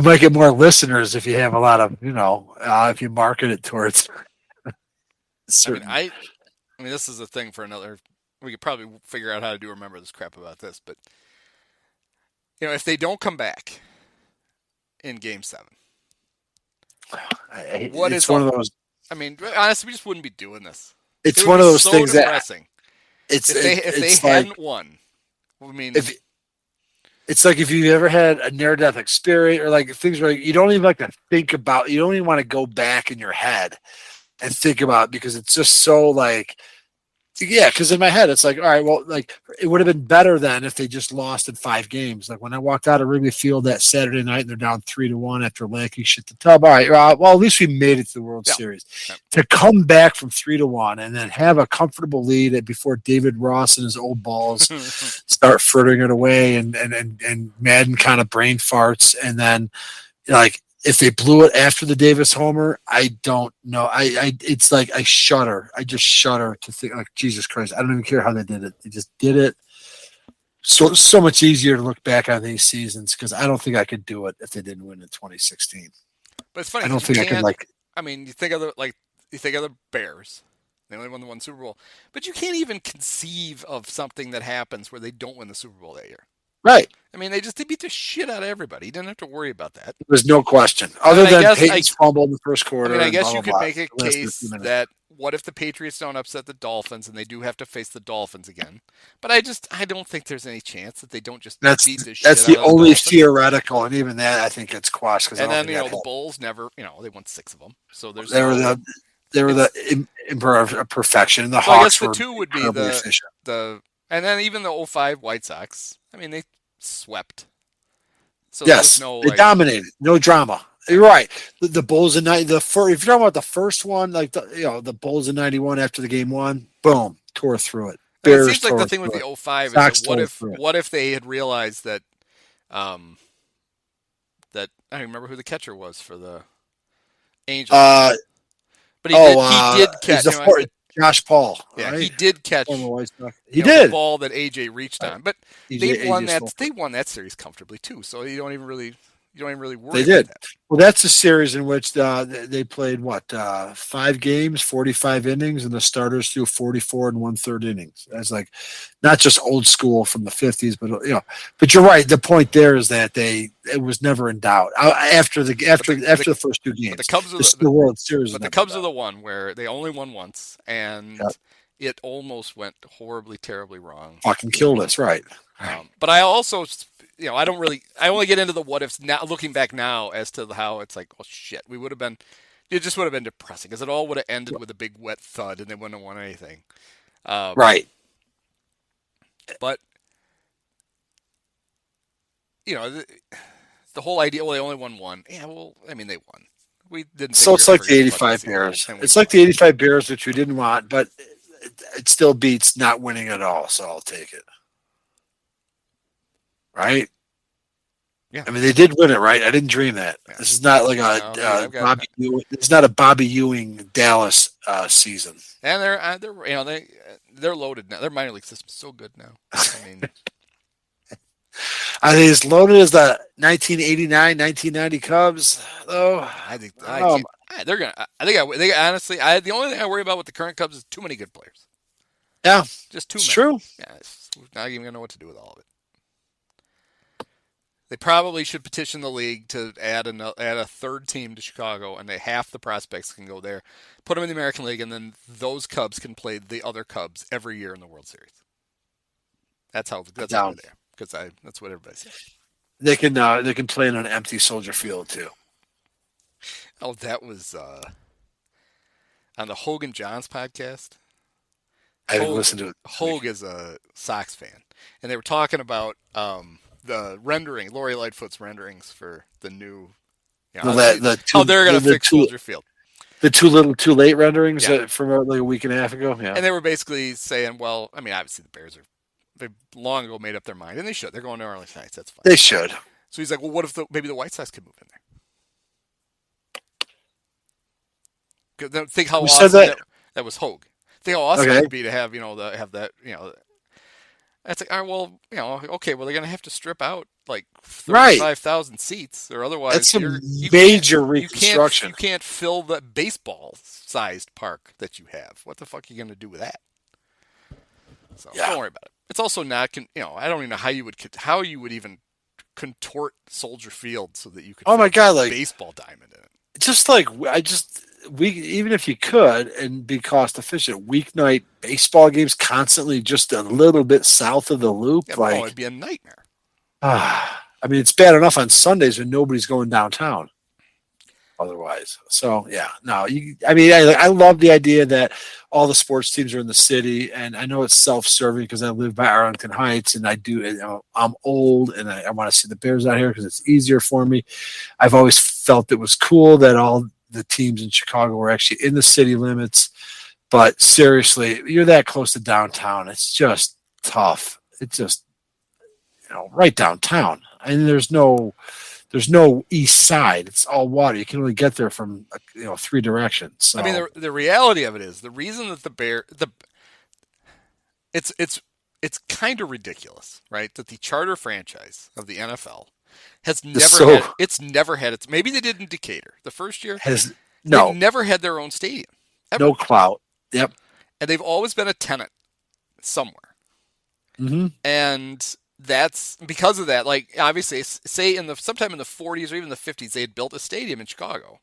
might get more listeners if you have a lot of, if you market it towards. I mean, this is a thing for another. We could probably figure out how to remember this crap about this, but if they don't come back in Game 7, it's one of those. I mean, honestly, we just wouldn't be doing this. It's one of those things depressing. If they hadn't won, I mean, it's like if you ever had a near-death experience, or like things where you don't even like to think about, you don't even want to go back in your head and think about it, because it's just so like, yeah, because in my head it's like, all right, well, like it would have been better then if they just lost in 5 games. Like when I walked out of Wrigley Field that Saturday night and they're down 3-1 after Lackey shit the tub. All right, well, at least we made it to the World Series. Yeah. To come back from 3-1 and then have a comfortable lead before David Ross and his old balls start frittering it away, and Madden kind of brain farts, and then like if they blew it after the Davis homer, I don't know. It's like I shudder. I just shudder to think, like, Jesus Christ, I don't even care how they did it. They just did it. So much easier to look back on these seasons, because I don't think I could do it if they didn't win in 2016. But it's funny. I don't think I could I mean, you think of the Bears. They only won the one Super Bowl, but you can't even conceive of something that happens where they don't win the Super Bowl that year. Right. I mean, they beat the shit out of everybody. You didn't have to worry about that. There's no question. Other than Peyton's fumble in the first quarter. I mean, I guess you could make a case that what if the Patriots don't upset the Dolphins and they do have to face the Dolphins again? But I don't think there's any chance that they don't just beat the shit out of the Dolphins. That's the only theoretical, and even that I think gets quashed. And then the Bulls never, they won 6 of them. So there's they were the emperor of perfection. And the Hawks were the 2 would be the and then even the 05 White Sox. I mean, they swept. So yes, they dominated. No drama. You're right. The Bulls in if you're talking about the first one, like the Bulls in '91 after the game 1, boom, tore through it. It seems like the thing with the 05 is that what if they had realized that that I don't remember who the catcher was for the Angels. But he did catch. Josh Paul. Yeah, right? He did catch. He did the ball that AJ reached on, but they won that series comfortably too. So you don't even really worry. They did. About that. Well, that's a series in which they played 5 games, 45 innings, and the starters threw 44 1/3 innings. That's like not just old school from the 50s, but But you're right. The point there is that it was never in doubt after the first 2 games. The Cubs are the World Series. But the Cubs are the one where they only won once, and it almost went horribly, terribly wrong. Fucking killed us, right? But I also. I only get into the what ifs now, looking back now, as to how it's like, well, shit, it just would have been depressing, because it all would have ended with a big wet thud and they wouldn't have won anything. Right. But, the whole idea, well, they only won 1. Yeah, well, I mean, they won. We didn't. So it's like the 85 Bears. It's like the 85 Bears, which we didn't want, but it still beats not winning at all, so I'll take it. Right? Yeah. I mean, they did win it, right? I didn't dream that. Yeah. This is not like Bobby Ewing. It's not a Bobby Ewing Dallas season. And they're loaded now. Their minor league system's so good now. I mean, I think as loaded as the 1989, 1990 Cubs, though. They're gonna. They honestly. The only thing I worry about with the current Cubs is too many good players. Yeah, just too many. It's true. Yeah, not even gonna know what to do with all of it. They probably should petition the league to add a third team to Chicago, and half the prospects can go there. Put them in the American League, and then those Cubs can play the other Cubs every year in the World Series. That's how they're there. Because that's what everybody says. They can play in an empty Soldier Field too. Oh, that was on the Hogan Johns podcast. I haven't listened to it. Hogue is a Sox fan, and they were talking about the rendering, Lori Lightfoot's renderings for the new. How they're going to fix Soldier Field. The too little, too late renderings from like a week and a half ago. Yeah, and they were basically saying, well, I mean, obviously the Bears they've long ago made up their mind, and they should. They're going to Arlington Heights. That's fine. They should. So he's like, well, what if maybe the White Sox could move in there? Think how awesome that was Hogue. Think how awesome it would be to have have that. That's like, all right, well, okay, well they're gonna have to strip out like 35,000 seats, or otherwise that's a major reconstruction. You can't fill the baseball-sized park that you have. What the fuck are you gonna do with that? So don't worry about it. It's also not, I don't even know how you would even contort Soldier Field so that you could. Oh my God, like baseball diamond in it. Just like even if you could and be cost efficient, weeknight baseball games constantly just a little bit south of the loop. Yeah, it'd be a nightmare. I mean, it's bad enough on Sundays when nobody's going downtown. Otherwise, so yeah, no. I love the idea that all the sports teams are in the city, and I know it's self-serving because I live by Arlington Heights, and I'm old, and I want to see the Bears out here because it's easier for me. I've always felt it was cool that all the teams in Chicago were actually in the city limits, but seriously, you're that close to downtown. It's just tough. It's just, right downtown. And there's no east side. It's all water. You can only get there from, three directions. So. I mean, the reality of it is the reason that it's kind of ridiculous, right? That the charter franchise of the NFL never had its. Maybe they did in Decatur the first year. They've never had their own stadium. Ever. No clout. Yep. And they've always been a tenant somewhere. Mm-hmm. And that's because of that. Like, obviously, say sometime in the 40s or even the 50s, they had built a stadium in Chicago.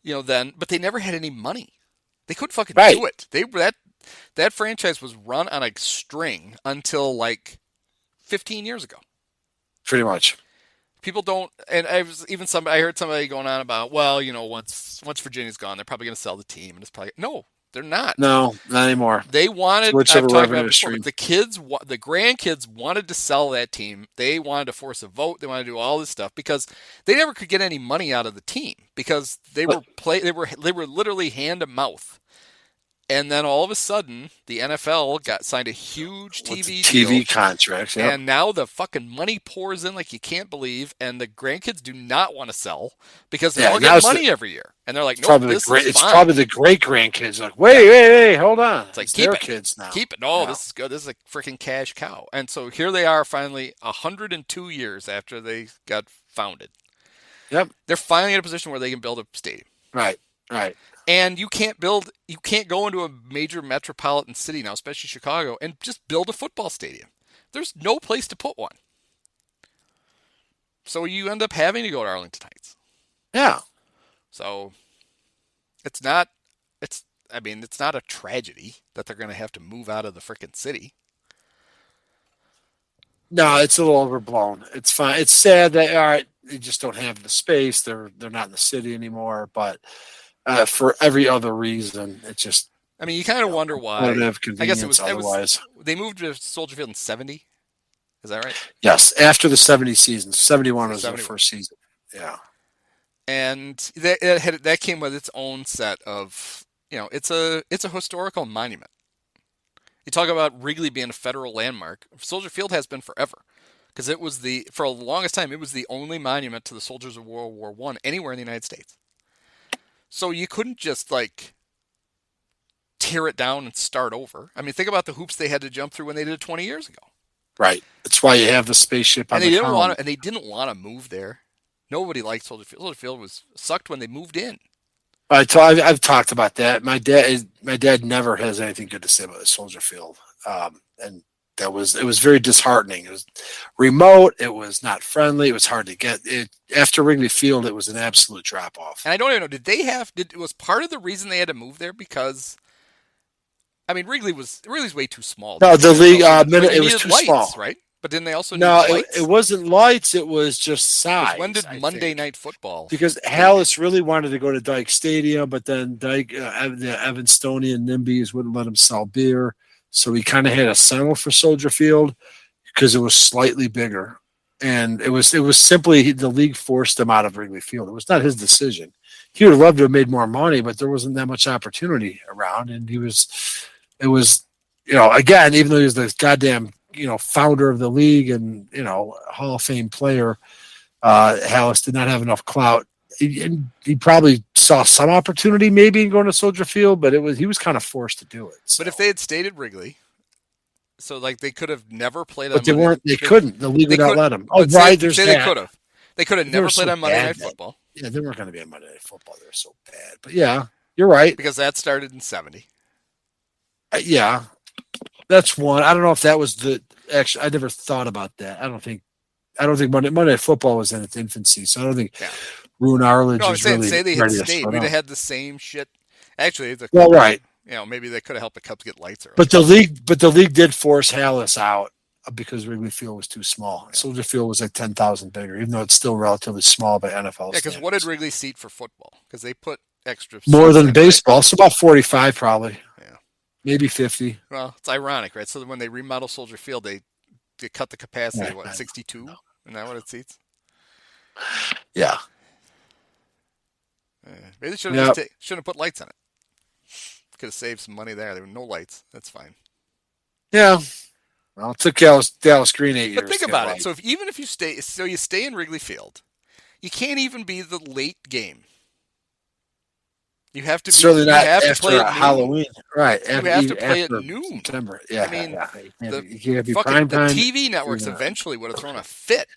But they never had any money. They couldn't fucking do it. That franchise was run on a string until like 15 years ago. Pretty much. People don't, and I heard somebody going on about, well, once Virginia's gone, they're probably going to sell the team, and it's probably no, they're not. No, not anymore. They wanted. Whichever revenue stream. The grandkids wanted to sell that team. They wanted to force a vote. They wanted to do all this stuff because they never could get any money out of the team because they were literally hand to mouth. And then all of a sudden, the NFL signed a huge TV contract, and now the fucking money pours in like you can't believe, and the grandkids do not want to sell because they all get money every year, and they're like, "No, this is fine." It's probably the great grandkids like, "Wait, hold on." It's like it's their kids now. Keep it. No, this is good. This is a freaking cash cow. And so here they are, finally, 102 years after they got founded. Yep, they're finally in a position where they can build a stadium. Right. And you can't go into a major metropolitan city now, especially Chicago, and just build a football stadium. There's no place to put one. So you end up having to go to Arlington Heights. Yeah. So it's not a tragedy that they're going to have to move out of the frickin' city. No, it's a little overblown. It's fine. It's sad that they just don't have the space. They're not in the city anymore, but for every other reason, it's just. I mean, you kind of wonder why. I guess it was. They moved to Soldier Field in '70. Is that right? Yes, after the '70 season. '71 was their first season. Yeah. And that came with its own set of, it's a historical monument. You talk about Wrigley being a federal landmark. Soldier Field has been forever, because for the longest time, it was the only monument to the soldiers of World War I anywhere in the United States. So you couldn't just tear it down and start over. I mean, think about the hoops they had to jump through when they did it 20 years ago. Right. That's why you have the spaceship on the crown. And they didn't want to move there. Nobody liked Soldier Field. Soldier Field was sucked when they moved in. I've talked about that. My dad never has anything good to say about Soldier Field, and it was very disheartening. It was remote. It was not friendly. It was hard to get. After Wrigley Field, it was an absolute drop off. And I don't even know, was part of the reason they had to move there because, I mean, Wrigley's way too small. No, the league, it was too lights, small. Right? But didn't they also need lights? It wasn't lights. It was just size. When did Monday Night Football? Because Hallis really wanted to go to Dyke Stadium, but then the Evanstonian NIMBYs wouldn't let him sell beer. So he kind of had to settle for Soldier Field because it was slightly bigger. And it was simply the league forced him out of Wrigley Field. It was not his decision. He would have loved to have made more money, but there wasn't that much opportunity around. And again, even though he was the goddamn founder of the league and, Hall of Fame player, Hallis did not have enough clout. He probably saw some opportunity maybe in going to Soldier Field, but he was kind of forced to do it. So. But if they had stayed at Wrigley, so like they could have never played on But they couldn't. The league would not let them. Oh, right, there's that. They could have. They could have never played on Monday Night Football. Yeah, they weren't going to be on Monday Night Football. They were so bad. But yeah, you're right. Because that started in 70. Yeah. That's one. I don't know if that was I never thought about that. I don't think Monday Night Football was in its infancy, so I don't think Roone Arledge is really say they had ready stayed. We'd have had the same shit. Actually, right. Maybe they could have helped the Cubs get lights early. But the league did force Hallis out because Wrigley Field was too small. Yeah. Soldier Field was like 10,000 bigger, even though it's still relatively small by NFL. Yeah, because what did Wrigley seat for football? Because they put extra more than baseball. It's about 45 probably. Yeah, maybe 50. Well, it's ironic, right? So when they remodel Soldier Field, they cut the capacity. 62? No. Isn't that what it seats? Yeah. Maybe they shouldn't have put lights on it. Could have saved some money there. There were no lights. That's fine. Yeah. Well, it took Dallas Green 8 years. But think about it. So even if you stay in Wrigley Field, you can't even be the late game. You have to be. Certainly not after Halloween, right? You have to play at noon. September. Yeah. I mean, the TV networks eventually would have thrown a fit.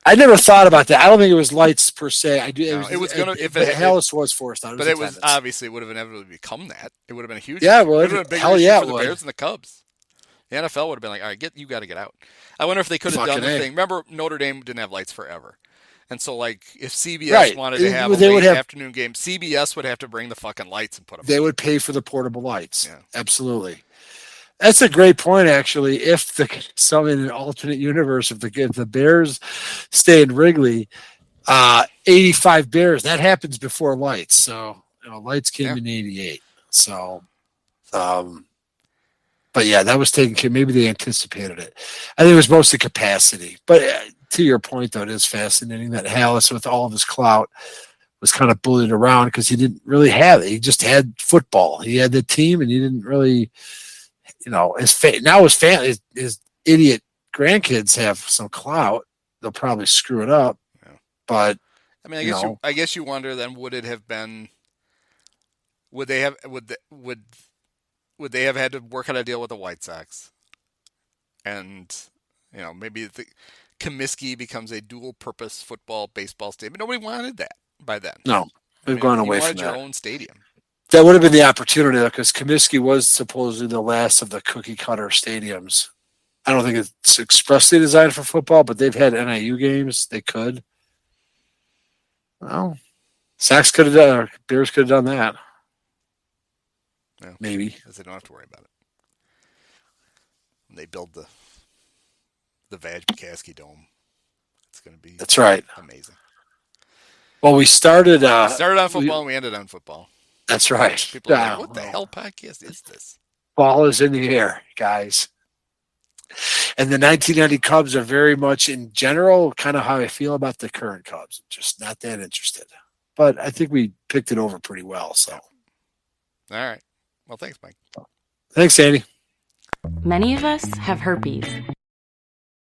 I never thought about that. I don't think it was lights per se. Hallis was forced out. But it was obviously would have inevitably become that. It would have been a huge. Yeah, well, it would have been a bigger issue for the Bears and the Cubs. The NFL would have been like, all right, you got to get out. I wonder if they could have done the thing. Remember, Notre Dame didn't have lights forever. And so, like, if CBS wanted to have a late afternoon game, CBS would have to bring the fucking lights and put them. They would pay for the portable lights. Yeah. Absolutely. That's a great point, actually. If in an alternate universe, if the Bears stay in Wrigley, 85 Bears, that happens before lights. So, lights came in 88. So, but yeah, that was taken care. Maybe they anticipated it. I think it was mostly capacity. But to your point, though, it is fascinating that Hallis, with all of his clout, was kind of bullied around because he didn't really have it. He just had football. He had the team, and he didn't really, his family, his idiot grandkids have some clout. They'll probably screw it up. Yeah. But I mean, I guess you wonder then, would it have been? Would they have had to work out a deal with the White Sox? And maybe Comiskey becomes a dual-purpose baseball stadium. Nobody wanted that by then. No, we've gone away from that. You wanted your own stadium. That would have been the opportunity, though, because Comiskey was supposedly the last of the cookie-cutter stadiums. I don't think it's expressly designed for football, but they've had NIU games. They could. Well, Sox could have done, or Bears could have done that. Yeah, maybe. Because they don't have to worry about it. When they build the Vajpakaski Dome, it's going to be amazing. Well, we started on football and we ended on football. That's right. People are like, what the hell podcast is this? Ball is in the air, guys. And the 1990 Cubs are very much, in general, kind of how I feel about the current Cubs. Just not that interested. But I think we picked it over pretty well. So, all right. Well, thanks, Mike. Thanks, Andy. Many of us have herpes.